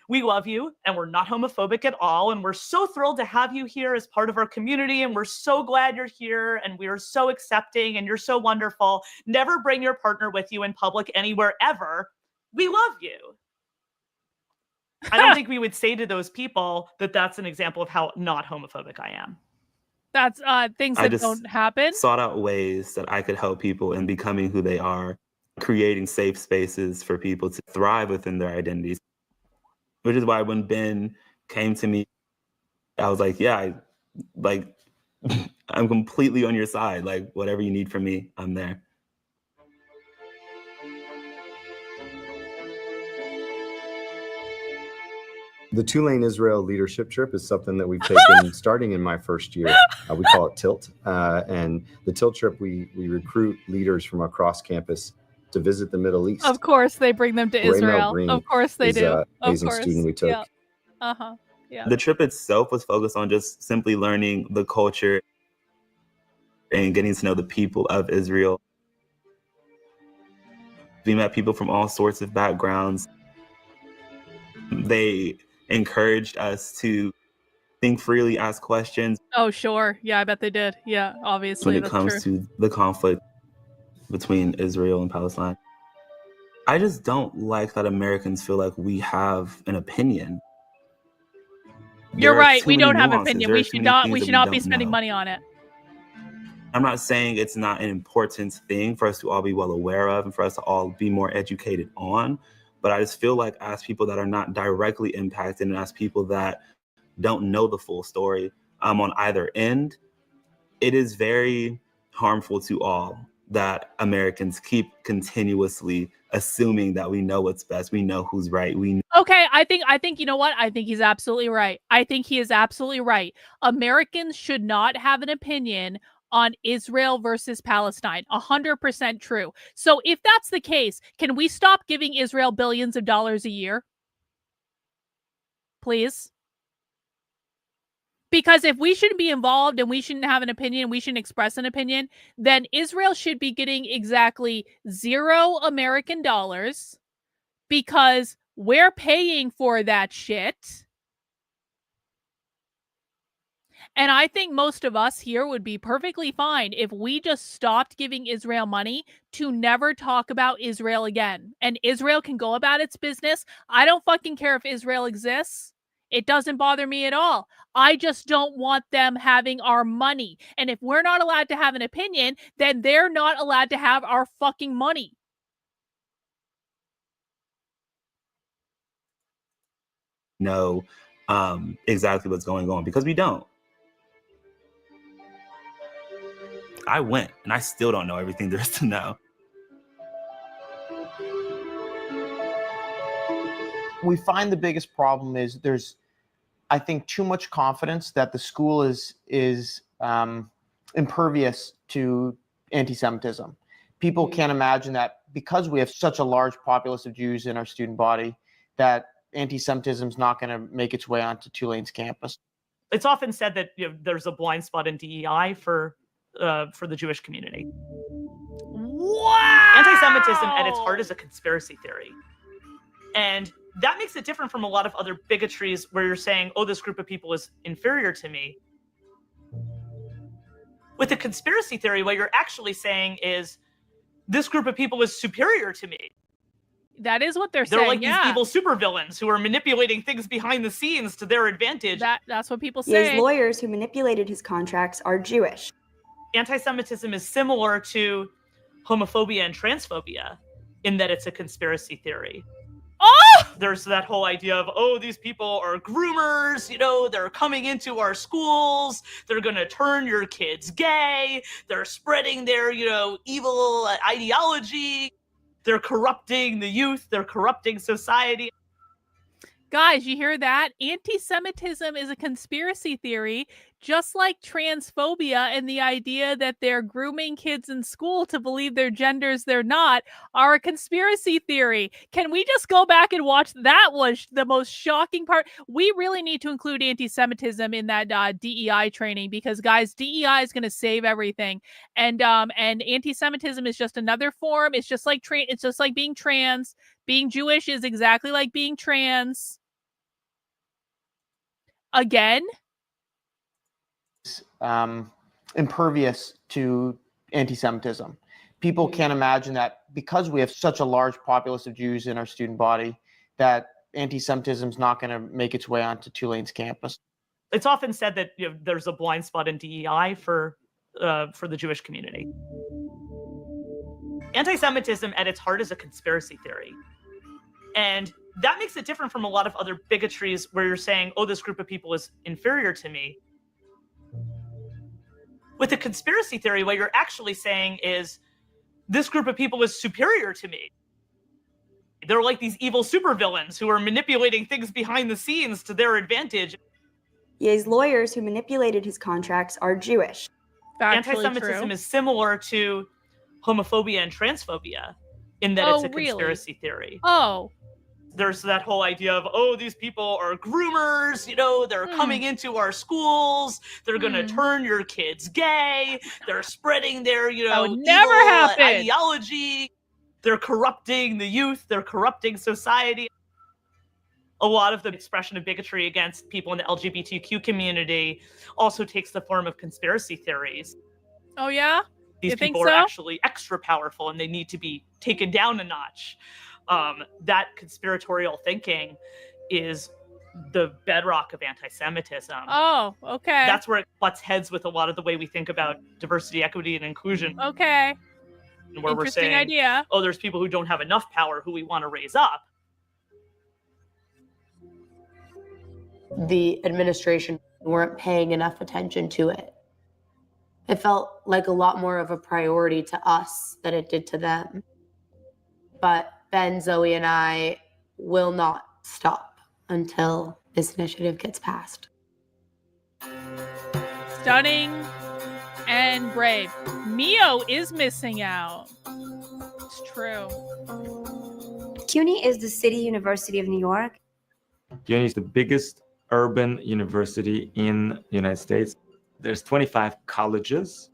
S11: we love you and we're not homophobic at all. And we're so thrilled to have you here as part of our community. And we're so glad you're here. And we are so accepting and you're so wonderful. Never bring your partner with you in public anywhere ever. We love you. I don't think we would say to those people that that's an example of how not homophobic I am.
S4: That's things that don't happen.
S6: Sought out ways that I could help people in becoming who they are, creating safe spaces for people to thrive within their identities. Which is why when Ben came to me, I was like, yeah, I'm completely on your side. Like, whatever you need from me, I'm there.
S3: The Tulane Israel leadership trip is something that we've taken starting in my first year. We call it TILT. And the TILT trip, we recruit leaders from across campus to visit the Middle East.
S4: Of course, they bring them to Israel.
S3: Green
S4: Of course they do. Of
S3: amazing
S4: course.
S3: student we took.
S4: Yeah. Yeah.
S6: The trip itself was focused on just simply learning the culture and getting to know the people of Israel. We met people from all sorts of backgrounds. They encouraged us to think freely, ask questions.
S4: Oh, sure. Yeah, I bet they did. Yeah, obviously.
S6: When it comes to the conflict between Israel and Palestine. I just don't like that Americans feel like we have an opinion.
S4: You're right. We don't have an opinion. We should not be spending money on it.
S6: I'm not saying it's not an important thing for us to all be well aware of and for us to all be more educated on. But I just feel like as people that are not directly impacted and as people that don't know the full story on either end, it is very harmful to all that Americans keep continuously assuming that we know what's best, we know who's right,
S4: Okay, I think you know what? I think he's absolutely right. I think he is absolutely right. Americans should not have an opinion on Israel versus Palestine. 100% true. So if that's the case, can we stop giving Israel billions of dollars a year? Please? Because if we shouldn't be involved and we shouldn't have an opinion, we shouldn't express an opinion, then Israel should be getting exactly $0 American dollars because we're paying for that shit. And I think most of us here would be perfectly fine if we just stopped giving Israel money to never talk about Israel again. And Israel can go about its business. I don't fucking care if Israel exists. It doesn't bother me at all. I just don't want them having our money. And if we're not allowed to have an opinion, then they're not allowed to have our fucking money.
S6: know exactly what's going on, because we don't. I went and I still don't know everything there is to know.
S22: We find the biggest problem is there's, I think, too much confidence that the school is impervious to anti-Semitism. People can't imagine that because we have such a large populace of Jews in our student body, that anti-Semitism is not going to make its way onto Tulane's campus.
S11: It's often said that there's a blind spot in DEI for the Jewish community.
S4: Wow!
S11: Anti-Semitism at its heart is a conspiracy theory. And that makes it different from a lot of other bigotries where you're saying, oh, this group of people is inferior to me. With a conspiracy theory, what you're actually saying is, this group of people is superior to me.
S4: That is what they're saying.
S11: They're like these evil supervillains who are manipulating things behind the scenes to their advantage.
S4: That's what people say.
S15: His lawyers who manipulated his contracts are Jewish.
S11: Anti-Semitism is similar to homophobia and transphobia in that it's a conspiracy theory.
S4: Oh!
S11: There's that whole idea of, oh, these people are groomers, they're coming into our schools, they're going to turn your kids gay, they're spreading their, evil ideology, they're corrupting the youth, they're corrupting society.
S4: Guys, you hear that? Anti-Semitism is a conspiracy theory, just like transphobia and the idea that they're grooming kids in school to believe their genders they're not are a conspiracy theory. Can we just go back and watch? That was the most shocking part. We really need to include anti-Semitism in that DEI training because, guys, DEI is going to save everything. And anti-Semitism is just another form. It's just like it's just like being trans. Being Jewish is exactly like being trans. Again?
S22: Impervious to anti-Semitism. People can't imagine that because we have such a large populace of Jews in our student body, that anti-Semitism is not going to make its way onto Tulane's campus.
S11: It's often said that there's a blind spot in DEI for the Jewish community. Anti-Semitism at its heart is a conspiracy theory. And that makes it different from a lot of other bigotries where you're saying, oh, this group of people is inferior to me. With a conspiracy theory, what you're actually saying is, this group of people is superior to me. They're like these evil supervillains who are manipulating things behind the scenes to their advantage.
S15: His lawyers who manipulated his contracts are Jewish.
S11: Anti-Semitism is similar to homophobia and transphobia in that it's a conspiracy theory.
S4: Oh.
S11: There's that whole idea of, oh, these people are groomers, they're coming into our schools, they're going to turn your kids gay, they're spreading their, evil ideology, they're corrupting the youth, they're corrupting society. A lot of the expression of bigotry against people in the LGBTQ community also takes the form of conspiracy theories.
S4: Oh, yeah?
S11: These people are actually extra powerful and they need to be taken down a notch. That conspiratorial thinking is the bedrock of anti-Semitism.
S4: Oh, okay.
S11: That's where it butts heads with a lot of the way we think about diversity, equity, and inclusion.
S4: Okay.
S11: Where we're saying,
S4: idea.
S11: Oh, there's people who don't have enough power who we want to raise up.
S13: the administration weren't paying enough attention to it. It felt like a lot more of a priority to us than it did to them. But Ben, Zoe, and I will not stop until this initiative gets passed.
S4: Stunning and brave. Mio is missing out. It's true.
S1: CUNY is the City University of New York.
S9: CUNY is the biggest urban university in the United States. There's 25 colleges.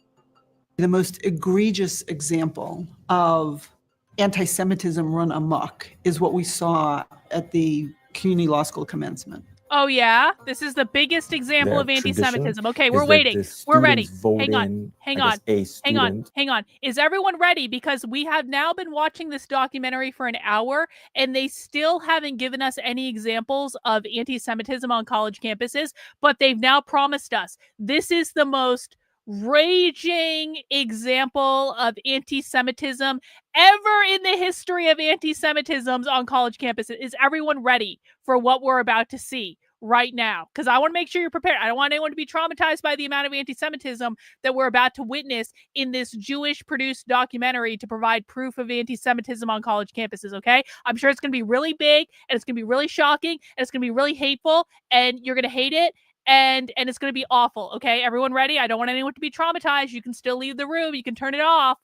S14: The most egregious example of anti-Semitism run amok is what we saw at the CUNY Law School commencement.
S4: Oh, yeah? This is the biggest example
S9: Their
S4: of anti-Semitism.
S9: tradition
S4: Okay,
S9: is
S4: we're
S9: that
S4: waiting.
S9: the
S4: We're ready.
S9: students vote
S4: Hang on.
S9: in,
S4: Hang
S9: I
S4: on.
S9: guess, a
S4: Hang on.
S9: student.
S4: Hang on. Is everyone ready? Because we have now been watching this documentary for an hour, and they still haven't given us any examples of anti-Semitism on college campuses, but they've now promised us this is the most raging example of anti-Semitism ever in the history of anti-Semitisms on college campuses. Is everyone ready for what we're about to see right now? Because I want to make sure you're prepared. I don't want anyone to be traumatized by the amount of anti-Semitism that we're about to witness in this Jewish-produced documentary to provide proof of anti-Semitism on college campuses, okay? I'm sure it's going to be really big, and it's going to be really shocking, and it's going to be really hateful, and you're going to hate it, and it's going to be awful, okay? Everyone ready? I don't want anyone to be traumatized. You can still leave the room. You can turn it off.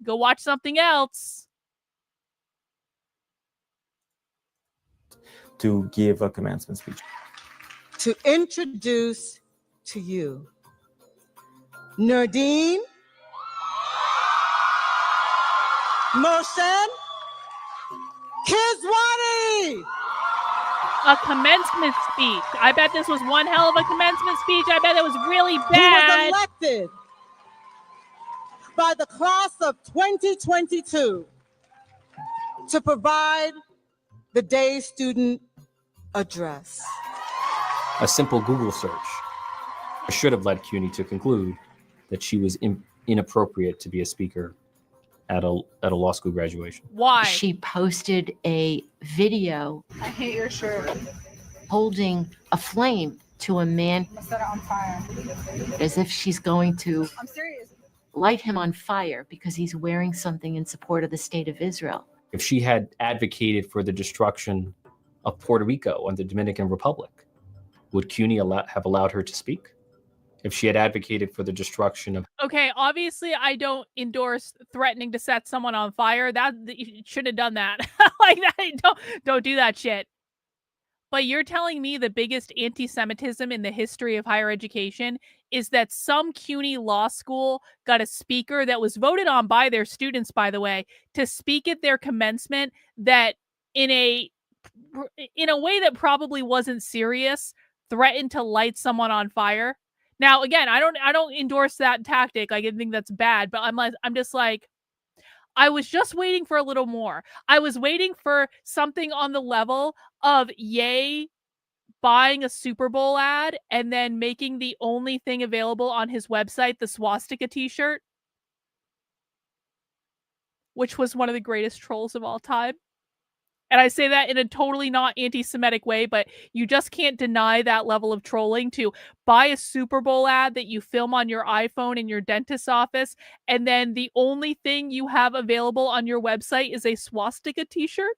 S4: Go watch something else.
S9: To give a commencement speech.
S20: To introduce to you Nurdine Moshe Kizwani.
S4: A commencement speech. I bet this was one hell of a commencement speech. I bet it was really bad.
S20: He was elected by the class of 2022 to provide the day student address.
S2: A simple Google search should have led CUNY to conclude that she was inappropriate to be a speaker at a law school graduation.
S4: Why?
S23: She posted a video
S1: I hate your shirt.
S23: holding a flame to a man
S1: I set it on fire.
S23: as if she's going to
S1: I'm serious.
S23: light him on fire because he's wearing something in support of the state of Israel.
S2: If she had advocated for the destruction of Puerto Rico and the Dominican Republic, would CUNY have allowed her to speak? If she had advocated for the destruction of...
S4: Okay, obviously I don't endorse threatening to set someone on fire. That you shouldn't have done that. Like that, don't do that shit. But you're telling me the biggest anti-Semitism in the history of higher education is that some CUNY law school got a speaker that was voted on by their students, by the way, to speak at their commencement that in a way that probably wasn't serious, threatened to light someone on fire. Now, again, I don't endorse that tactic. I think that's bad, but I'm just like, I was just waiting for a little more. I was waiting for something on the level of Ye buying a Super Bowl ad and then making the only thing available on his website the swastika t-shirt, which was one of the greatest trolls of all time. And I say that in a totally not anti-Semitic way, but you just can't deny that level of trolling to buy a Super Bowl ad that you film on your iPhone in your dentist's office, and then the only thing you have available on your website is a swastika t-shirt.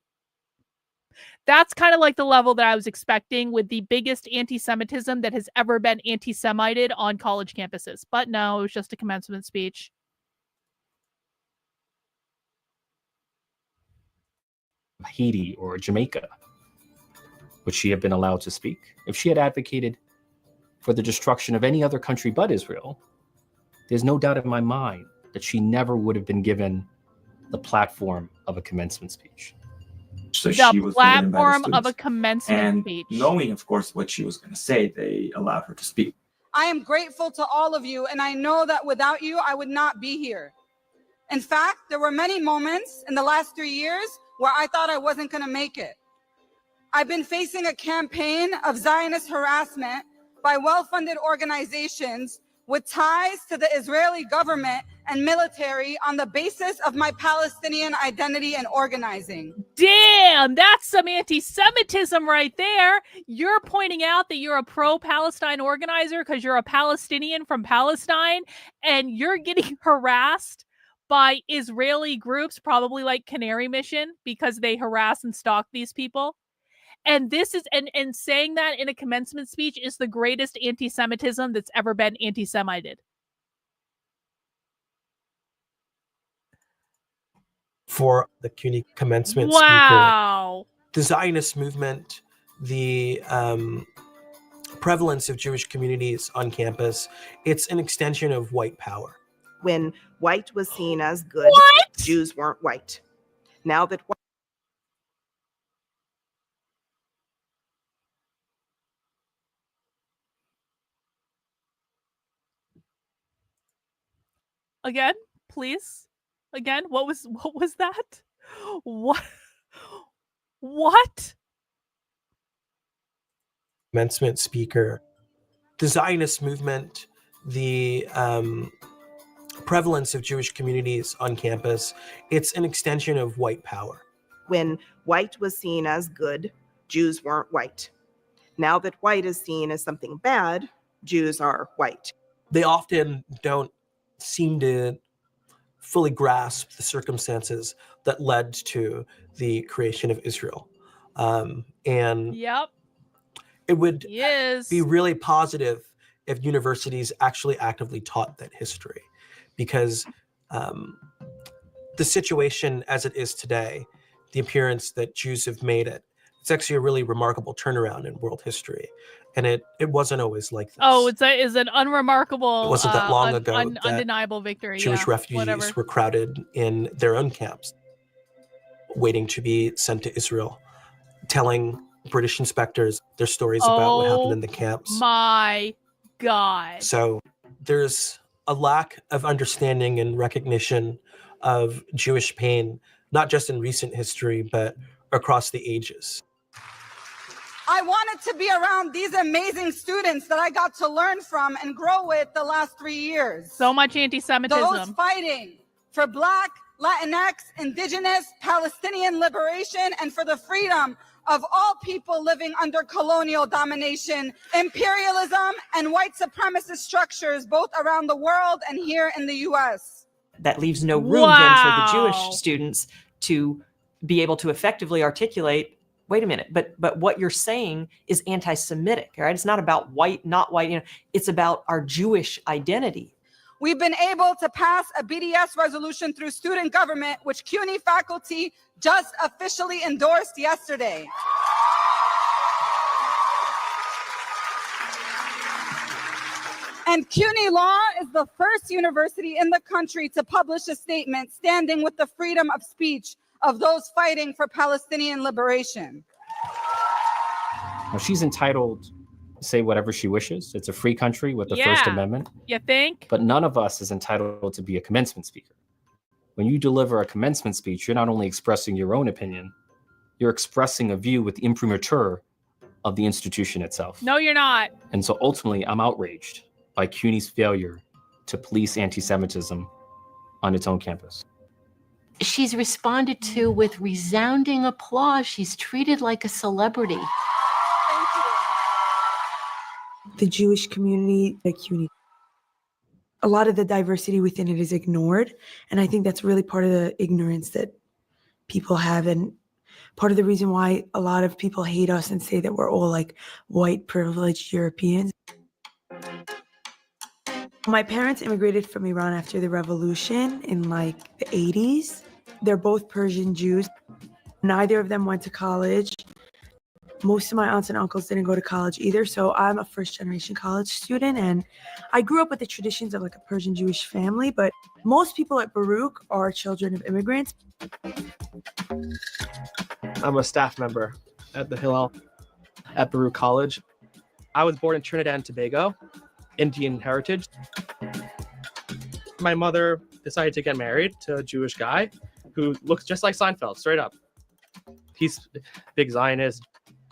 S4: That's kind of like the level that I was expecting with the biggest anti-Semitism that has ever been anti-Semited on college campuses. But no, it was just a commencement speech.
S2: Haiti or Jamaica, would she have been allowed to speak? If she had advocated for the destruction of any other country but Israel, there's no doubt in my mind that she never would have been given the platform of a commencement speech.
S24: So
S4: the
S24: she was voted in by the
S4: platform of
S24: students.
S4: a commencement
S24: And
S4: speech.
S24: knowing, of course, what she was going to say, they allowed her to speak.
S20: I am grateful to all of you, and I know that without you, I would not be here. In fact, there were many moments in the last 3 years where I thought I wasn't going to make it. I've been facing a campaign of Zionist harassment by well-funded organizations with ties to the Israeli government and military on the basis of my Palestinian identity and organizing.
S4: Damn, that's some anti-Semitism right there. You're pointing out that you're a pro-Palestine organizer because you're a Palestinian from Palestine, and you're getting harassed by Israeli groups, probably like Canary Mission, because they harass and stalk these people. And this is, and saying that in a commencement speech is the greatest anti-Semitism that's ever been anti-Semited.
S10: For the CUNY commencement
S4: Wow.
S10: speaker, the Zionist movement, the prevalence of Jewish communities on campus, it's an extension of white power.
S12: When white was seen as good, Jews weren't white. Now that
S4: Again, please. Again, what was that? What?
S10: Commencement speaker, the Zionist movement, the prevalence of Jewish communities on campus, it's an extension of white power.
S12: when white was seen as good, Jews weren't white. Now that white is seen as something bad, Jews are white.
S10: They often don't seem to fully grasp the circumstances that led to the creation of Israel. And
S4: Yep.
S10: it would
S4: Yes.
S10: be really positive if universities actually actively taught that history, because the situation as it is today, the appearance that Jews have made it, it's actually a really remarkable turnaround in world history. And it wasn't always like this.
S4: Oh, is an unremarkable,
S10: It wasn't that long ago that
S4: undeniable victory.
S10: Jewish
S4: yeah,
S10: refugees
S4: whatever.
S10: were crowded in their own camps, waiting to be sent to Israel, telling British inspectors their stories about what happened in the camps.
S4: My God.
S10: So there's a lack of understanding and recognition of Jewish pain, not just in recent history, but across the ages.
S20: I wanted to be around these amazing students that I got to learn from and grow with the last 3 years.
S4: So much anti-Semitism.
S20: Those fighting for Black, Latinx, Indigenous, Palestinian liberation, and for the freedom of all people living under colonial domination, imperialism, and white supremacist structures both around the world and here in the US.
S16: That leaves no room then for the
S4: Wow.
S16: Jewish students to be able to effectively articulate, wait a minute, but what you're saying is anti-Semitic, right? It's not about white, not white, it's about our Jewish identity.
S20: We've been able to pass a BDS resolution through student government, which CUNY faculty just officially endorsed yesterday. And CUNY Law is the first university in the country to publish a statement standing with the freedom of speech of those fighting for Palestinian liberation.
S2: Now, she's entitled to say whatever she wishes. It's a free country with the First Amendment.
S4: You think?
S2: But none of us is entitled to be a commencement speaker. When you deliver a commencement speech, you're not only expressing your own opinion, you're expressing a view with the imprimatur of the institution itself.
S4: No, you're not.
S2: And so ultimately, I'm outraged by CUNY's failure to police anti-Semitism on its own campus.
S23: She's responded to with resounding applause. She's treated like a celebrity.
S17: The Jewish community at CUNY, a lot of the diversity within it is ignored. And I think that's really part of the ignorance that people have. And part of the reason why a lot of people hate us and say that we're all like white privileged Europeans. My parents immigrated from Iran after the revolution in like the 80s. They're both Persian Jews. Neither of them went to college. Most of my aunts and uncles didn't go to college either. So I'm a first generation college student, and I grew up with the traditions of like a Persian Jewish family, but most people at Baruch are children of immigrants.
S19: I'm a staff member at the Hillel at Baruch College. I was born in Trinidad and Tobago, Indian heritage. My mother decided to get married to a Jewish guy who looks just like Seinfeld, straight up. He's a big Zionist.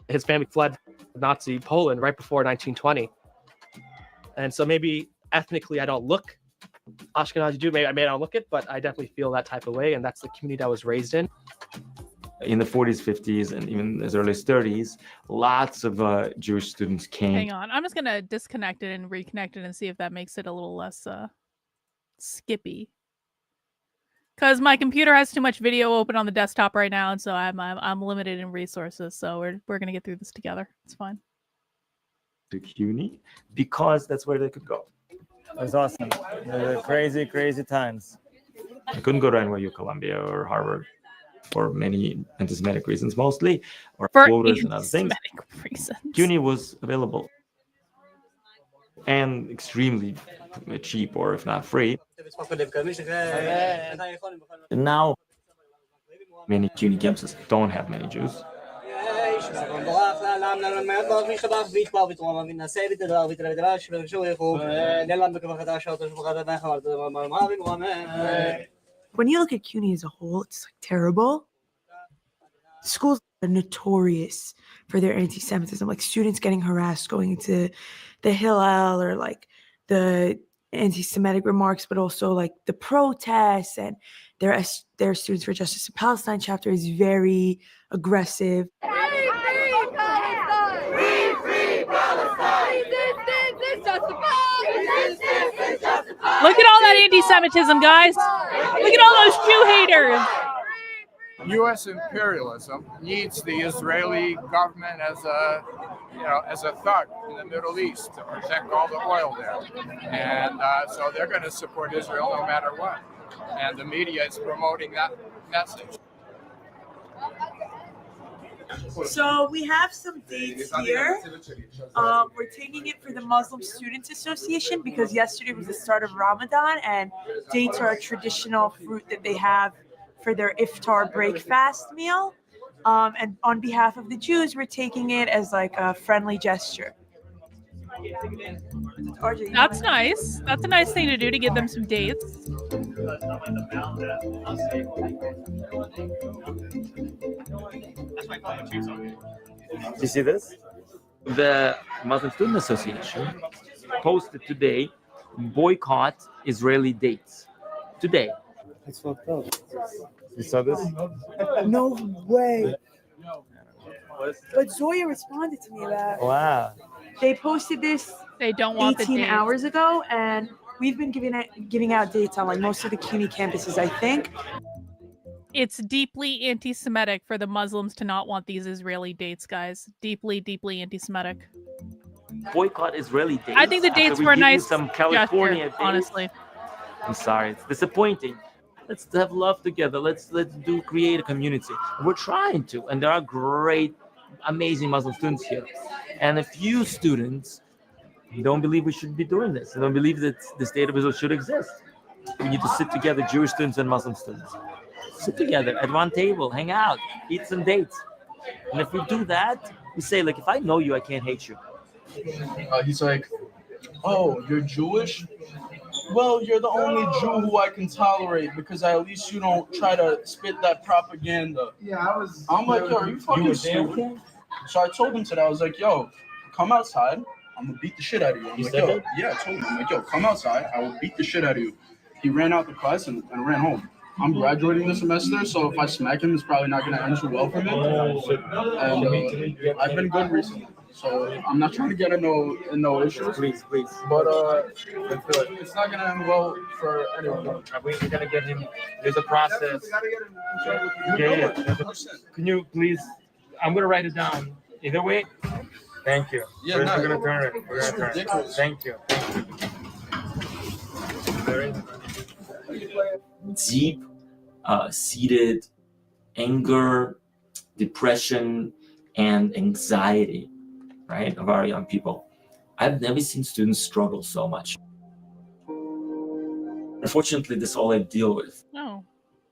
S19: His family fled Nazi Poland right before 1920. And so maybe ethnically I don't look Ashkenazi Jew. I may not look it, but I definitely feel that type of way, and that's the community I was raised in.
S9: In the 40s, 50s, and even as early as 30s, lots of Jewish students came.
S4: Hang on, I'm just gonna disconnect it and reconnect it and see if that makes it a little less skippy. Because my computer has too much video open on the desktop right now, and so I'm limited in resources. So we're gonna get through this together. It's fine.
S9: To CUNY because that's where they could go.
S5: It was awesome. They were crazy, crazy times.
S9: I couldn't go to NYU, Columbia, or Harvard for many anti-Semitic reasons, mostly, or
S4: For
S9: quotas and other things.
S4: Reasons.
S9: CUNY was available and extremely cheap, or if not free. And now, many CUNY campuses don't have many Jews.
S17: When you look at CUNY as a whole, it's like terrible. Schools are notorious for their anti-Semitism, like students getting harassed going into the Hillel, or like the anti-Semitic remarks, but also like the protests, and their Students for Justice in Palestine chapter is very aggressive.
S4: Look at all that anti-Semitism, guys. Look at all those Jew haters.
S7: U.S. imperialism needs the Israeli government as a thug in the Middle East to protect all the oil there, and so they're going to support Israel no matter what. And the media is promoting that message.
S17: So we have some dates here. We're taking it for the Muslim Students Association because yesterday was the start of Ramadan, and dates are a traditional fruit that they have for their iftar breakfast meal. And on behalf of the Jews, we're taking it as like a friendly gesture.
S4: That's nice. That's a nice thing to do, to give them some dates.
S9: Do you see this? The Muslim Student Association posted today, boycott Israeli dates. Today.
S5: It's fucked up. You saw this?
S17: No way. But Zoya responded to me about it.
S5: Wow.
S17: They posted this
S4: They don't want
S17: 18
S4: the dates.
S17: hours ago, and we've been giving out dates on like most of the CUNY campuses, I think.
S4: It's deeply anti-Semitic for the Muslims to not want these Israeli dates, guys. Deeply, deeply anti-Semitic.
S9: Boycott Israeli dates.
S4: I think the dates
S9: After we
S4: were a
S9: give you
S4: nice
S9: some California
S4: gesture,
S9: dates.
S4: honestly.
S9: I'm sorry, it's disappointing. Let's have love together. Let's create a community. We're trying to, and there are great, amazing Muslim students here. And a few students don't believe we should be doing this. They don't believe that the state of Israel should exist. We need to sit together, Jewish students and Muslim students. Sit together at one table, hang out, eat some dates. And if we do that, we say, like, if I know you, I can't hate you.
S18: He's like, oh, you're Jewish? Well, you're the only Jew who I can tolerate because at least you don't try to spit that propaganda. Yeah, I'm like, yo, are you fucking stupid? So I told him today, I was like, yo, come outside. I'm gonna beat the shit out of you. I'm like, yo, yeah, I told him, I'm like, yo, come outside. I will beat the shit out of you. He ran out the class and ran home. I'm graduating this semester, so if I smack him, it's probably not gonna end too well for me. And I've been good recently. So I'm not trying to get in no issues.
S9: Please.
S18: But it's not gonna end well for anyone.
S9: We're gonna get him. There's a process. Yeah. Can you please? I'm gonna write it down. Either way. Thank you.
S18: Yeah,
S9: We're gonna turn it. We're gonna turn it.
S18: Ridiculous.
S9: Thank you. Deep seated anger, depression, and anxiety, right, of our young people. I've never seen students struggle so much. Unfortunately, this is all I deal with.
S4: Oh,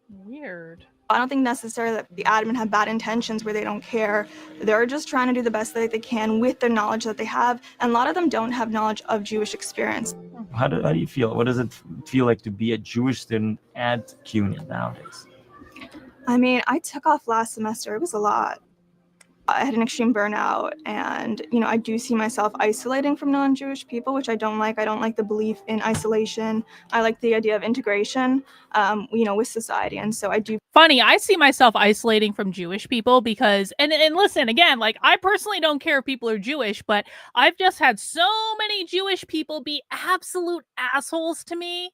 S4: weird.
S21: I don't think necessarily that the admin have bad intentions where they don't care. They're just trying to do the best that they can with the knowledge that they have. And a lot of them don't have knowledge of Jewish experience.
S9: How do you feel? What does it feel like to be a Jewish student at CUNY nowadays?
S21: I mean, I took off last semester. It was a lot. I had an extreme burnout, and I do see myself isolating from non-Jewish people, which I don't like. I don't like the belief in isolation. I like the idea of integration, with society, and so I do.
S4: Funny, I see myself isolating from Jewish people because, and listen, again, like, I personally don't care if people are Jewish, but I've just had so many Jewish people be absolute assholes to me.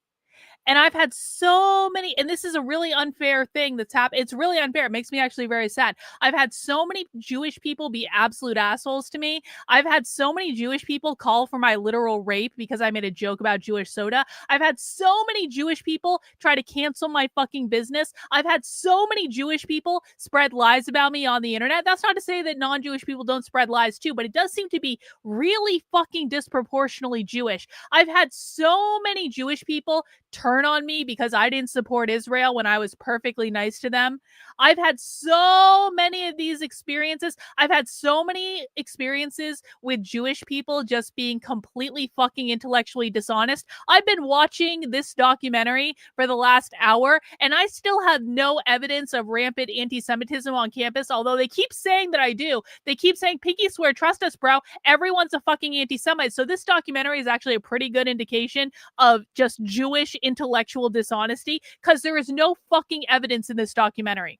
S4: And I've had so many, and this is a really unfair thing that's happened. It's really unfair. It makes me actually very sad. I've had so many Jewish people be absolute assholes to me. I've had so many Jewish people call for my literal rape because I made a joke about Jewish soda. I've had so many Jewish people try to cancel my fucking business. I've had so many Jewish people spread lies about me on the internet. That's not to say that non-Jewish people don't spread lies too, but it does seem to be really fucking disproportionately Jewish. I've had so many Jewish people turn on me because I didn't support Israel when I was perfectly nice to them. I've had so many of these experiences. I've had so many experiences with Jewish people just being completely fucking intellectually dishonest. I've been watching this documentary for the last hour, and I still have no evidence of rampant anti-Semitism on campus, although they keep saying that I do. They keep saying, pinky swear, trust us, bro. Everyone's a fucking anti-Semite. So this documentary is actually a pretty good indication of just Jewish intellectual dishonesty, because there is no fucking evidence in this documentary.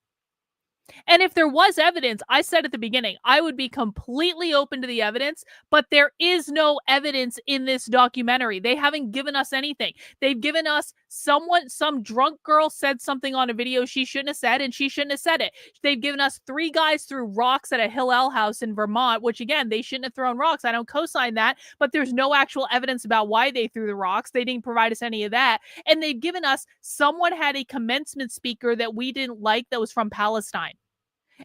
S4: And if there was evidence, I said at the beginning, I would be completely open to the evidence, but there is no evidence in this documentary. They haven't given us anything. They've given us some drunk girl said something on a video she shouldn't have said, and she shouldn't have said it. They've given us 3 guys threw rocks at a Hillel house in Vermont, which again, they shouldn't have thrown rocks. I don't co-sign that, but there's no actual evidence about why they threw the rocks. They didn't provide us any of that. And they've given us someone had a commencement speaker that we didn't like that was from Palestine.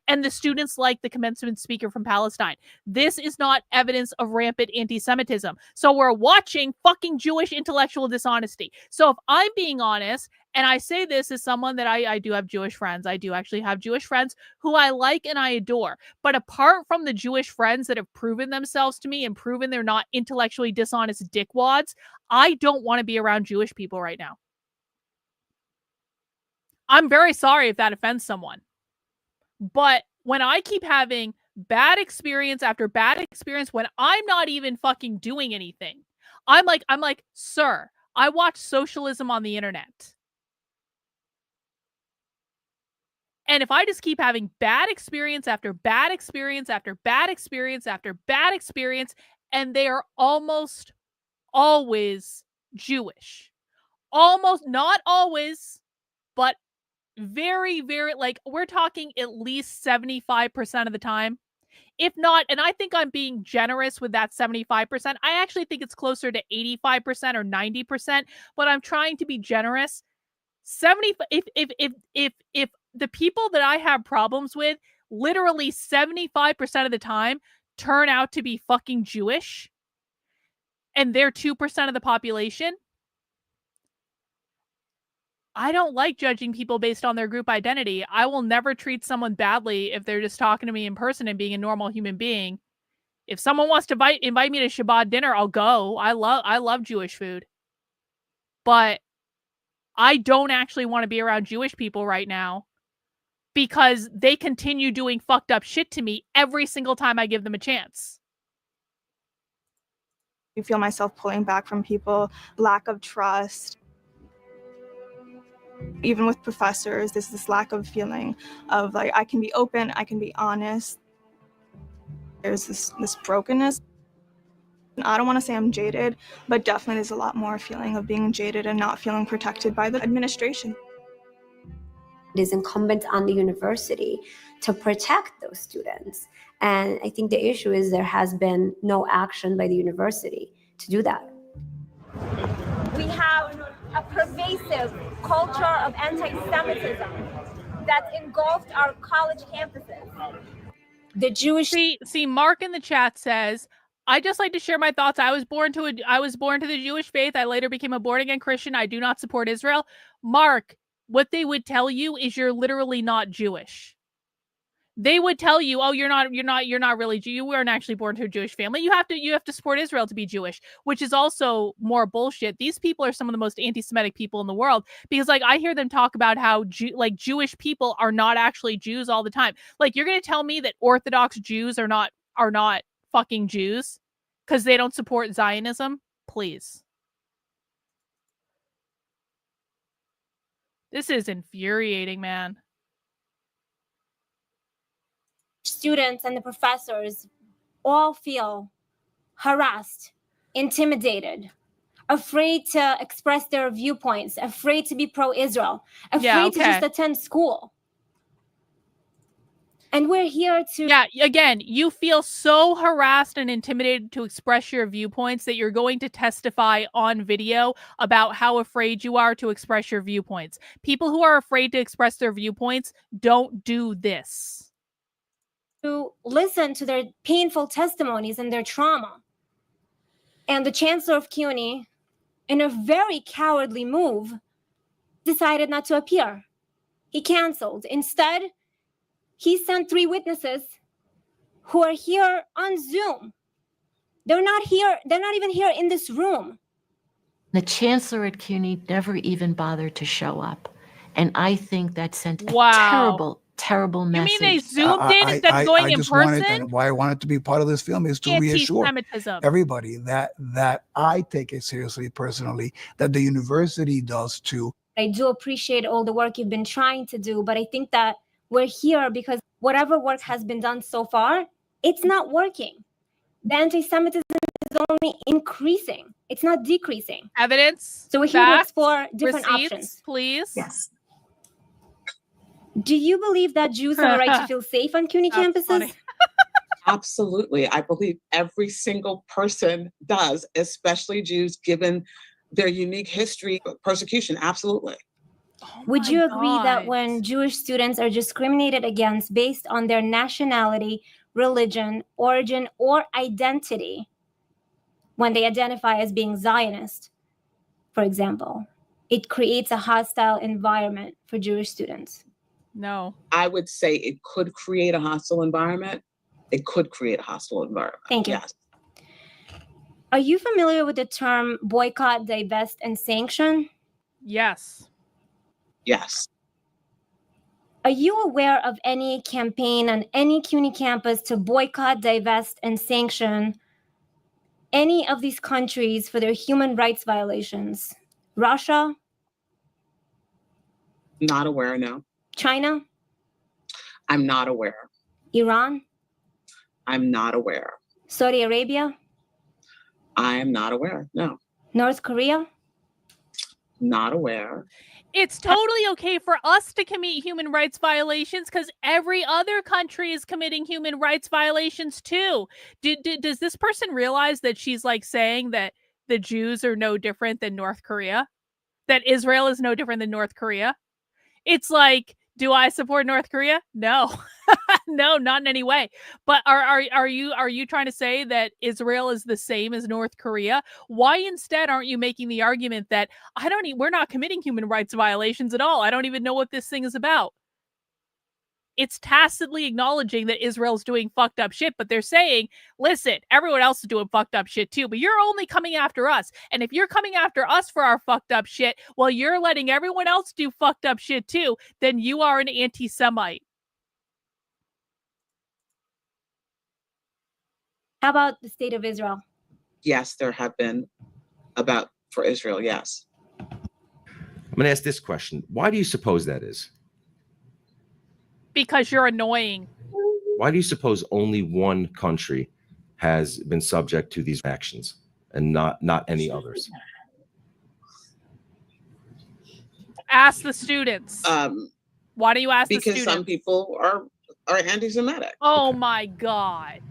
S4: And the students like the commencement speaker from Palestine. This is not evidence of rampant anti-Semitism. So we're watching fucking Jewish intellectual dishonesty. So if I'm being honest, and I say this as someone that I do have Jewish friends. I do actually have Jewish friends who I like and I adore. But apart from the Jewish friends that have proven themselves to me and proven they're not intellectually dishonest dickwads, I don't want to be around Jewish people right now. I'm very sorry if that offends someone. But when I keep having bad experience after bad experience, when I'm not even fucking doing anything, I'm like, sir, I watch socialism on the internet. And if I just keep having bad experience after bad experience after bad experience after bad experience, and they are almost always Jewish. Almost, not always, but very, very, like, we're talking at least 75% of the time. If not, and I think I'm being generous with that 75%. I actually think it's closer to 85% or 90%, but I'm trying to be generous. If the people that I have problems with, literally 75% of the time turn out to be fucking Jewish, and they're 2% of the population, I don't like judging people based on their group identity. I will never treat someone badly if they're just talking to me in person and being a normal human being. If someone wants to invite me to Shabbat dinner, I'll go. I love Jewish food. But I don't actually want to be around Jewish people right now because they continue doing fucked up shit to me every single time I give them a chance.
S21: I feel myself pulling back from people, lack of trust. Even with professors, there's this lack of feeling of like, I can be open, I can be honest. There's this brokenness. And I don't want to say I'm jaded, but definitely there's a lot more feeling of being jaded and not feeling protected by the administration.
S1: It is incumbent on the university to protect those students. And I think the issue is there has been no action by the university to do that.
S3: We have a pervasive culture of anti-Semitism that's engulfed our college campuses.
S4: The Jewish see Mark in the chat says, I just like to share my thoughts. I was born to the Jewish faith. I later became a born again Christian. I do not support Israel. Mark, what they would tell you is you're literally not Jewish. they would tell you, oh, you're not really Jew. You weren't actually born to a Jewish family. You have to support Israel to be Jewish, which is also more bullshit. These people are some of the most anti-Semitic people in the world, because like I hear them talk about how Jewish people are not actually Jews all the time. Like, you're gonna tell me that Orthodox Jews are not fucking Jews because they don't support Zionism? Please. This is infuriating, man.
S3: Students and the professors all feel harassed, intimidated, afraid to express their viewpoints, afraid to be pro-Israel, afraid to just attend school. And we're here to...
S4: Yeah, again, you feel so harassed and intimidated to express your viewpoints that you're going to testify on video about how afraid you are to express your viewpoints. People who are afraid to express their viewpoints don't do this.
S3: To listen to their painful testimonies and their trauma. And the Chancellor of CUNY, in a very cowardly move, decided not to appear. He canceled. Instead, he sent 3 witnesses who are here on Zoom. They're not here. They're not even here in this room.
S23: The chancellor at CUNY never even bothered to show up. And I think that sent a terrible message.
S4: You mean they zoomed in instead of going in person?
S6: And why I wanted to be part of this film is to reassure everybody that I take it seriously personally, that the university does too.
S3: I do appreciate all the work you've been trying to do, but I think that we're here because whatever work has been done so far, it's not working. The anti-Semitism is only increasing. It's not decreasing.
S4: Evidence.
S3: So we're here to explore different
S4: receipts,
S3: options.
S4: Please.
S3: Yes. Do you believe that Jews have a right to feel safe on CUNY campuses?
S8: Absolutely. I believe every single person does, especially Jews, given their unique history of persecution. Absolutely.
S3: Would you agree that when Jewish students are discriminated against based on their nationality, religion, origin, or identity, when they identify as being Zionist, for example, it creates a hostile environment for Jewish students?
S4: No.
S8: I would say it could create a hostile environment. It could create a hostile environment.
S3: Thank you.
S8: Yes.
S3: Are you familiar with the term boycott, divest, and sanction?
S4: Yes.
S8: Yes.
S3: Are you aware of any campaign on any CUNY campus to boycott, divest, and sanction any of these countries for their human rights violations? Russia?
S8: Not aware, no.
S3: China?
S8: I'm not aware.
S3: Iran?
S8: I'm not aware.
S3: Saudi Arabia?
S8: I am not aware, no.
S3: North Korea?
S8: Not aware.
S4: It's totally okay for us to commit human rights violations because every other country is committing human rights violations too. Does this person realize that she's like saying that the Jews are no different than North Korea? That Israel is no different than North Korea? It's like, do I support North Korea? No. No, not in any way. But are you trying to say that Israel is the same as North Korea? Why instead aren't you making the argument that we're not committing human rights violations at all? I don't even know what this thing is about. It's tacitly acknowledging that Israel's doing fucked up shit, but they're saying, listen, everyone else is doing fucked up shit too, but you're only coming after us. And if you're coming after us for our fucked up shit, while you're letting everyone else do fucked up shit too, then you are an anti-Semite.
S3: How about the state of Israel?
S8: Yes, there have been for Israel, yes.
S15: I'm going to ask this question. Why do you suppose that is?
S4: Because you're annoying.
S15: Why do you suppose only one country has been subject to these actions and not any others?
S4: Ask the students. Why do you ask the students?
S8: Because some people are anti-Semitic.
S4: Oh my God.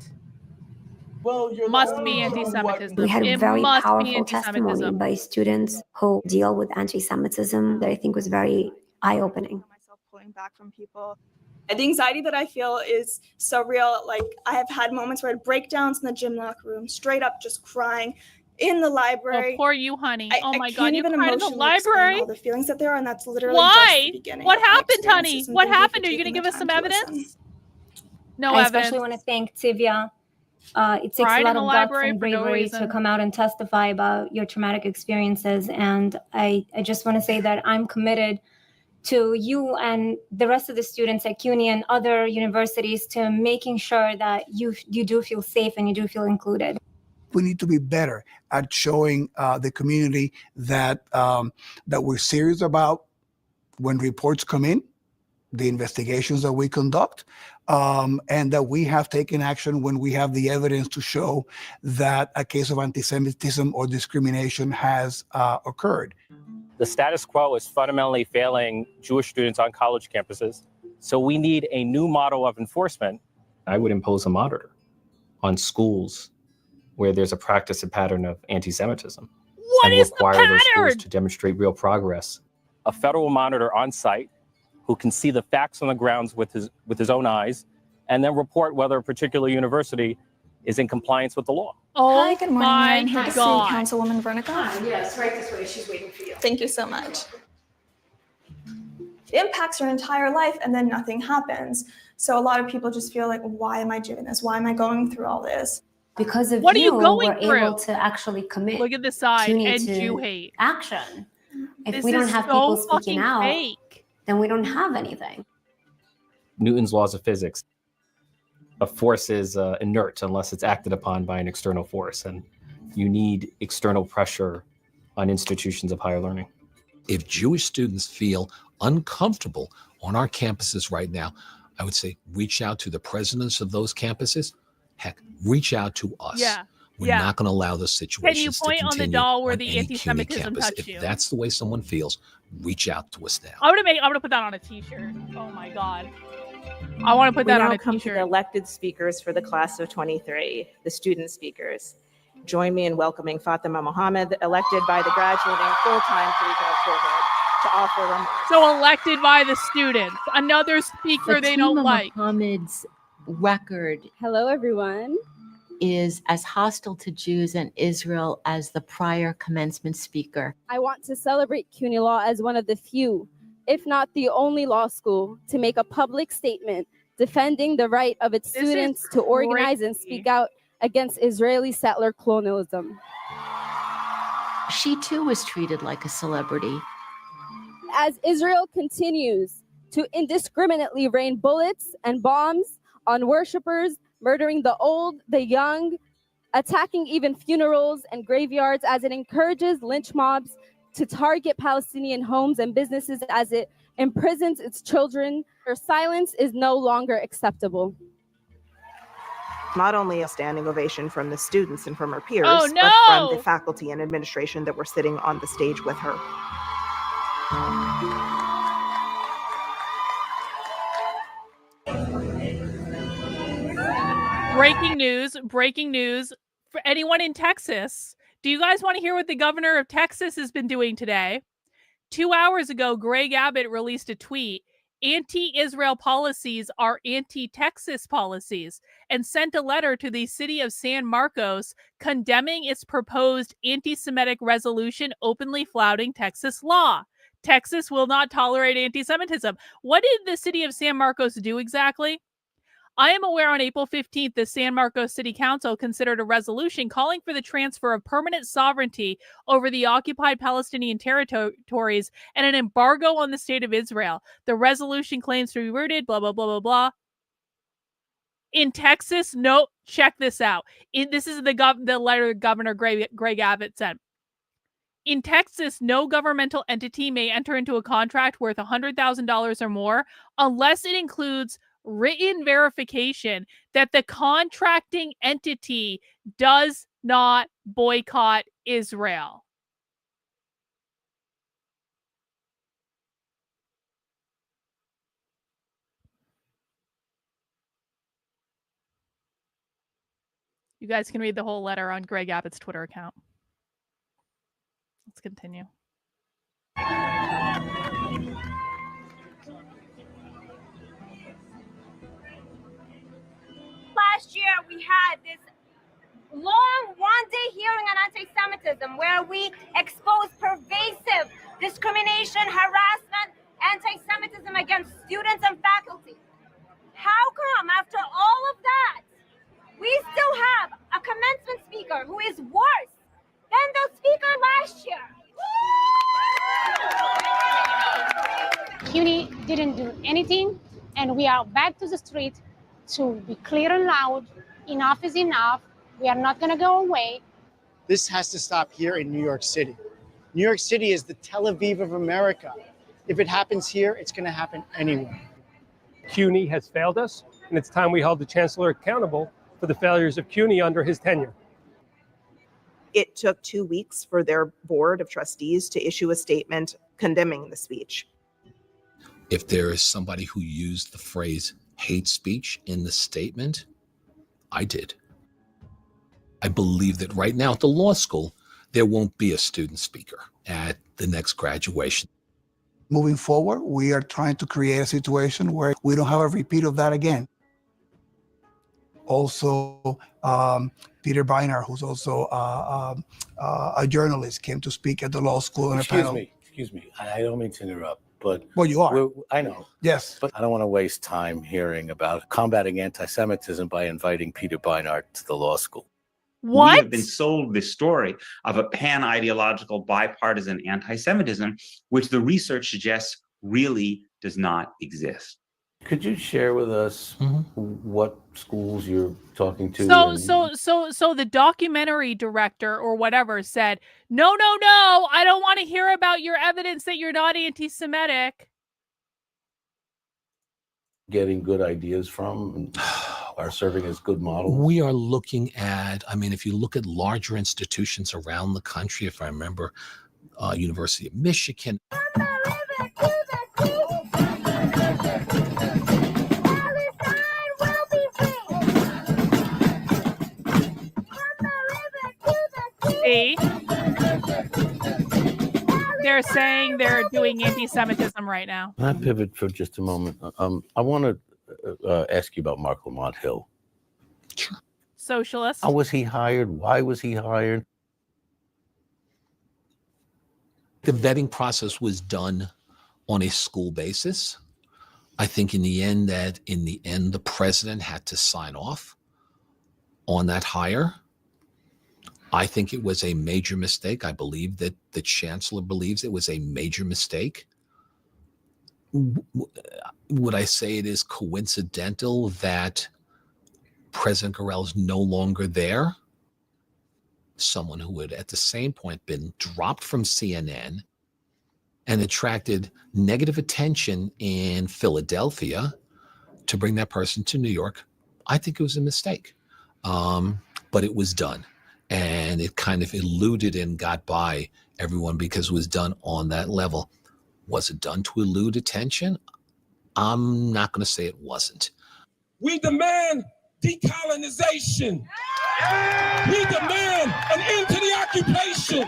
S18: Well,
S4: must be anti-Semitism.
S1: We had a very
S4: must be
S1: powerful
S4: anti-Semitism.
S1: testimony by students who deal with anti-Semitism that I think was very eye-opening.
S21: Pulling back from people. The anxiety that I feel is so real. Like, I have had moments where I had breakdowns in the gym locker room, straight up just crying in the library.
S4: Oh, poor you, honey. Oh my God,
S21: can't
S4: you
S21: even
S4: cried in the
S21: emotionally explain
S4: library?
S21: all the feelings that there are, and that's literally
S4: Why?
S21: just the beginning.
S4: What
S21: of my
S4: happened, honey?
S21: experiences, and
S4: What
S21: thank you for
S4: happened? Are you going to
S21: taking
S4: give
S21: the
S4: us some
S21: time to
S4: evidence?
S21: listen.
S4: No
S3: I
S4: evidence.
S3: especially want to thank Tivia. It takes
S4: Cried
S3: a
S4: in
S3: lot
S4: the
S3: of guts
S4: library
S3: and
S4: for no
S3: bravery to
S4: reason.
S3: come out and testify about your traumatic experiences. And I just want to say that I'm committed to you and the rest of the students at CUNY and other universities to making sure that you do feel safe and you do feel included.
S6: We need to be better at showing the community that that we're serious about when reports come in, the investigations that we conduct, and that we have taken action when we have the evidence to show that a case of anti-Semitism or discrimination has occurred.
S11: The status quo is fundamentally failing Jewish students on college campuses. So we need a new model of enforcement.
S2: I would impose a monitor on schools where there's a practice and pattern of anti-Semitism.
S4: What
S2: and
S4: is
S2: require
S4: the
S2: those schools
S4: pattern?
S2: to demonstrate real progress.
S11: A federal monitor on site who can see the facts on the grounds with his own eyes and then report whether a particular university is in compliance with the law.
S4: Oh,
S21: Hi, good morning.
S4: my
S21: I'm here to see
S4: God.
S21: Councilwoman Vernica.
S13: Yes, right this way. She's waiting for you.
S21: Thank you so much. It impacts your entire life and then nothing happens. So a lot of people just feel like, why am I doing this? Why am I going through all this?
S1: Because of
S4: What are you going
S1: we're
S4: through?
S1: able to actually commit.
S4: Look at the side
S1: CUNY
S4: and
S1: to
S4: Jew hate.
S1: action. If
S4: This
S1: we don't
S4: is
S1: have
S4: so
S1: people speaking
S4: fucking
S1: out,
S4: fake.
S1: then we don't have anything.
S2: Newton's laws of physics. A force is inert unless it's acted upon by an external force, and you need external pressure on institutions of higher learning.
S14: If Jewish students feel uncomfortable on our campuses right now, I would say reach out to the presidents of those campuses. Heck, reach out to us.
S4: Yeah.
S14: We're not going to allow the situations to
S4: point on the
S14: continue
S4: doll where
S14: on
S4: the
S14: any CUNY
S4: anti-Semitism
S14: campus.
S4: touched
S14: If
S4: you?
S14: that's the way someone feels, reach out to us now.
S4: I'm gonna put that on a t-shirt. Oh my God. I want to put
S22: We
S4: that on
S22: now
S4: a
S22: come to
S4: t-shirt.
S22: the elected speakers for the class of 23, the student speakers. Join me in welcoming Fatima Mohammed, elected by the graduating full-time curriculum children, to offer remarks.
S4: So elected by the students. Another speaker they don't
S23: Fatima
S4: like.
S23: Mohammed's record.
S25: Hello, everyone.
S23: Is as hostile to Jews and Israel as the prior commencement speaker.
S25: I want to celebrate CUNY Law as one of the few, if not the only law school, to make a public statement defending the right of its students to organize and speak out against Israeli settler colonialism.
S23: She too was treated like a celebrity.
S25: As Israel continues to indiscriminately rain bullets and bombs on worshipers, murdering the old, the young, attacking even funerals and graveyards, as it encourages lynch mobs to target Palestinian homes and businesses, as it imprisons its children, her silence is no longer acceptable.
S12: Not only a standing ovation from the students and from her peers,
S4: Oh,
S12: but from
S4: no!
S12: the faculty and administration that were sitting on the stage with her.
S4: Breaking news for anyone in Texas. Do you guys want to hear what the governor of Texas has been doing today? 2 hours ago, Greg Abbott released a tweet. Anti-Israel policies are anti-Texas policies, and sent a letter to the city of San Marcos condemning its proposed anti-Semitic resolution openly flouting Texas law. Texas will not tolerate anti-Semitism. What did the city of San Marcos do exactly? I am aware on April 15th, the San Marcos City Council considered a resolution calling for the transfer of permanent sovereignty over the occupied Palestinian territories and an embargo on the state of Israel. The resolution claims to be rooted, blah, blah, blah, blah, blah. In Texas, no, check this out. This is the letter Governor Greg Abbott sent. In Texas, no governmental entity may enter into a contract worth $100,000 or more unless it includes written verification that the contracting entity does not boycott Israel. You guys can read the whole letter on Greg Abbott's Twitter account. Let's continue.
S3: Last year, we had this long one-day hearing on anti-Semitism where we exposed pervasive discrimination, harassment, anti-Semitism against students and faculty. How come, after all you have a commencement speaker who is worse than the speaker last year.
S10: CUNY didn't do anything, and we are back to the street to be clear and loud. Enough is enough. We are not going to go away.
S16: This has to stop here in New York City. New York City is the Tel Aviv of America. If it happens here, it's going to happen anywhere.
S19: CUNY has failed us, and it's time we held the chancellor accountable for the failures of CUNY under his tenure.
S12: It took 2 weeks for their board of trustees to issue a statement condemning the speech.
S14: If there is somebody who used the phrase hate speech in the statement, I did. I believe that right now at the law school, there won't be a student speaker at the next graduation.
S6: Moving forward, we are trying to create a situation where we don't have a repeat of that again. Also, Peter Beinart, who's also a journalist, came to speak at the law school in a panel.
S20: Excuse me. I don't mean to interrupt, but
S6: well, you are.
S20: I know.
S6: Yes,
S20: but I don't want to waste time hearing about combating anti-Semitism by inviting Peter Beinart to the law school.
S4: What?
S24: We have been sold this story of a pan-ideological, bipartisan anti-Semitism, which the research suggests really does not exist.
S20: Could you share with us what schools you're talking to?
S4: So the documentary director or whatever said, no, I don't want to hear about your evidence that you're not anti-Semitic.
S20: Getting good ideas from and are serving as good models?
S14: We are looking at, if you look at larger institutions around the country, if I remember, University of Michigan.
S4: See? They're saying they're doing anti-Semitism right now.
S20: Can I pivot for just a moment? I want to ask you about Mark Lamont Hill.
S14: Sure.
S4: Socialist.
S20: How was he hired? Why was he hired?
S14: The vetting process was done on a school basis. I think in the end, the president had to sign off on that hire. I think it was a major mistake. I believe that the chancellor believes it was a major mistake. Would I say it is coincidental that President Gorel is no longer there? Someone who had at the same point been dropped from CNN and attracted negative attention in Philadelphia to bring that person to New York. I think it was a mistake, but it was done. And it kind of eluded and got by everyone because it was done on that level. Was it done to elude attention? I'm not going to say it wasn't.
S26: We demand decolonization. We demand an end to the occupation.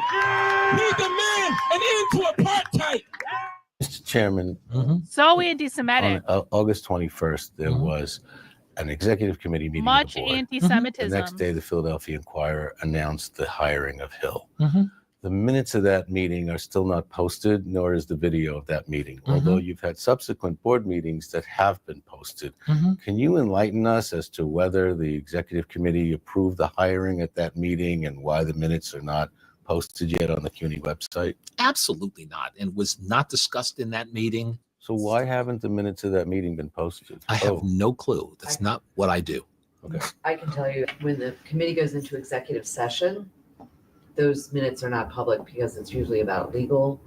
S26: We demand an end to apartheid.
S20: Mr. Chairman,
S4: So anti-Semitic.
S20: on August 21st, there was an executive committee meeting.
S4: Much
S20: of the board.
S4: anti-Semitism.
S20: The next day, the Philadelphia Inquirer announced the hiring of Hill. The minutes of that meeting are still not posted, nor is the video of that meeting, although you've had subsequent board meetings that have been posted. Can you enlighten us as to whether the executive committee approved the hiring at that meeting and why the minutes are not posted yet on the CUNY website?
S14: Absolutely not, and was not discussed in that meeting.
S20: So why haven't the minutes of that meeting been posted?
S14: I have no clue. That's not what I do.
S20: Okay.
S27: I can tell you, when the committee goes into executive session, those minutes are not public because it's usually about legal,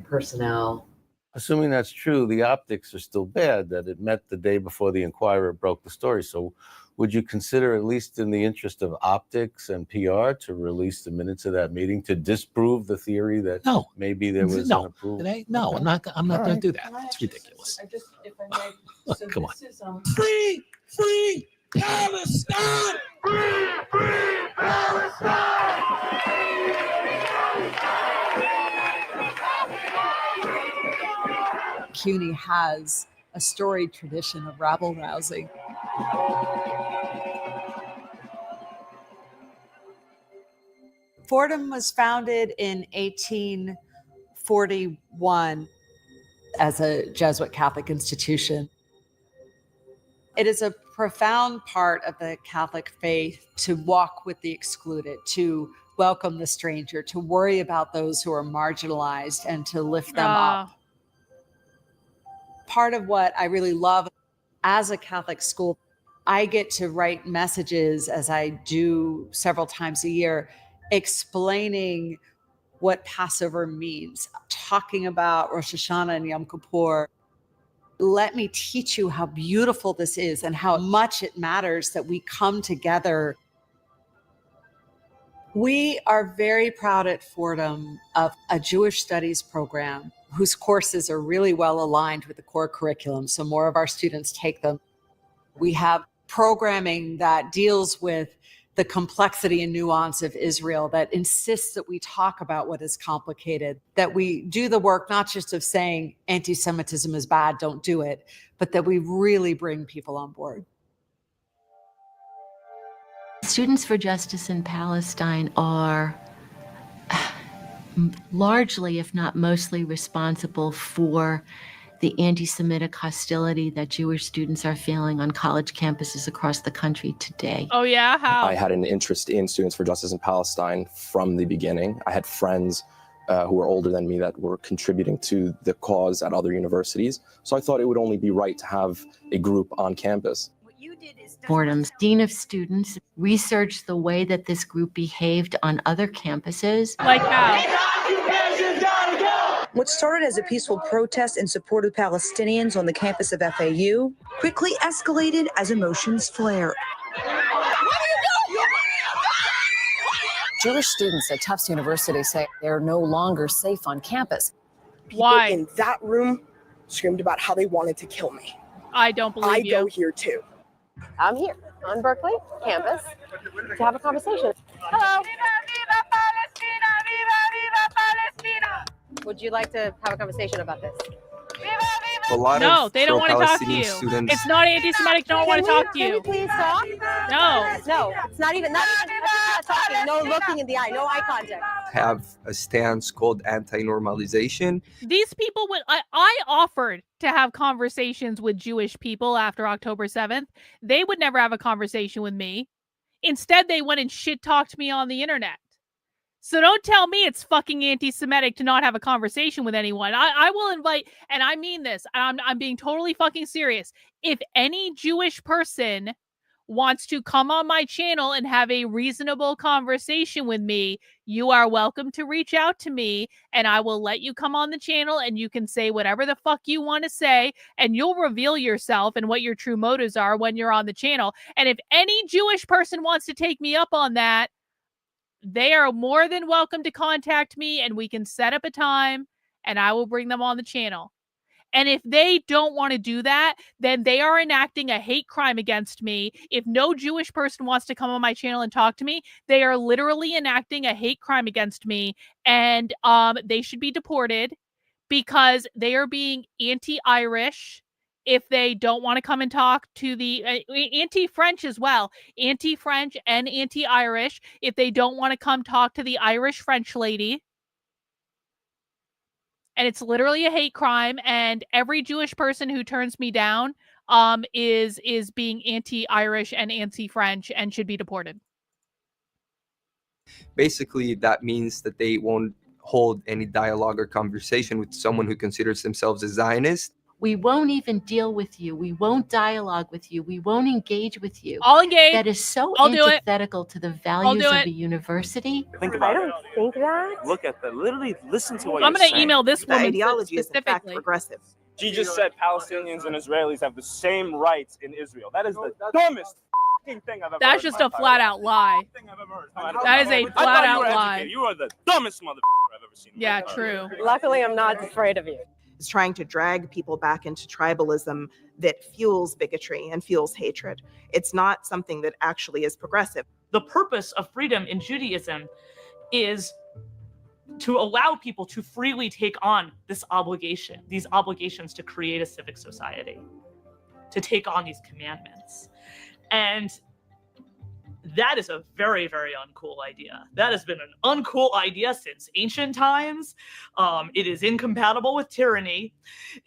S27: personnel.
S20: Assuming that's true, the optics are still bad that it met the day before the Inquirer broke the story. So would you consider, at least in the interest of optics and PR, to release the minutes of that meeting to disprove the theory that maybe there was an approval?
S14: No, I'm not going to do that. It's ridiculous.
S28: If I may, so
S14: Come on.
S28: this is
S26: Free Palestine! Free Palestine!
S29: CUNY has a storied tradition of rabble rousing. Fordham was founded in 1841 as a Jesuit Catholic institution. It is a profound part of the Catholic faith to walk with the excluded, to welcome the stranger, to worry about those who are marginalized and to lift them up. Part of what I really love as a Catholic school, I get to write messages, as I do several times a year, explaining what Passover means, talking about Rosh Hashanah and Yom Kippur. Let me teach you how beautiful this is and how much it matters that we come together. We are very proud at Fordham of a Jewish studies program whose courses are really well aligned with the core curriculum, so more of our students take them. We have programming that deals with the complexity and nuance of Israel, that insists that we talk about what is complicated, that we do the work not just of saying anti-Semitism is bad, don't do it, but that we really bring people on board.
S23: Students for Justice in Palestine are largely, if not mostly, responsible for the anti-Semitic hostility that Jewish students are feeling on college campuses across the country today.
S4: Oh yeah, how?
S5: I had an interest in Students for Justice in Palestine from the beginning. I had friends who were older than me that were contributing to the cause at other universities. So I thought it would only be right to have a group on campus.
S23: Fordham's Dean of Students researched the way that this group behaved on other campuses.
S4: Like how?
S7: What started as a peaceful protest in support of Palestinians on the campus of FAU quickly escalated as emotions flared.
S8: Jewish students at Tufts University say they're no longer safe on campus.
S4: Why?
S9: People in that room screamed about how they wanted to kill me.
S4: I don't believe you.
S9: I go here too.
S11: I'm here on Berkeley campus to have a conversation. Hello. Viva, viva Palestina! Viva, viva Palestina! Would you like to have a conversation about this?
S4: No, they don't want to talk to you. It's not anti-Semitic. Don't want to talk to you.
S11: Can we please talk?
S4: No.
S11: No, it's not even not talking. No looking in the eye. No eye contact.
S13: Have a stance called anti-normalization.
S4: These people would. I offered to have conversations with Jewish people after October 7th. They would never have a conversation with me. Instead, they went and shit-talked me on the internet. So don't tell me it's fucking anti-Semitic to not have a conversation with anyone. I will invite, and I mean this, I'm being totally fucking serious. If any Jewish person wants to come on my channel and have a reasonable conversation with me, you are welcome to reach out to me, and I will let you come on the channel and you can say whatever the fuck you want to say, and you'll reveal yourself and what your true motives are when you're on the channel. And if any Jewish person wants to take me up on that, they are more than welcome to contact me and we can set up a time and I will bring them on the channel. And if they don't want to do that, then they are enacting a hate crime against me. If no Jewish person wants to come on my channel and talk to me, they are literally enacting a hate crime against me, and they should be deported because they are being anti-Irish. If they don't want to come and talk to the anti-French as well, anti-French and anti-Irish, if they don't want to come talk to the Irish French lady. And it's literally a hate crime, and every Jewish person who turns me down is being anti-Irish and anti-French and should be deported.
S13: Basically, that means that they won't hold any dialogue or conversation with someone who considers themselves a Zionist.
S23: We won't even deal with you. We won't dialogue with you. We won't engage with you.
S4: I'll engage.
S23: That is so
S4: I'll do
S23: antithetical to the values of a university.
S11: Think about it. Think that.
S15: Look at that. Literally listen to what
S4: I'm
S15: you're
S4: going
S15: saying.
S4: to email this woman
S12: ideology is in fact
S4: specifically.
S12: progressive.
S15: She just said Palestinians and Israelis have the same rights in Israel. That is the dumbest thing I've ever heard.
S4: That's just a flat out lie. That is a flat out lie.
S15: You are the dumbest motherfucker I've ever seen.
S4: Yeah, true.
S11: Luckily, I'm not afraid of you.
S12: Is trying to drag people back into tribalism that fuels bigotry and fuels hatred. It's not something that actually is progressive.
S17: The purpose of freedom in Judaism is to allow people to freely take on this obligation, these obligations to create a civic society, to take on these commandments. And That is a very, very uncool idea. That has been an uncool idea since ancient times. It is incompatible with tyranny.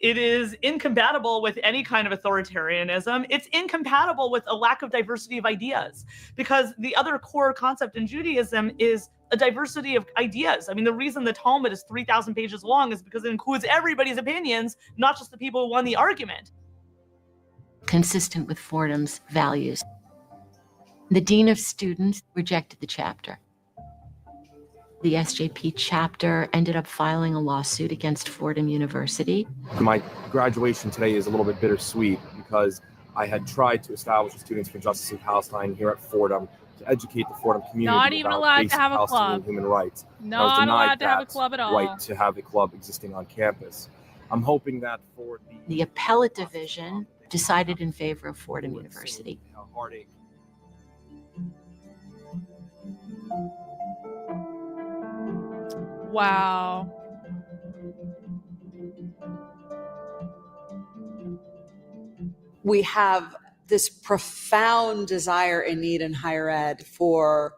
S17: It is incompatible with any kind of authoritarianism. It's incompatible with a lack of diversity of ideas, because the other core concept in Judaism is a diversity of ideas. I mean, the reason the Talmud is 3,000 pages long is because it includes everybody's opinions, not just the people who won the argument.
S23: Consistent with Fordham's values. The Dean of Students rejected the chapter. The SJP chapter ended up filing a lawsuit against Fordham University.
S5: My graduation today is a little bit bittersweet because I had tried to establish the Students for Justice in Palestine here at Fordham to educate the Fordham community
S4: Not even
S5: about
S4: allowed to
S5: basic
S4: have a
S5: Palestinian
S4: club.
S5: human rights.
S4: Not
S5: I was denied
S4: allowed to have a
S5: that
S4: club at all.
S5: right to have a club existing on campus. I'm hoping that for
S23: The appellate division decided in favor of Fordham University.
S5: heartache.
S4: Wow.
S29: We have this profound desire and need in higher ed for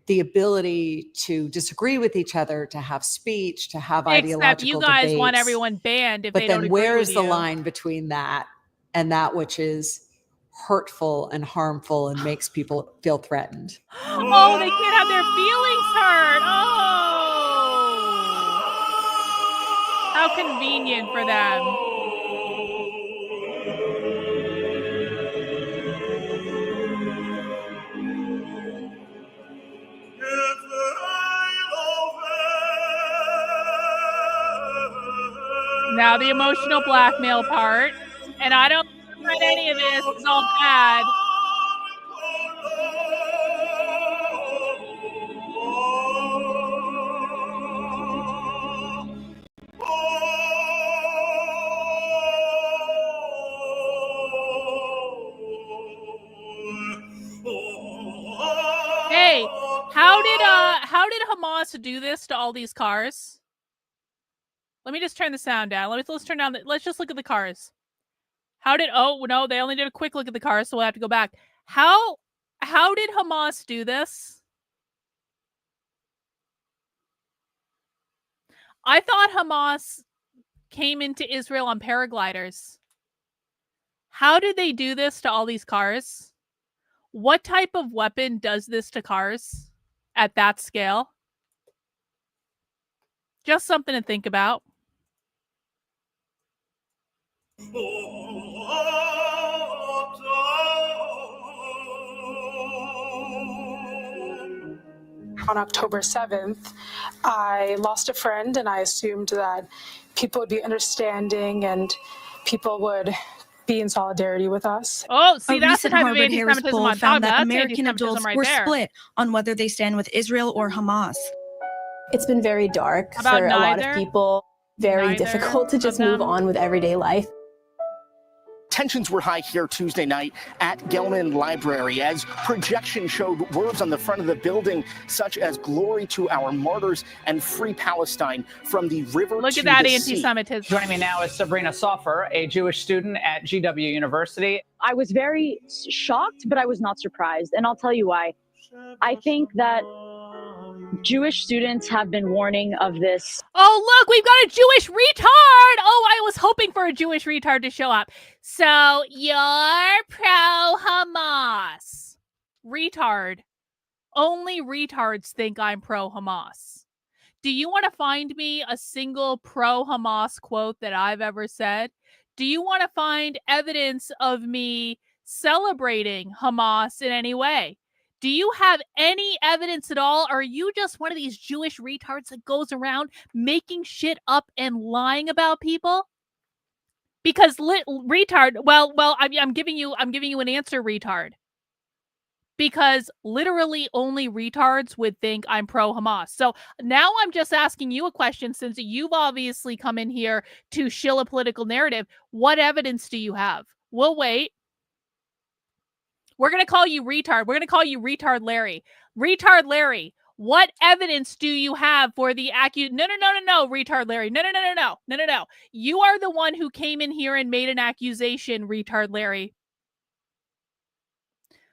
S29: the ability to disagree with each other, to have speech, to have ideological
S4: Except you guys
S29: debates.
S4: want everyone banned if
S29: But
S4: they don't
S29: then
S4: agree
S29: where
S4: with
S29: is the
S4: you.
S29: line between that and that which is hurtful and harmful and makes people feel threatened?
S4: Oh, they can't have their feelings hurt. Oh. How convenient for them. Now the emotional blackmail part. And I don't regret any of this. It's all bad. Hey, how did Hamas do this to all these cars? Let me just turn the sound down. Let's turn down let's just look at the cars. Oh no, they only did a quick look at the cars, so we'll have to go back. How did Hamas do this? I thought Hamas came into Israel on paragliders. How did they do this to all these cars? What type of weapon does this to cars at that scale? Just something to think about.
S1: On October 7th, I lost a friend, and I assumed that people would be understanding and people would be in solidarity with us.
S4: Oh, see,
S2: A
S4: that's the
S2: recent
S4: type
S2: Harvard
S4: of
S2: Harris
S4: anti-Semitism
S2: poll
S4: on top.
S2: found that
S4: That's
S2: American
S4: anti-Semitism
S2: adults
S4: right
S2: were
S4: there.
S2: split on whether they stand with Israel or Hamas.
S3: It's been very dark
S4: About
S3: for a lot of
S4: neither?
S3: people, very
S4: Neither
S3: difficult to
S4: of
S3: just move
S4: them?
S3: on with everyday life.
S10: Tensions were high here Tuesday night at Gelman Library as projections showed words on the front of the building such as "Glory to our martyrs" and "Free Palestine" from the river
S4: Look
S10: to
S4: at that
S10: the sea.
S4: anti-Semitism.
S16: Joining me now is Sabrina Soffer, a Jewish student at GW University.
S18: I was very shocked, but I was not surprised. And I'll tell you why. I think that Jewish students have been warning of this.
S4: Oh, look, we've got a Jewish retard. Oh, I was hoping for a Jewish retard to show up. So you're pro-Hamas. Retard. Only retards think I'm pro-Hamas. Do you want to find me a single pro-Hamas quote that I've ever said? Do you want to find evidence of me celebrating Hamas in any way? Do you have any evidence at all? Or are you just one of these Jewish retards that goes around making shit up and lying about people? Because retard, I'm giving you an answer, retard. Because literally only retards would think I'm pro-Hamas. So now I'm just asking you a question, since you've obviously come in here to shill a political narrative. What evidence do you have? We'll wait. We're going to call you retard. We're going to call you retard Larry. Retard Larry, what evidence do you have for the No, retard Larry. No. You are the one who came in here and made an accusation, retard Larry.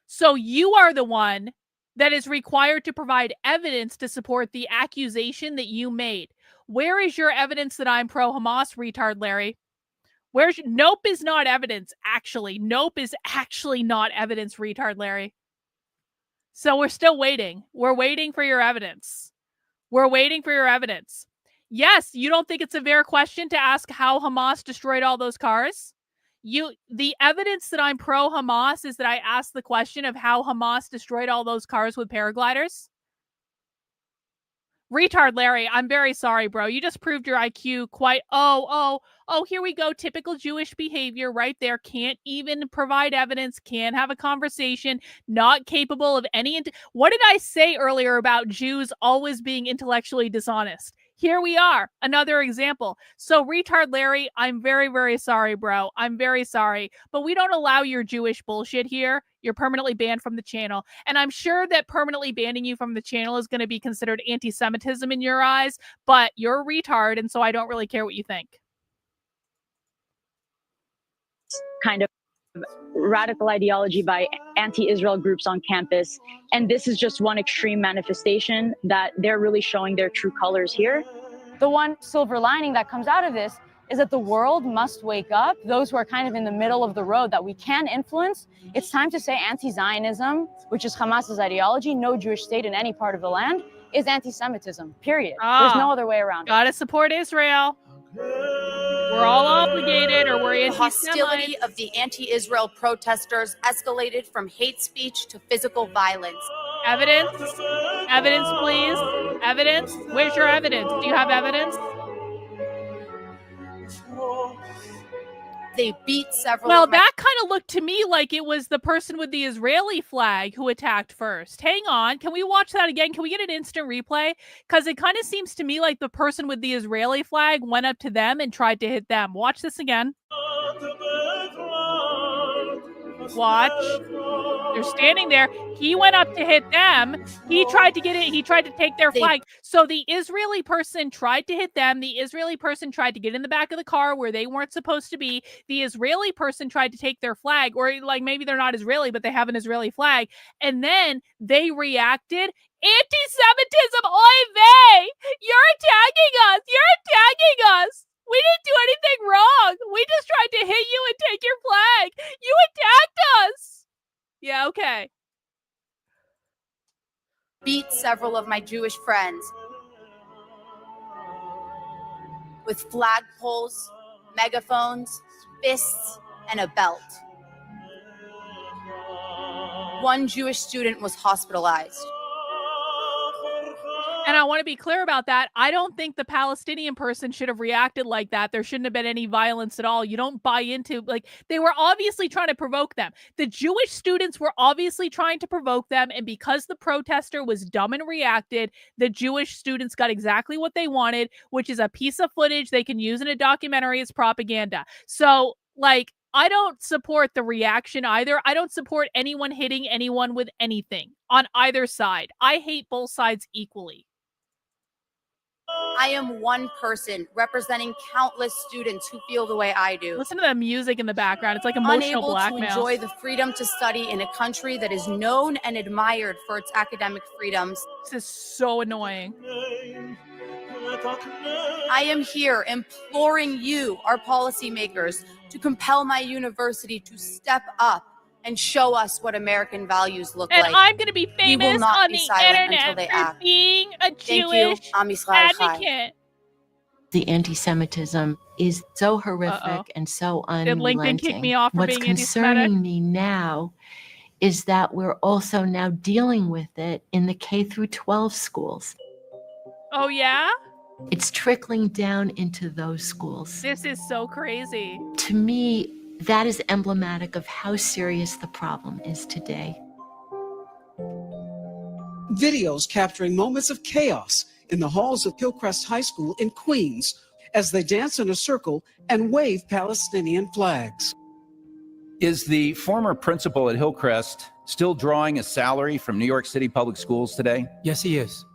S4: So you are the one that is required to provide evidence to support the accusation that you made. Where is your evidence that I'm pro-Hamas, retard Larry? Nope is not evidence, actually. Nope is actually not evidence, retard Larry. So we're still waiting. We're waiting for your evidence. We're waiting for your evidence. Yes, you don't think it's a fair question to ask how Hamas destroyed all those cars? The evidence that I'm pro-Hamas is that I asked the question of how Hamas destroyed all those cars with paragliders? Retard Larry, I'm very sorry, bro. You just proved your IQ quite... Oh, here we go. Typical Jewish behavior right there. Can't even provide evidence. Can't have a conversation. Not capable of any... What did I say earlier about Jews always being intellectually dishonest? Here we are. Another example. So, retard Larry, I'm very, very sorry, bro. I'm very sorry. But we don't allow your Jewish bullshit here. You're permanently banned from the channel. And I'm sure that permanently banning you from the channel is going to be considered anti-Semitism in your eyes. But you're a retard, and so I don't really care what you think.
S18: Kind of radical ideology by anti-Israel groups on campus. And this is just one extreme manifestation that they're really showing their true colors here.
S6: The one silver lining that comes out of this is that the world must wake up. Those who are kind of in the middle of the road that we can influence, it's time to say anti-Zionism, which is Hamas's ideology, no Jewish state in any part of the land, is anti-Semitism, period. There's no other way around it.
S4: Gotta support Israel. We're all obligated, or we're
S14: The
S4: anti-Semites.
S14: hostility of the anti-Israel protesters escalated from hate speech to physical violence.
S4: Evidence? Evidence, please. Evidence? Where's your evidence? Do you have evidence?
S14: They beat several.
S4: Well, that kind of looked to me like it was the person with the Israeli flag who attacked first. Hang on. Can we watch that again? Can we get an instant replay? Because it kind of seems to me like the person with the Israeli flag went up to them and tried to hit them. Watch this again. Watch. They're standing there. He went up to hit them. He tried to get it. He tried to take their flag. So the Israeli person tried to hit them. The Israeli person tried to get in the back of the car where they weren't supposed to be. The Israeli person tried to take their flag, or like maybe they're not Israeli, but they have an Israeli flag. And then they reacted. Anti-Semitism, oy vey! You're attacking us! You're attacking us! We didn't do anything wrong! We just tried to hit you and take your flag! You attacked us! Yeah, okay.
S14: Beat several of my Jewish friends with flagpoles, megaphones, fists, and a belt. One Jewish student was hospitalized.
S4: And I want to be clear about that. I don't think the Palestinian person should have reacted like that. There shouldn't have been any violence at all. You don't buy into, like, they were obviously trying to provoke them. The Jewish students were obviously trying to provoke them. And because the protester was dumb and reacted, the Jewish students got exactly what they wanted, which is a piece of footage they can use in a documentary as propaganda. So, like, I don't support the reaction either. I don't support anyone hitting anyone with anything on either side. I hate both sides equally.
S14: I am one person representing countless students who feel the way I do.
S4: Listen to the music in the background. It's like emotional
S14: Unable
S4: blackmail.
S14: to enjoy the freedom to study in a country that is known and admired for its academic freedoms.
S4: This is so annoying.
S14: I am here imploring you, our policymakers, to compel my university to step up and show us what American values look like.
S4: And I'm going to be
S14: We will
S4: famous
S14: not
S4: on
S14: be
S4: the
S14: silent until
S4: internet
S14: they
S4: for
S14: act.
S4: being a
S14: Thank you.
S4: Jewish
S14: Am Yisrael Chai.
S4: advocate.
S23: The anti-Semitism is so horrific
S4: Uh-oh.
S23: and so
S4: Did LinkedIn kick
S23: unrelenting.
S4: me off for
S23: What's
S4: being anti-Semitic?
S23: concerning me now is that we're also now dealing with it in the K through 12 schools.
S4: Oh, yeah?
S23: It's trickling down into those schools.
S4: This is so crazy.
S23: To me, that is emblematic of how serious the problem is today.
S19: Videos capturing moments of chaos in the halls of Hillcrest High School in Queens as they dance in a circle and wave Palestinian flags.
S20: Is the former principal at Hillcrest still drawing a salary from New York City Public Schools today?
S21: Yes, he is.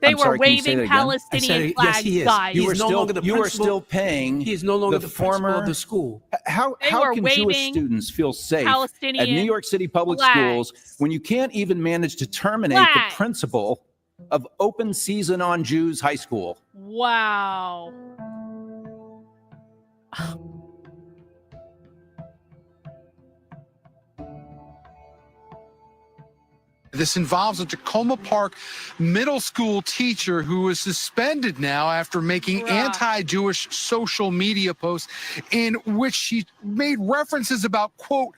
S4: They
S20: I'm
S4: were
S20: sorry, can you say
S4: waving
S20: that again?
S4: Palestinian flags,
S19: Yes, he is.
S4: guys.
S20: You are
S19: principal.
S20: still paying.
S19: He is no longer the principal
S20: former
S19: of the school.
S20: How
S4: They were
S20: can Jewish
S4: waving
S20: students feel safe at
S4: Palestinian
S20: New York City public
S4: flags.
S20: schools when you can't even manage to terminate the
S4: Flags.
S20: principal of Open Season on Jews High School?
S4: Wow.
S7: This involves a Tacoma Park middle school teacher who is suspended now after making anti-Jewish social media posts in which she made references about, quote,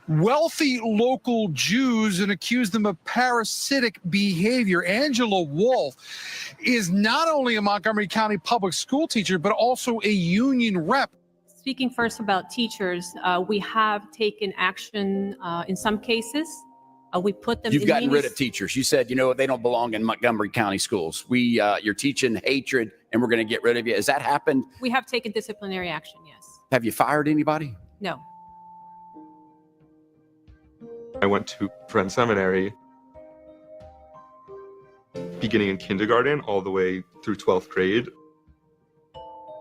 S7: wealthy local Jews and accused them of parasitic behavior. Angela Wolf is not only a Montgomery County public school teacher, but also a union rep.
S8: Speaking first about teachers, we have taken action in some cases. We put them.
S21: You've gotten rid of teachers. You said, you know, they don't belong in Montgomery County schools. You're teaching hatred, and we're going to get rid of you. Has that happened?
S8: We have taken disciplinary action. Yes.
S21: Have you fired anybody?
S8: No.
S22: I went to Friends Seminary beginning in kindergarten all the way through 12th grade.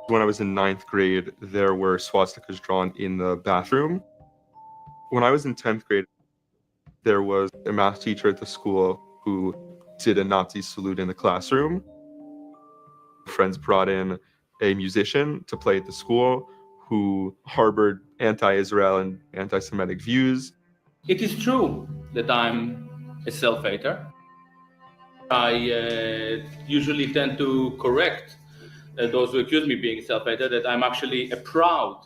S22: When I was in 9th grade, there were swastikas drawn in the bathroom. When I was in 10th grade, there was a math teacher at the school who did a Nazi salute in the classroom. Friends brought in a musician to play at the school who harbored anti-Israel and anti-Semitic views.
S24: It is true that I'm a self-hater. I usually tend to correct those who accuse me of being self-hater, that I'm actually a proud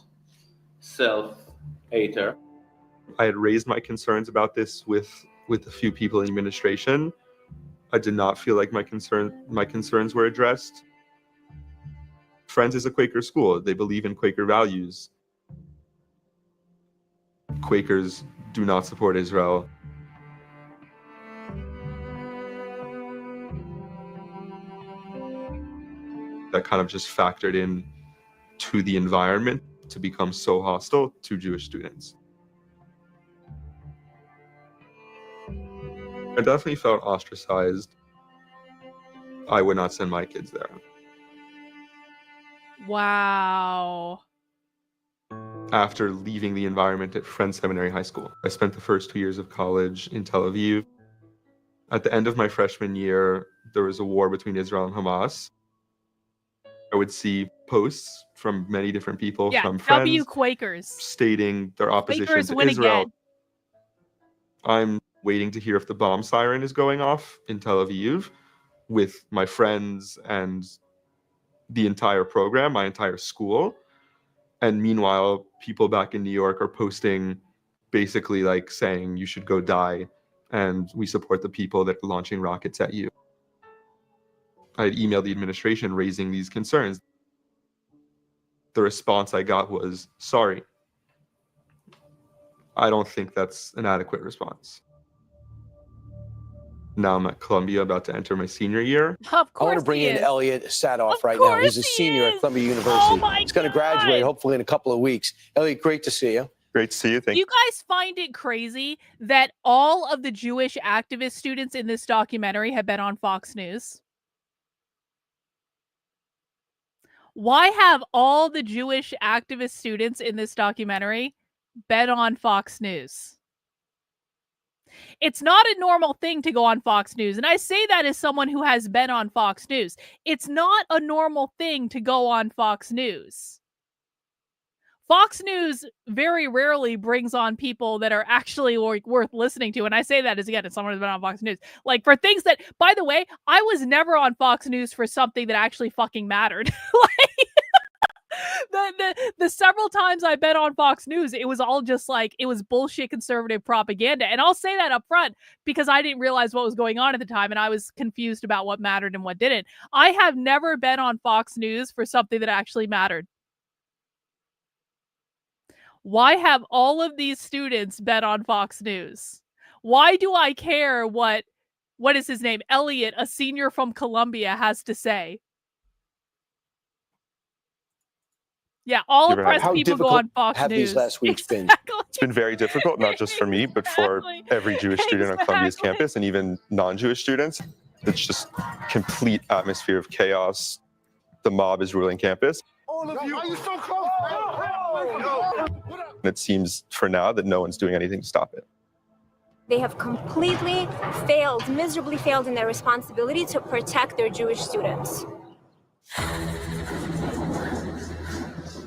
S24: self-hater.
S22: I had raised my concerns about this with a few people in the administration. I did not feel like my concerns were addressed. Friends is a Quaker school. They believe in Quaker values. Quakers do not support Israel. That kind of just factored in to the environment to become so hostile to Jewish students. I definitely felt ostracized. I would not send my kids there.
S4: Wow.
S22: After leaving the environment at Friends Seminary High School, I spent the first 2 years of college in Tel Aviv. At the end of my freshman year, there was a war between Israel and Hamas. I would see posts from many different people, from friends,
S4: W Quakers,
S22: stating their opposition
S4: Quakers
S22: to
S4: win
S22: Israel.
S4: again.
S22: I'm waiting to hear if the bomb siren is going off in Tel Aviv with my friends and the entire program, my entire school. And meanwhile, people back in New York are posting basically like saying you should go die and we support the people that are launching rockets at you. I had emailed the administration raising these concerns. The response I got was, sorry. I don't think that's an adequate response. Now I'm at Columbia, about to enter my senior year.
S4: Of course
S25: I want to bring in Elliot Sadoff right now. He's a senior at Columbia University.
S4: Oh
S25: He's going to graduate hopefully in a couple of weeks. Elliot, great to see you.
S22: Great to see you.
S4: Do you guys find it crazy that all of the Jewish activist students in this documentary have been on Fox News? Why have all the Jewish activist students in this documentary been on Fox News? It's not a normal thing to go on Fox News. And I say that as someone who has been on Fox News. It's not a normal thing to go on Fox News. Fox News very rarely brings on people that are actually worth listening to. And I say that as, again, as someone who's been on Fox News. Like, for things that, by the way, I was never on Fox News for something that actually fucking mattered. The several times I've been on Fox News, it was all just like, it was bullshit conservative propaganda. And I'll say that up front because I didn't realize what was going on at the time and I was confused about what mattered and what didn't. I have never been on Fox News for something that actually mattered. Why have all of these students been on Fox News? Why do I care what is his name? Elliot, a senior from Columbia, has to say? Yeah, all oppressed people go on Fox
S25: have
S4: News.
S25: these last weeks been?
S22: It's been very difficult, not just for me, but for every Jewish student on Columbia's campus and even non-Jewish students. It's just complete atmosphere of chaos. The mob is ruling campus.
S9: All of you. Why are you so close?
S22: It seems for now that no one's doing anything to stop it.
S11: They have completely failed, miserably failed in their responsibility to protect their Jewish students.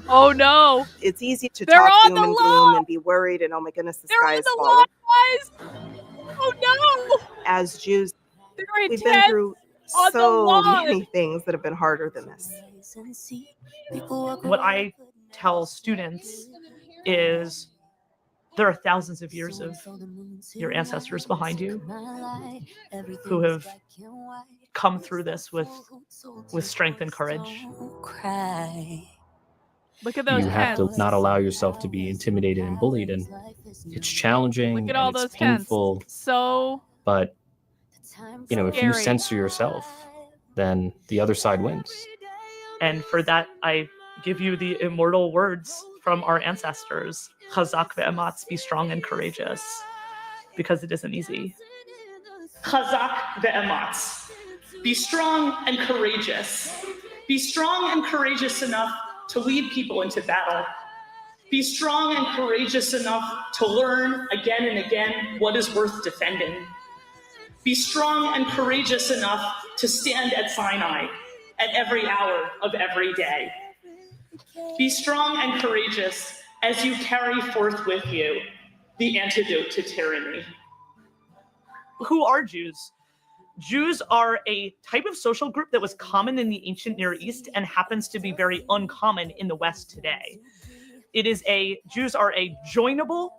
S4: Oh no!
S12: It's easy to
S4: They're
S12: talk
S4: on
S12: doom
S4: the
S12: and
S4: lawn!
S12: gloom and be worried and oh my goodness, the
S4: They're
S12: sky
S4: on
S12: is
S4: the
S12: falling.
S4: lawn, guys! Oh no!
S12: As Jews,
S4: They're
S12: we've been
S4: intense
S12: through
S4: on the
S12: so
S4: lawn!
S12: many things that have been harder than this.
S13: What I tell students is there are thousands of years of your ancestors behind you who have come through this with strength and courage.
S4: Look at those
S15: You have
S4: tents.
S15: to not allow yourself to be intimidated and bullied, and it's challenging.
S4: Look at all
S15: and it's
S4: those tents.
S15: painful.
S4: So
S15: But if you
S4: scary.
S15: censor yourself, then the other side wins.
S13: And for that, I give you the immortal words from our ancestors. Chazak ve'ematz, be strong and courageous, because it isn't easy.
S17: Chazak ve'ematz, be strong and courageous. Be strong and courageous enough to lead people into battle. Be strong and courageous enough to learn again and again what is worth defending. Be strong and courageous enough to stand at Sinai at every hour of every day. Be strong and courageous as you carry forth with you the antidote to tyranny.
S13: Who are Jews? Jews are a type of social group that was common in the ancient Near East and happens to be very uncommon in the West today. Jews are a joinable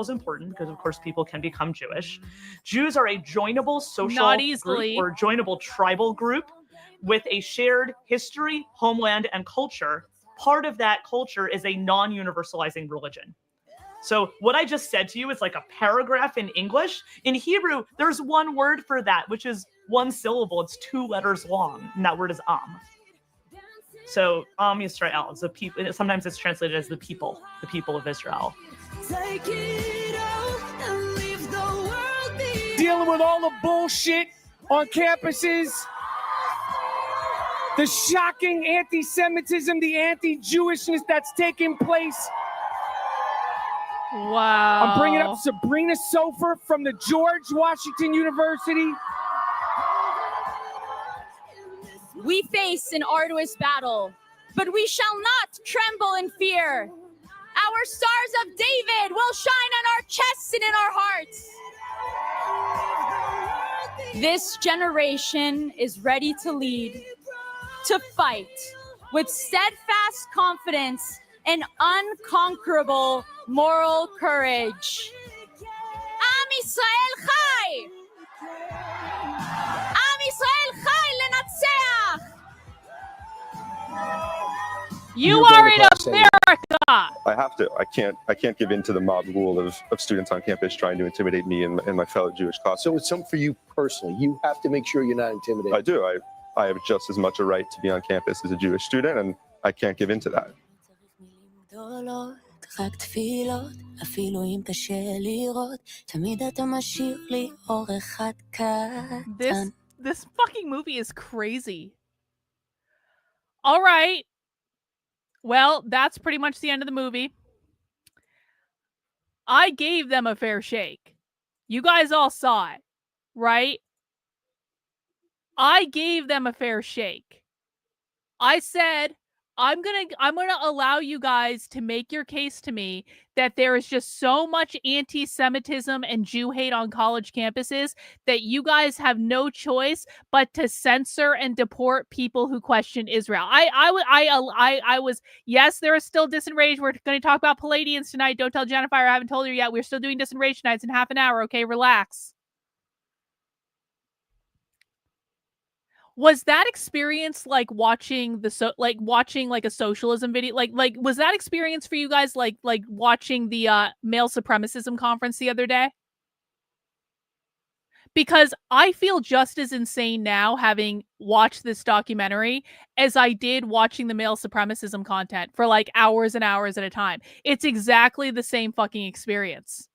S13: is important because of course people can become Jewish. Jews are a joinable social
S4: Not easily.
S13: group or joinable tribal group with a shared history, homeland, and culture. Part of that culture is a non-universalizing religion. So what I just said to you is like a paragraph in English. In Hebrew, there's one word for that, which is one syllable. It's 2 letters long, and that word is Am. So Am Yisrael is the people. Sometimes it's translated as the people of Israel.
S9: Dealing with all the bullshit on campuses, the shocking anti-Semitism, the anti-Jewishness that's taking place.
S4: Wow.
S9: I'm bringing up Sabrina Sofer from the George Washington University.
S6: We face an arduous battle, but we shall not tremble in fear. Our stars of David will shine on our chests and in our hearts. This generation is ready to lead, to fight with steadfast confidence and unconquerable moral courage. Am Yisrael Chai! Am Yisrael Chai lenatzach!
S4: You
S22: You're
S4: are
S22: going
S4: in
S22: to class saying-
S4: America.
S22: I have to. I can't give in to the mob rule of students on campus trying to intimidate me and my fellow Jewish class.
S25: So it's something for you personally. You have to make sure you're not intimidated.
S22: I do. I have just as much a right to be on campus as a Jewish student, and I can't give in to that.
S26: רק תפילות, אפילו אם קשה לראות, תמיד אתה משאיר לי אור אחד קטן.
S4: This fucking movie is crazy. All right. Well, that's pretty much the end of the movie. I gave them a fair shake. You guys all saw it, right? I gave them a fair shake. I said, I'm gonna allow you guys to make your case to me that there is just so much anti-Semitism and Jew hate on college campuses that you guys have no choice but to censor and deport people who question Israel. I was, yes, there is still Disenraged. We're going to talk about Palladians tonight. Don't tell Jennifer I haven't told her yet. We're still doing Disenraged nights in half an hour. Okay, relax. Was that experience like watching watching like a socialism video? Like was that experience for you guys like watching the male supremacism conference the other day? Because I feel just as insane now having watched this documentary as I did watching the male supremacism content for like hours and hours at a time. It's exactly the same fucking experience.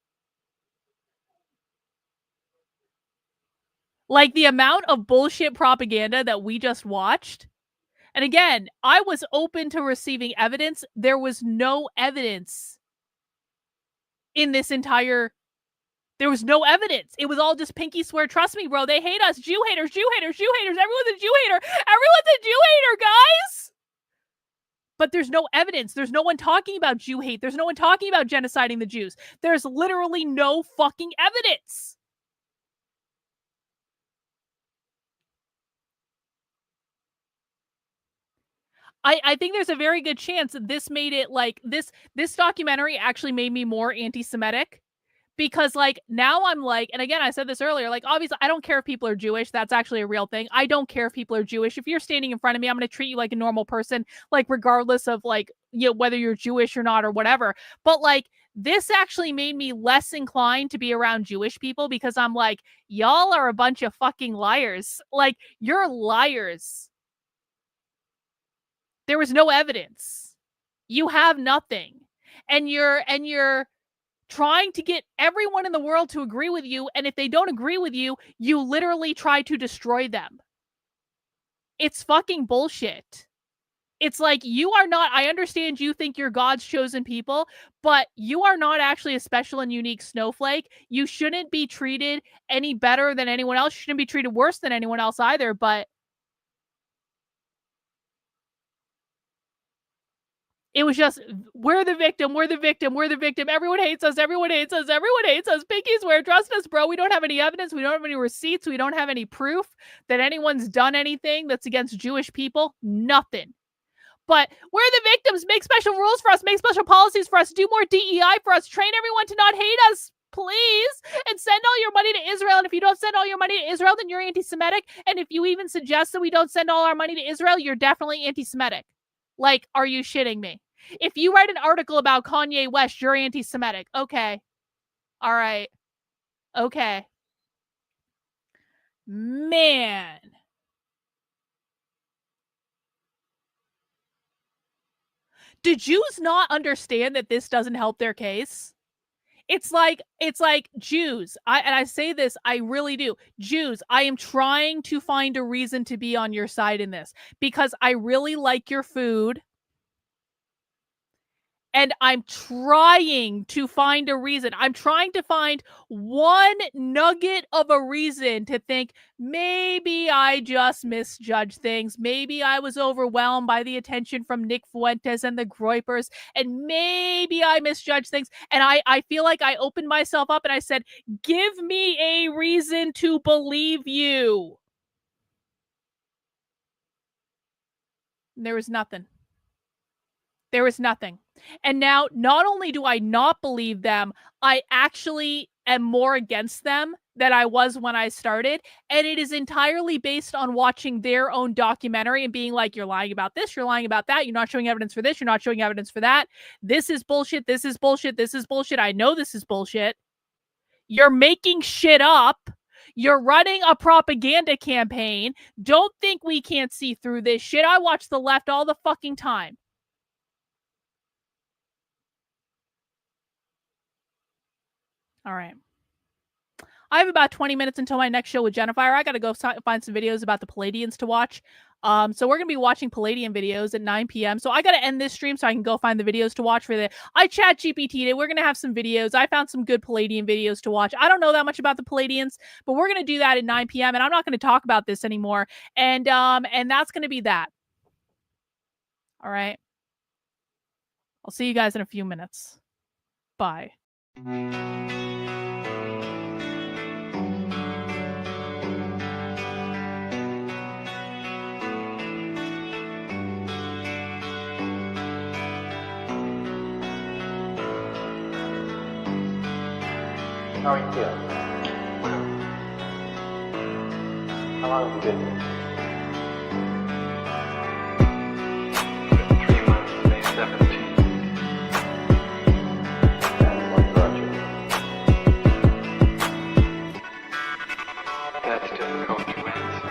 S4: Like, the amount of bullshit propaganda that we just watched. And again, I was open to receiving evidence. There was no evidence in this entire... There was no evidence. It was all just pinky swear. Trust me, bro. They hate us. Jew haters, Jew haters, Jew haters. Everyone's a Jew hater. Everyone's a Jew hater, guys. But there's no evidence. There's no one talking about Jew hate. There's no one talking about genociding the Jews. There's literally no fucking evidence. I think there's a very good chance that this made it like this documentary actually made me more anti-Semitic. Because, like, now I'm like, and again, I said this earlier, like, obviously, I don't care if people are Jewish. That's actually a real thing. I don't care if people are Jewish. If you're standing in front of me, I'm going to treat you like a normal person, like, regardless of, like, you know, whether you're Jewish or not or whatever. But, like, this actually made me less inclined to be around Jewish people because I'm like, y'all are a bunch of fucking liars. Like, you're liars. There was no evidence. You have nothing. And you're trying to get everyone in the world to agree with you, and if they don't agree with you, you literally try to destroy them. It's fucking bullshit. It's like, you are not... I understand you think you're God's chosen people, but you are not actually a special and unique snowflake. You shouldn't be treated any better than anyone else. You shouldn't be treated worse than anyone else either, but it was just, we're the victim, we're the victim, we're the victim. Everyone hates us, everyone hates us, everyone hates us. Pinky swear, trust us, bro. We don't have any evidence. We don't have any receipts. We don't have any proof that anyone's done anything that's against Jewish people. Nothing. But we're the victims. Make special rules for us. Make special policies for us. Do more DEI for us. Train everyone to not hate us, please. And send all your money to Israel. And if you don't send all your money to Israel, then you're anti-Semitic. And if you even suggest that we don't send all our money to Israel, you're definitely anti-Semitic. Like, are you shitting me? If you write an article about Kanye West, you're anti-Semitic. Okay. All right. Okay. Man. Do Jews not understand that this doesn't help their case? It's like Jews. I say this, I really do. Jews, I am trying to find a reason to be on your side in this because I really like your food. And I'm trying to find a reason. I'm trying to find one nugget of a reason to think maybe I just misjudged things. Maybe I was overwhelmed by the attention from Nick Fuentes and the Groypers. And maybe I misjudged things. And I feel like I opened myself up and I said, give me a reason to believe you. And there was nothing. There was nothing. And now, not only do I not believe them, I actually am more against them than I was when I started. And it is entirely based on watching their own documentary and being like, you're lying about this, you're lying about that, you're not showing evidence for this, you're not showing evidence for that. This is bullshit, this is bullshit, this is bullshit. I know this is bullshit. You're making shit up. You're running a propaganda campaign. Don't think we can't see through this shit. I watch the left all the fucking time. All right. I have about 20 minutes until my next show with Jennifer. I got to go find some videos about the Palladians to watch. So we're going to be watching Palladian videos at 9 p.m. So I got to end this stream so I can go find the videos to watch for the... I chat GPT'd it. We're going to have some videos. I found some good Palladian videos to watch. I don't know that much about the Palladians, but we're going to do that at 9 p.m. And I'm not going to talk about this anymore. And that's going to be that. All right. I'll see you guys in a few minutes. Bye.
S1: How are you feeling? How long have you been here? 3 months, May 17th. And what brought you? That's difficult to answer.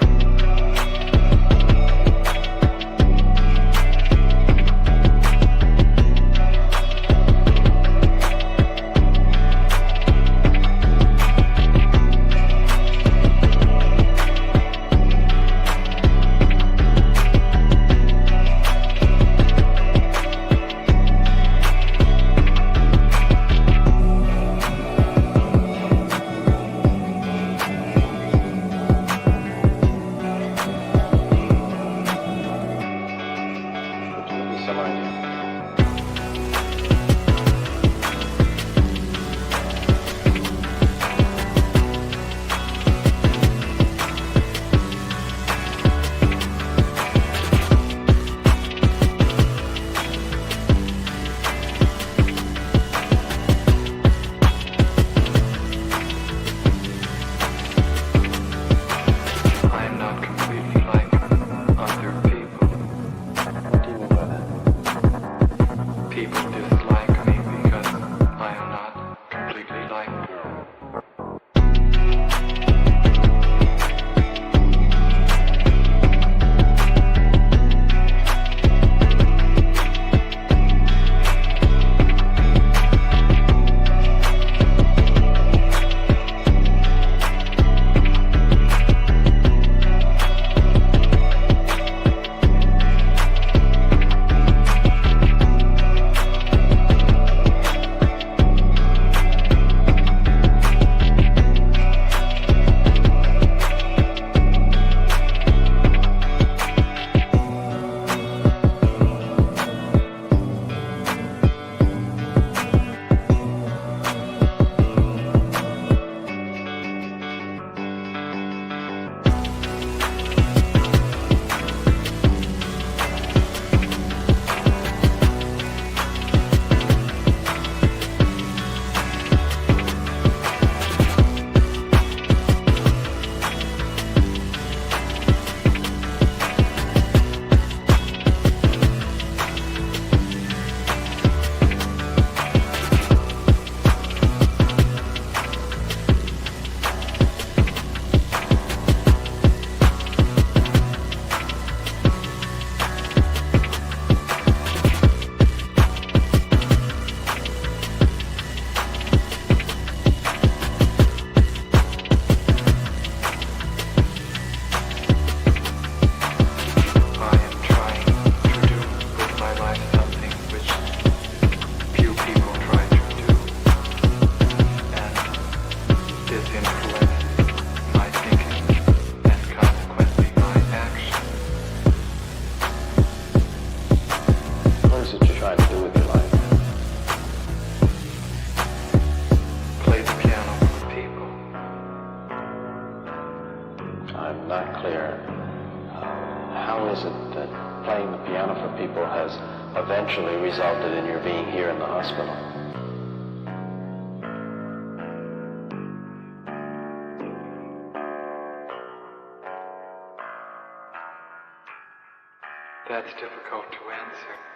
S1: people dislike me because I am not completely like you.
S25: I'm not clear. How is it that playing the piano for people has eventually resulted in your being here in the hospital?
S1: That's difficult to answer.